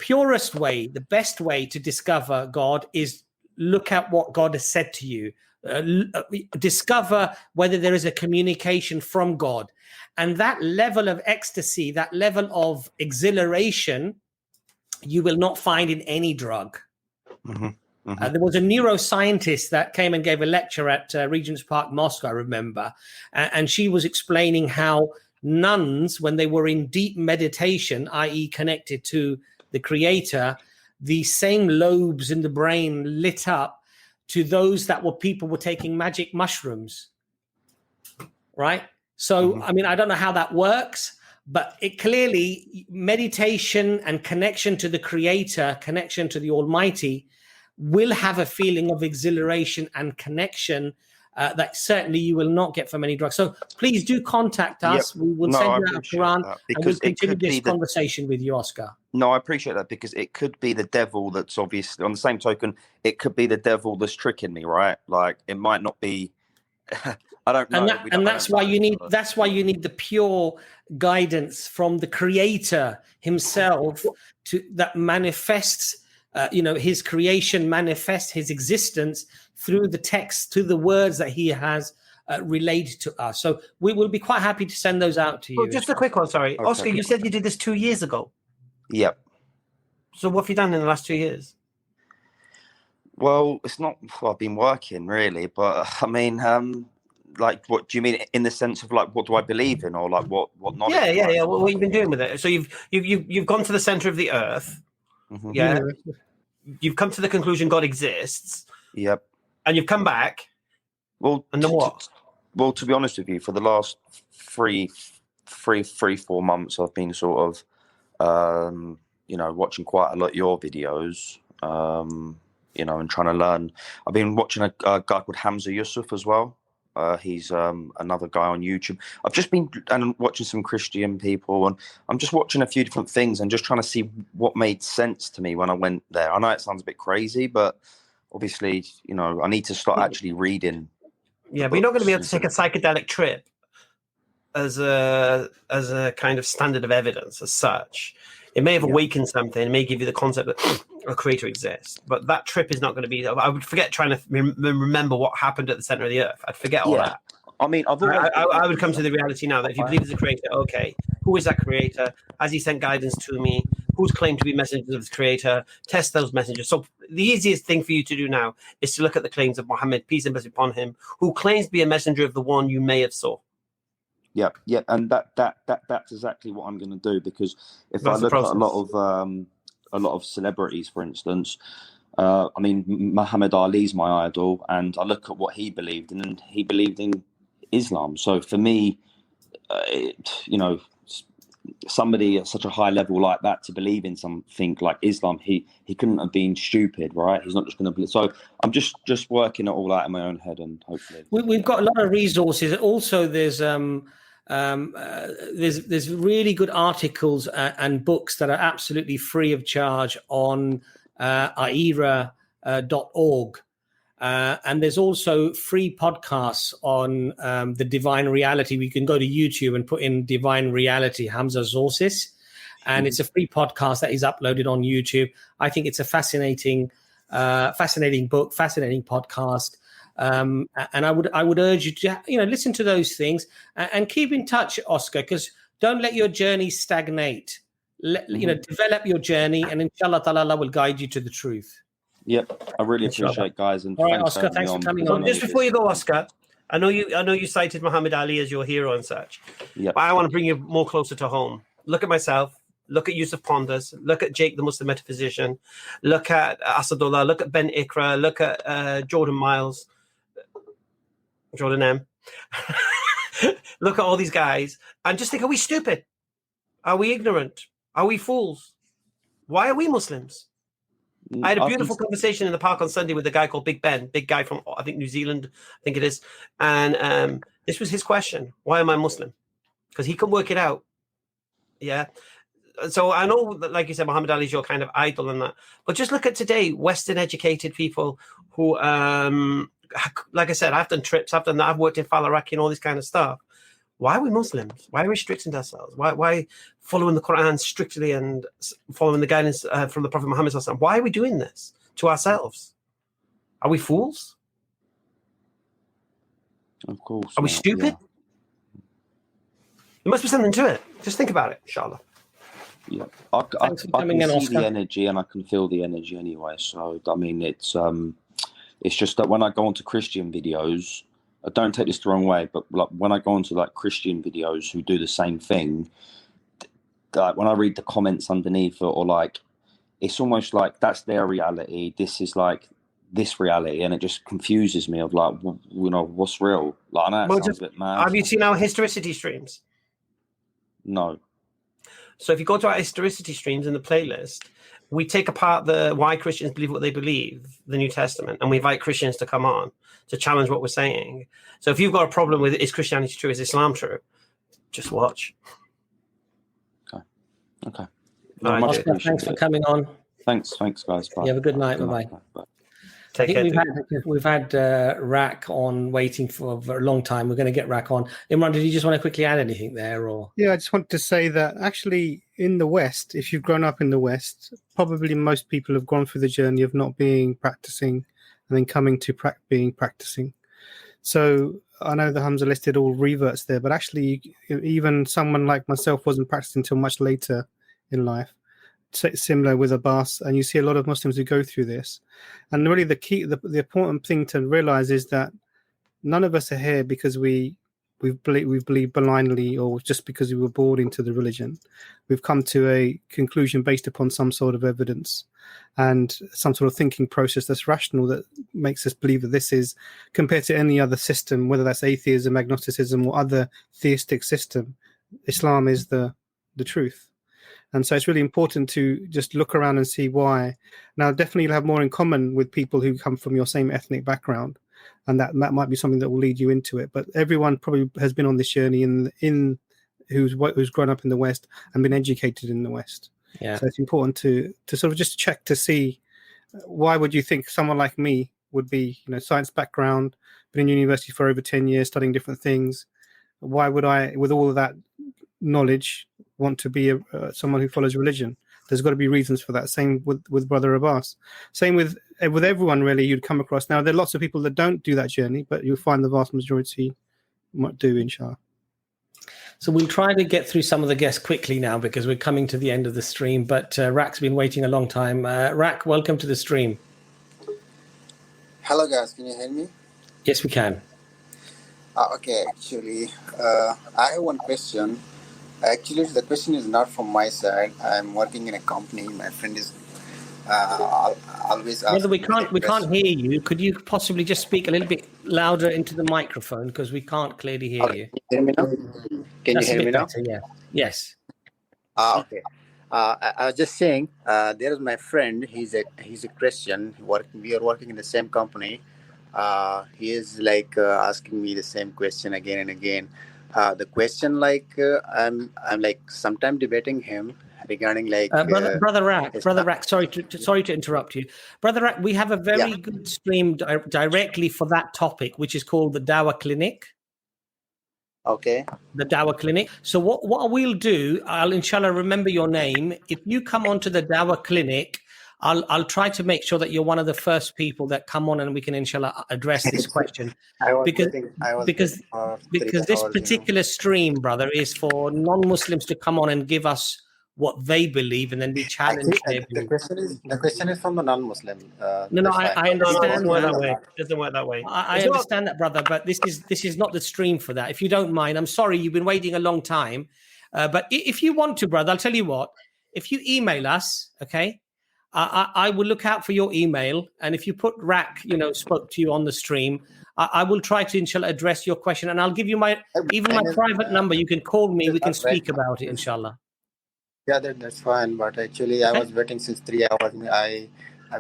purest way, the best way to discover God is look at what God has said to you. Discover whether there is a communication from God, and that level of ecstasy, that level of exhilaration, you will not find in any drug. There was a neuroscientist that came and gave a lecture at Regent's Park Mosque, I remember, and she was explaining how nuns, when they were in deep meditation, i.e. connected to the creator, the same lobes in the brain lit up to those that were taking magic mushrooms, right? So, I mean, I don't know how that works, but it clearly, meditation and connection to the creator, connection to the Almighty, will have a feeling of exhilaration and connection that certainly you will not get from any drug. So please do contact us. We will send you out a Quran and we'll continue this conversation with you, Oscar. No, I appreciate that, because it could be the devil that's obviously, on the same token, it could be the devil that's tricking me, right? Like, it might not be, I don't know. And that's why you need the pure guidance from the creator himself that manifests, his creation manifests his existence through the text, to the words that he has relayed to us. So we will be quite happy to send those out to you. Well, just a quick one, sorry. Okay. Oscar, you said you did this 2 years ago. Yep. So what have you done in the last 2 years? Well, it's not, I've been working really, but I mean, like, what do you mean in the sense of like, what do I believe in, or like what knowledge? Yeah. What have you been doing with it? So you've gone to the center of the earth. Yeah. You've come to the conclusion God exists. Yep. And you've come back. Well, and then what? Well, to be honest with you, for the last 4 months, I've been sort of, watching quite a lot of your videos, and trying to learn. I've been watching a guy called Hamza Yusuf as well. He's another guy on YouTube. I've just been watching some Christian people, and I'm just watching a few different things and just trying to see what made sense to me when I went there. I know it sounds a bit crazy, but obviously, I need to start actually reading. Yeah, but you're not going to be able to take a psychedelic trip as a kind of standard of evidence as such. It may have awakened something. It may give you the concept that a creator exists, but that trip is not going to be. I would forget trying to remember what happened at the center of the earth. I'd forget all that. I mean, I would come to the reality now that if you believe there's a creator, okay, who is that creator? Has he sent guidance to me? Who's claimed to be messengers of the creator? Test those messengers. So the easiest thing for you to do now is to look at the claims of Muhammad, peace and blessing upon him, who claims to be a messenger of the one you may have saw. Yeah, and that's exactly what I'm going to do, because if I look at a lot of celebrities, for instance, I mean, Muhammad Ali's my idol, and I look at what he believed in, and he believed in Islam. So for me, somebody at such a high level like that to believe in something like Islam, he couldn't have been stupid, right? He's not just going to believe. So I'm just working it all out in my own head, and hopefully we've got a lot of resources. Also, there's really good articles and books that are absolutely free of charge on aira.org. And there's also free podcasts on the Divine Reality. We can go to YouTube and put in Divine Reality, Hamza Zorsis, and it's a free podcast that is uploaded on YouTube. I think it's a fascinating book, fascinating podcast. And I would urge you to listen to those things and keep in touch, Oscar, because don't let your journey stagnate. Develop your journey, and inshallah ta'ala will guide you to the truth. Yep, I really appreciate, guys. And all right, Oscar, thanks for coming on. Just before you go, Oscar, I know you cited Muhammad Ali as your hero and such. Yep. But I want to bring you more closer to home. Look at myself. Look at Yusuf Ponders. Look at Jake, the Muslim metaphysician. Look at Asadullah. Look at Ben Ikra. Look at Jordan Miles. Jordan M. look at all these guys and just think, are we stupid? Are we ignorant? Are we fools? Why are we Muslims? I had a beautiful conversation in the park on Sunday with a guy called Big Ben, big guy from, I think, New Zealand, I think it is. And this was his question. Why am I Muslim? Because he can work it out. Yeah. So I know that, like you said, Muhammad Ali is your kind of idol and that. But just look at today, Western educated people who, like I said, I've done trips, I've done that. I've worked in Faliraki and all this kind of stuff. Why are we Muslims? Why are we restricting ourselves? Why following the Quran strictly and following the guidance from the Prophet Muhammad? Why are we doing this to ourselves? Are we fools? Of course. Are we stupid? Yeah. There must be something to it. Just think about it, inshallah. Yeah, I can see the energy and I can feel the energy anyway. So, I mean, it's just that when I go onto Christian videos, I don't take this the wrong way, but like when I go onto like Christian videos who do the same thing, like when I read the comments underneath it, or like it's almost like that's their reality. This is like this reality, and it just confuses me of like, you know, what's real? Like, I know it sounds a bit mad. Have you seen our historicity streams? No. So if you go to our historicity streams in the playlist, we take apart the why Christians believe what they believe, the New Testament, and we invite Christians to come on to challenge what we're saying. So if you've got a problem with is Christianity true, is Islam true, just watch. Okay. Right, Oscar, thanks for coming on. Thanks, guys. Bye. You have a good night. Bye-bye. I think we've had Rak on waiting for a long time. We're going to get Rak on. Imran, did you just want to quickly add anything there? Or yeah, I just want to say that actually in the West, if you've grown up in the West, probably most people have gone through the journey of not being practicing and then coming to being practicing. So I know the Hamza listed all reverts there, but actually even someone like myself wasn't practicing until much later in life. Similar with Abbas, and you see a lot of Muslims who go through this. And really the key, the important thing to realize is that none of us are here because we believe blindly or just because we were born into the religion. We've come to a conclusion based upon some sort of evidence and some sort of thinking process that's rational, that makes us believe that this is, compared to any other system, whether that's atheism, agnosticism, or other theistic system, Islam is the truth. And so it's really important to just look around and see why. Now, definitely you'll have more in common with people who come from your same ethnic background, and that might be something that will lead you into it. But everyone probably has been on this journey in who's grown up in the West and been educated in the West. Yeah. So it's important to sort of just check to see why would you think someone like me would be, science background, been in university for over 10 years studying different things. Why would I, with all of that knowledge, want to be someone who follows religion? There's got to be reasons for that. Same with Brother Abbas. Same with everyone really you'd come across. Now there are lots of people that don't do that journey, but you'll find the vast majority might do, inshallah. So we'll try to get through some of the guests quickly now because we're coming to the end of the stream. But Rak's been waiting a long time. Rak, welcome to the stream. Hello guys, can you hear me? Yes, we can. Okay, actually, I have one question. Actually, the question is not from my side. I'm working in a company. My friend is always asking. Brother, we can't hear you. Could you possibly just speak a little bit louder into the microphone because we can't clearly hear you? Can you hear me now? Can you hear me now? Better, yeah. Yes. Okay. I was just saying, there is my friend. He's a Christian. We are working in the same company. He is like asking me the same question again and again. The question, I'm like sometimes debating him regarding Brother Rak. Sorry to interrupt you, Brother Rak. We have a very good stream directly for that topic, which is called the Dawah Clinic. Okay. The Dawah Clinic. So what we'll do, I'll inshallah remember your name. If you come onto the Dawah Clinic, I'll try to make sure that you're one of the first people that come on and we can inshallah address this question. Because this particular stream, brother, is for non-Muslims to come on and give us what they believe, and then we challenge their belief. The question is from the non-Muslim. I understand. It doesn't work that way. I understand that, brother, but this is not the stream for that. If you don't mind, I'm sorry you've been waiting a long time, but if you want to, brother, I'll tell you what. If you email us, okay. I will look out for your email, and if you put Rak, spoke to you on the stream, I will try to, inshallah, address your question, and I'll give you my private number. You can call me. We can speak about it, inshallah. Yeah, that's fine. But actually, I was waiting since 3 hours. I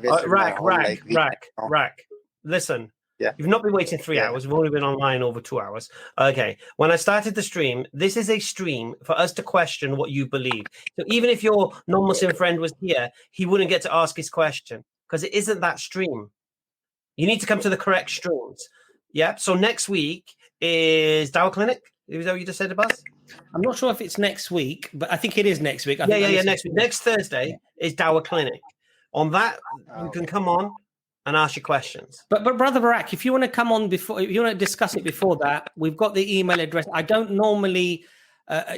wasted my whole Rack. Listen. Yeah. You've not been waiting 3 hours. We've only been online over 2 hours. Okay. When I started the stream, this is a stream for us to question what you believe. So even if your non-Muslim friend was here, he wouldn't get to ask his question because it isn't that stream. You need to come to the correct streams. Yeah. So next week is Dawah Clinic. Is that what you just said, Abbas? I'm not sure if it's next week, but I think it is next week. Yeah, next week. Next Thursday is Dawah Clinic. On that, you can come on and ask your questions. But Brother Barak, if you want to come on before, if you want to discuss it before that, we've got the email address. I don't normally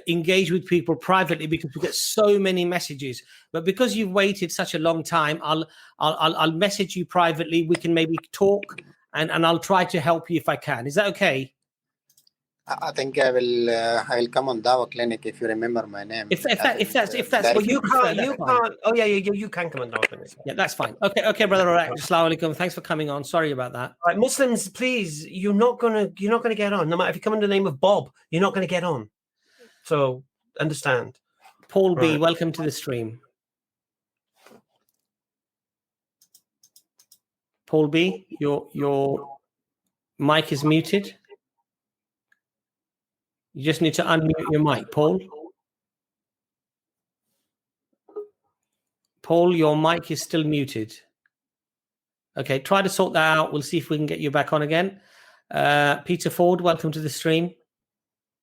engage with people privately because we get so many messages. But because you've waited such a long time, I'll message you privately. We can maybe talk, and I'll try to help you if I can. Is that okay? I think I will come on Dawah Clinic if you remember my name. If that's well, you can't. Oh yeah, you can come on Dawah Clinic. Yeah, that's fine. Okay, Brother Barak. Assalamu alaikum. Thanks for coming on. Sorry about that. All right, Muslims, please, you're not gonna get on. No matter if you come in the name of Bob, you're not gonna get on. So understand. Paul B, welcome to the stream. Paul B, your mic is muted. You just need to unmute your mic, Paul. Paul, your mic is still muted. Okay, try to sort that out. We'll see if we can get you back on again. Peter Ford, welcome to the stream.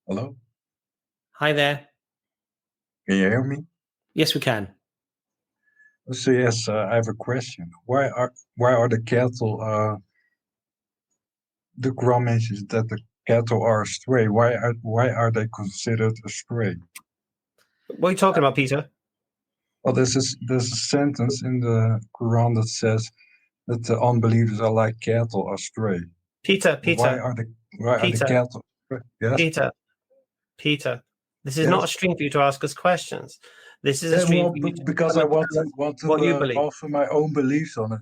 Hello. Hi there. Can you hear me? Yes, we can. So yes, I have a question. Why are the cattle? The Quran mentions that the cattle are astray. Why are they considered astray? What are you talking about, Peter? Well, there's a sentence in the Quran that says that the unbelievers are like cattle astray. Peter. Why are the cattle? Yes? Peter. This is not a stream for you to ask us questions. This is a stream for you because I want to offer my own beliefs on it.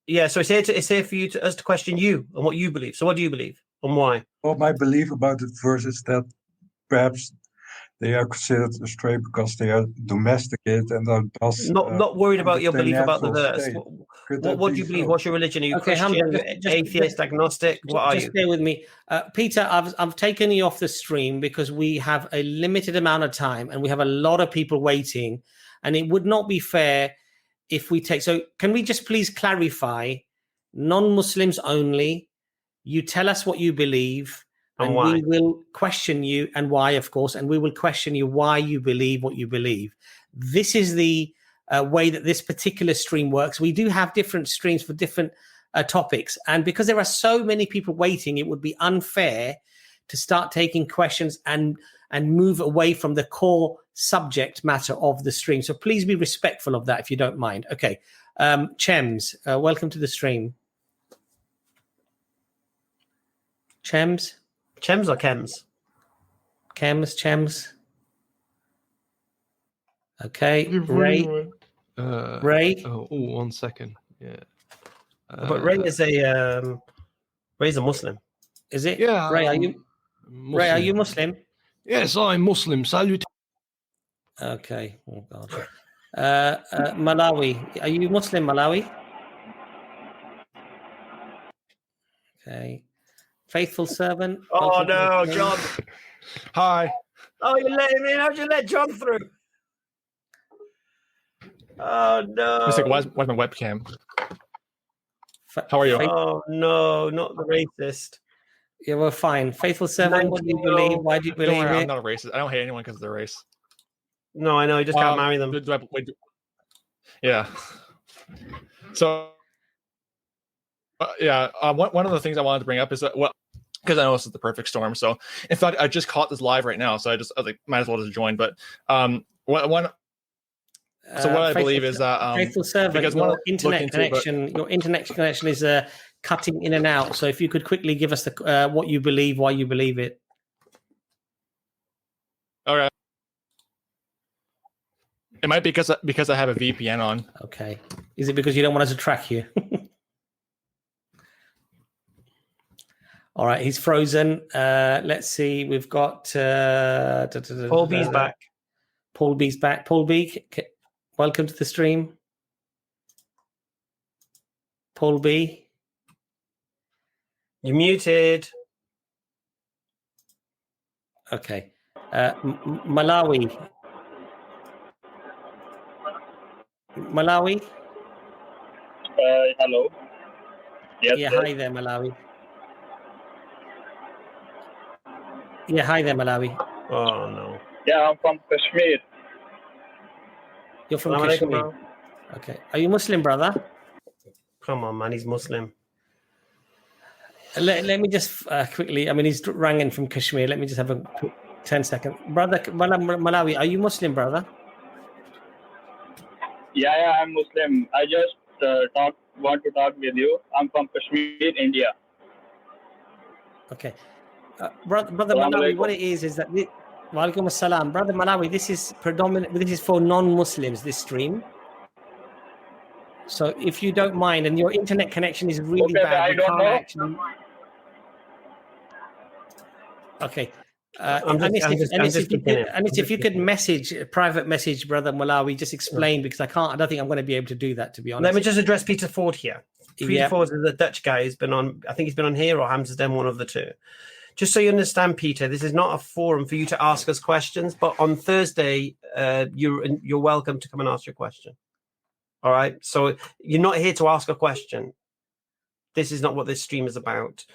Yeah, so it's here for us to question you on what you believe. So what do you believe and why? Well, my belief about the verse is that perhaps they are considered astray because they are domesticated and are thus not worried about your belief about the verse. What do you believe? What's your religion? Are you Christian, atheist, agnostic? What are you? Just stay with me. Peter, I've taken you off the stream because we have a limited amount of time and we have a lot of people waiting, and it would not be fair if we take... So can we just please clarify, non-Muslims only, you tell us what you believe, and we will question you, and why, of course, and we will question you why you believe what you believe. This is the way that this particular stream works. We do have different streams for different topics, and because there are so many people waiting, it would be unfair to start taking questions and move away from the core subject matter of the stream. So please be respectful of that if you don't mind. Okay. Chems, welcome to the stream. Chems? Chems or Chems? Chems. Okay. Ray? Ray? Oh, 1 second. Yeah. But Ray's a Muslim. Is it? Yeah. Ray, are you Muslim? Ray, are you Muslim? Yes, I'm Muslim. Salute. Okay. Oh God. Malawi. Are you Muslim, Malawi? Okay. Faithful servant. Oh no, John. Hi. Oh, you let him in. How'd you let John through? Oh no. It's like, why's my webcam? How are you? Oh no, not the racist. Yeah, we're fine. Faithful servant. What do you believe? Why do you believe it? I'm not a racist. I don't hate anyone because of their race. No, I know. You just can't marry them. Yeah. So, one of the things I wanted to bring up is that, well, because I know this is the perfect storm. So, in fact, I just caught this live right now, so I was like, might as well just join. But So what I believe is that faithful servant, because your internet connection is cutting in and out. So, if you could quickly give us the what you believe, why you believe it. All right. It might be because I have a VPN on. Okay. Is it because you don't want us to track you? All right, he's frozen. Let's see. We've got Paul B's back. Paul B's back. Paul B, welcome to the stream. Paul B. You're muted. Okay. Malawi. Hello. Yes, yeah, sir. hi there, Malawi. Yeah, hi there, Malawi. Oh, no. Yeah, I'm from Kashmir. You're from Kashmir. Okay. Are you Muslim, brother? Come on, man. He's Muslim. Let me just quickly, I mean, he's rang in from Kashmir. Let me just have a quick 10 second. Brother, Malawi, are you Muslim, brother? Yeah, I'm Muslim. I just want to talk with you. I'm from Kashmir, India. Okay. Brother Malawi, what it is that... Walaikum assalam. Brother Malawi, this is for non-Muslims, this stream. So if you don't mind, and your internet connection is really bad, I don't know. Actually... Okay. If you could message, a private message, Brother Malawi, just explain, because I don't think I'm going to be able to do that, to be honest. Let me just address Peter Ford here. Peter Ford is the Dutch guy who's been on, I think he's been on here, or Hamza's done, one of the two. Just so you understand, Peter, this is not a forum for you to ask us questions, but on Thursday, you're welcome to come and ask your question. All right? So you're not here to ask a question. This is not what this stream is about.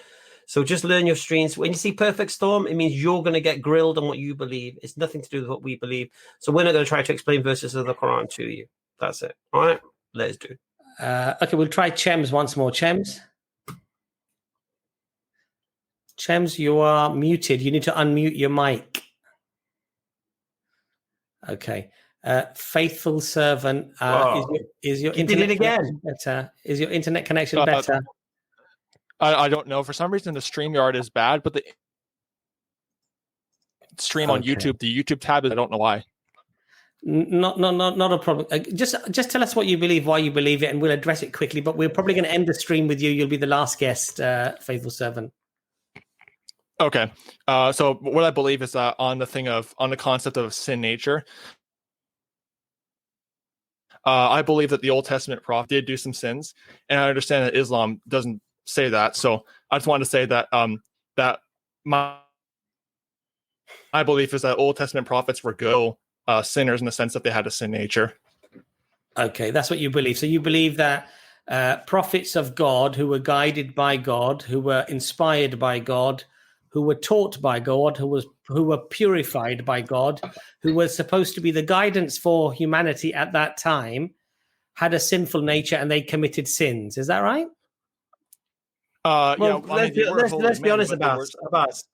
So just learn your streams. When you see perfect storm, it means you're going to get grilled on what you believe. It's nothing to do with what we believe. So we're not going to try to explain verses of the Quran to you. That's it. All right? Let's do. Okay, we'll try Chems once more. Chems, you are muted. You need to unmute your mic. Okay. Faithful servant, is your internet connection better? Is your internet connection better? I don't know. For some reason, the StreamYard is bad, but the stream on YouTube, the YouTube tab is. I don't know why. Not a problem. Just tell us what you believe, why you believe it, and we'll address it quickly. But we're probably going to end the stream with you. You'll be the last guest, faithful servant. Okay. So what I believe is that on the concept of sin nature, I believe that the Old Testament prophet did do some sins, and I understand that Islam doesn't say that. So I just wanted to say that that my belief is that Old Testament prophets were good sinners in the sense that they had a sin nature. Okay, that's what you believe. So you believe that prophets of God who were guided by God, who were inspired by God, who were taught by God, who were purified by God, who were supposed to be the guidance for humanity at that time, had a sinful nature and they committed sins. Is that right? Let's be honest about Abbas.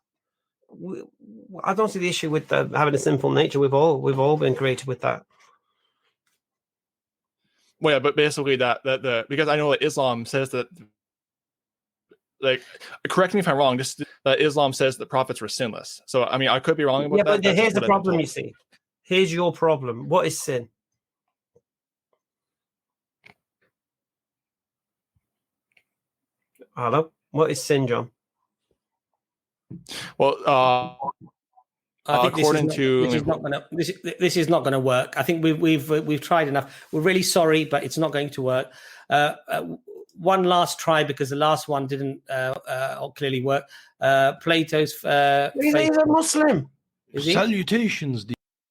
I don't see the issue with having a sinful nature. We've all been created with that. Well, yeah, but basically that because I know that Islam says that, like, correct me if I'm wrong, just that Islam says the prophets were sinless. So I mean, I could be wrong about that. But here's the problem. You see, here's your problem. What is sin? Hello, what is sin, John? Well, I think this is not going to work. I think we've tried enough. We're really sorry, but it's not going to work. One last try, because the last one didn't clearly work. Plato's. He's a Muslim. Is he? Salutations.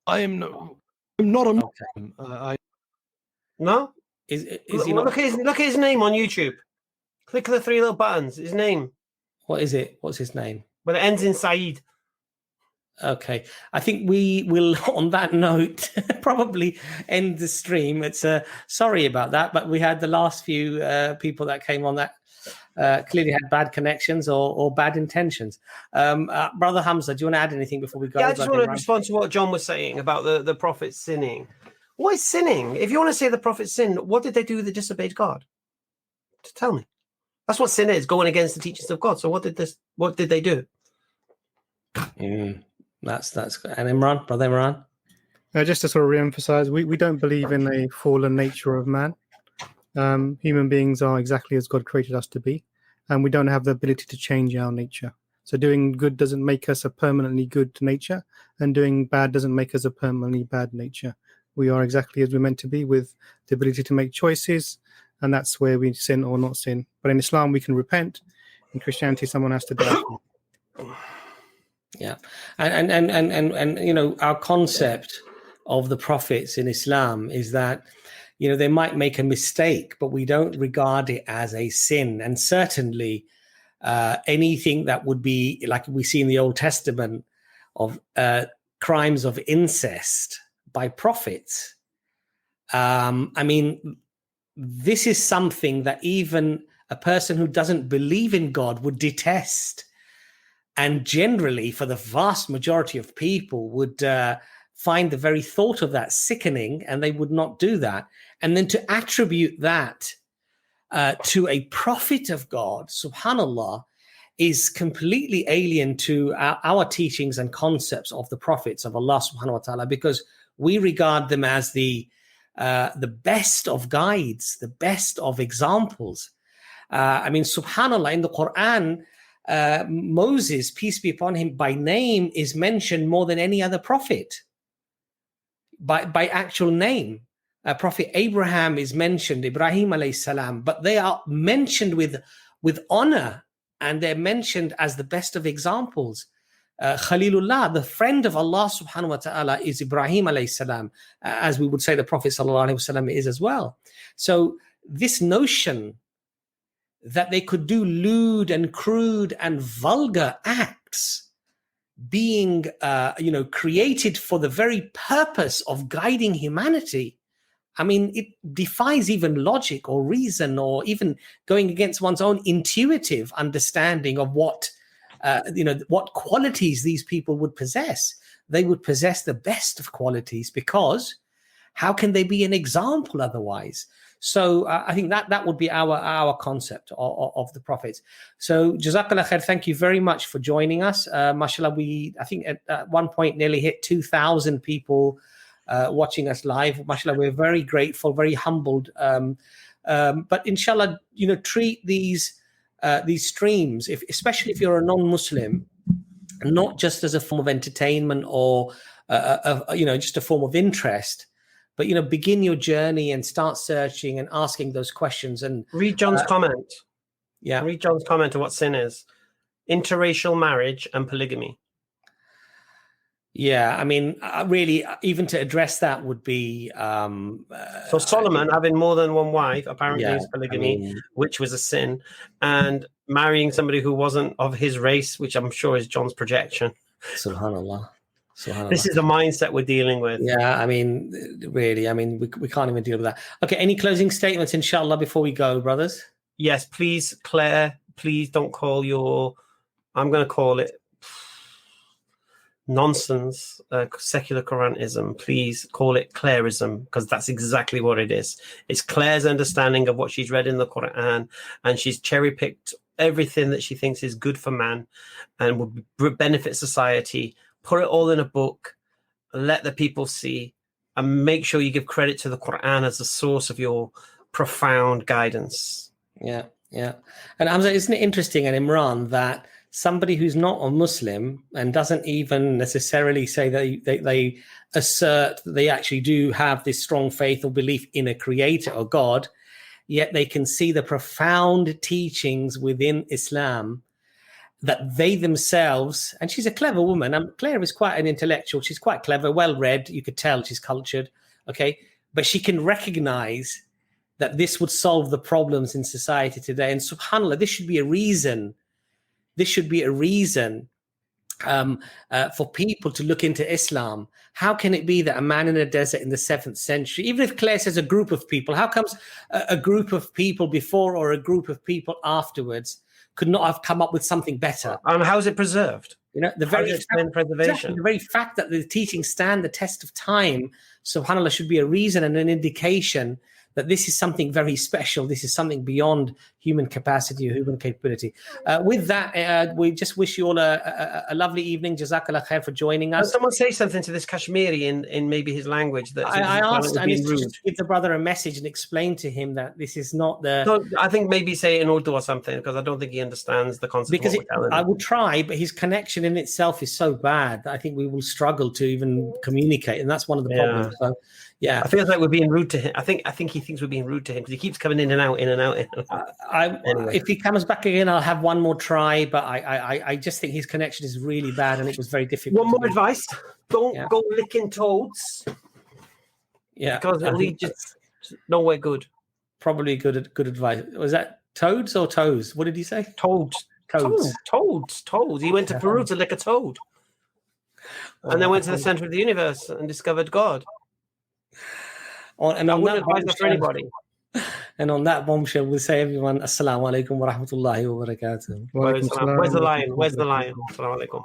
I'm not a Muslim. No. Is he not? Look at his name on YouTube. Click the three little buttons. His name. What is it? What's his name? Well, it ends in Saeed. Okay. I think we will, on that note, probably end the stream. It's sorry about that, but we had the last few people that came on that clearly had bad connections or bad intentions. Brother Hamza, do you want to add anything before we go? Yeah, I just want to respond to what John was saying about the prophet sinning. What is sinning? If you want to say the prophet sinned, what did they do that disobeyed God? Tell me. That's what sin is, going against the teachings of God. So what did they do? That's and Imran, Brother Imran. Just to sort of re-emphasize, we don't believe in a fallen nature of man. Human beings are exactly as God created us to be. and we don't have the ability to change our nature. So doing good doesn't make us a permanently good nature, and doing bad doesn't make us a permanently bad nature. We are exactly as we're meant to be, with the ability to make choices, and that's where we sin or not sin. But in Islam, we can repent. In Christianity, someone has to die. Yeah, and you know, our concept of the prophets in Islam is that, you know, they might make a mistake, but we don't regard it as a sin. And certainly anything that would be like we see in the Old Testament of crimes of incest by prophets. I mean, this is something that even a person who doesn't believe in God would detest. And generally, for the vast majority of people, would find the very thought of that sickening, and they would not do that. And then to attribute that to a prophet of God, subhanallah, is completely alien to our teachings and concepts of the prophets of Allah subhanahu wa ta'ala, because we regard them as the best of guides, the best of examples. I mean, subhanallah, in the Quran, Moses, peace be upon him, by name is mentioned more than any other prophet, by actual name. Prophet Abraham is mentioned, Ibrahim alayhi salam, but they are mentioned with honor, and they're mentioned as the best of examples. Khalilullah, the friend of Allah subhanahu wa ta'ala, is Ibrahim alayhi salam, as we would say the Prophet sallallahu alayhi wasallam is as well. So this notion that they could do lewd and crude and vulgar acts, being created for the very purpose of guiding humanity, I mean, it defies even logic or reason, or even going against one's own intuitive understanding of what qualities these people would possess. They would possess the best of qualities, because how can they be an example otherwise? So I think that would be our concept of the prophets. So Jazakallah khair, thank you very much for joining us. Mashallah, I think at one point nearly hit 2,000 people watching us live. Mashallah, we're very grateful, very humbled. But inshallah, treat these streams, especially if you're a non-Muslim, not just as a form of entertainment or just a form of interest, but begin your journey and start searching and asking those questions. And read John's comment. Yeah, read John's comment on what sin is: interracial marriage and polygamy. Yeah, I mean, really, even to address that would be... so Solomon having more than one wife, apparently is polygamy, which was a sin, and marrying somebody who wasn't of his race, which I'm sure is John's projection. Subhanallah. This is the mindset we're dealing with. Yeah, I mean, really, I mean, we can't even deal with that. Okay, any closing statements, inshallah, before we go, brothers? Yes, please, Claire, please don't call I'm going to call it nonsense, secular Quranism. Please call it Clairism, because that's exactly what it is. It's Claire's understanding of what she's read in the Quran, and she's cherry-picked everything that she thinks is good for man and would benefit society. Put it all in a book, let the people see, and make sure you give credit to the Quran as the source of your profound guidance. Yeah. And Hamza, isn't it interesting, and Imran, that somebody who's not a Muslim and doesn't even necessarily say that they assert that they actually do have this strong faith or belief in a creator or God, yet they can see the profound teachings within Islam that they themselves, and she's a clever woman. Claire is quite an intellectual. She's quite clever, well-read. You could tell she's cultured, okay? But she can recognize that this would solve the problems in society today. And subhanAllah, this should be a reason. This should be a reason for people to look into Islam. How can it be that a man in a desert in the 7th century, even if Claire says a group of people, how comes a group of people before or a group of people afterwards could not have come up with something better? And how is it preserved? The very fact that the teachings stand the test of time, subhanAllah, should be a reason and an indication that this is something very special. This is something beyond human capacity or human capability. With that, we just wish you all a lovely evening. Jazakallah khair for joining us. Can someone say something to this Kashmiri in maybe his language? That I asked Anis to just give the brother a message and explain to him that this is not the... So I think maybe say it in Urdu or something, because I don't think he understands the concept. Because I will try, but his connection in itself is so bad that I think we will struggle to even communicate, and that's one of the problems. So, yeah, I feel like we're being rude to him. I think he thinks we're being rude to him because he keeps coming in and out, in and out. Anyway. If he comes back again, I'll have one more try, but I just think his connection is really bad, and it was very difficult. One more advice: don't go licking toads. Yeah, because it'll lead just nowhere good. Probably good advice. Was that toads or toes? What did he say? Toads. He went to Peru to lick a toad, and then went to the center of the universe and discovered God. And I wouldn't advise that for anybody. And on that bombshell, we'll say, everyone, Assalamu alaikum wa rahmatullahi wa barakatuh. Where's the lion? Assalamu alaikum.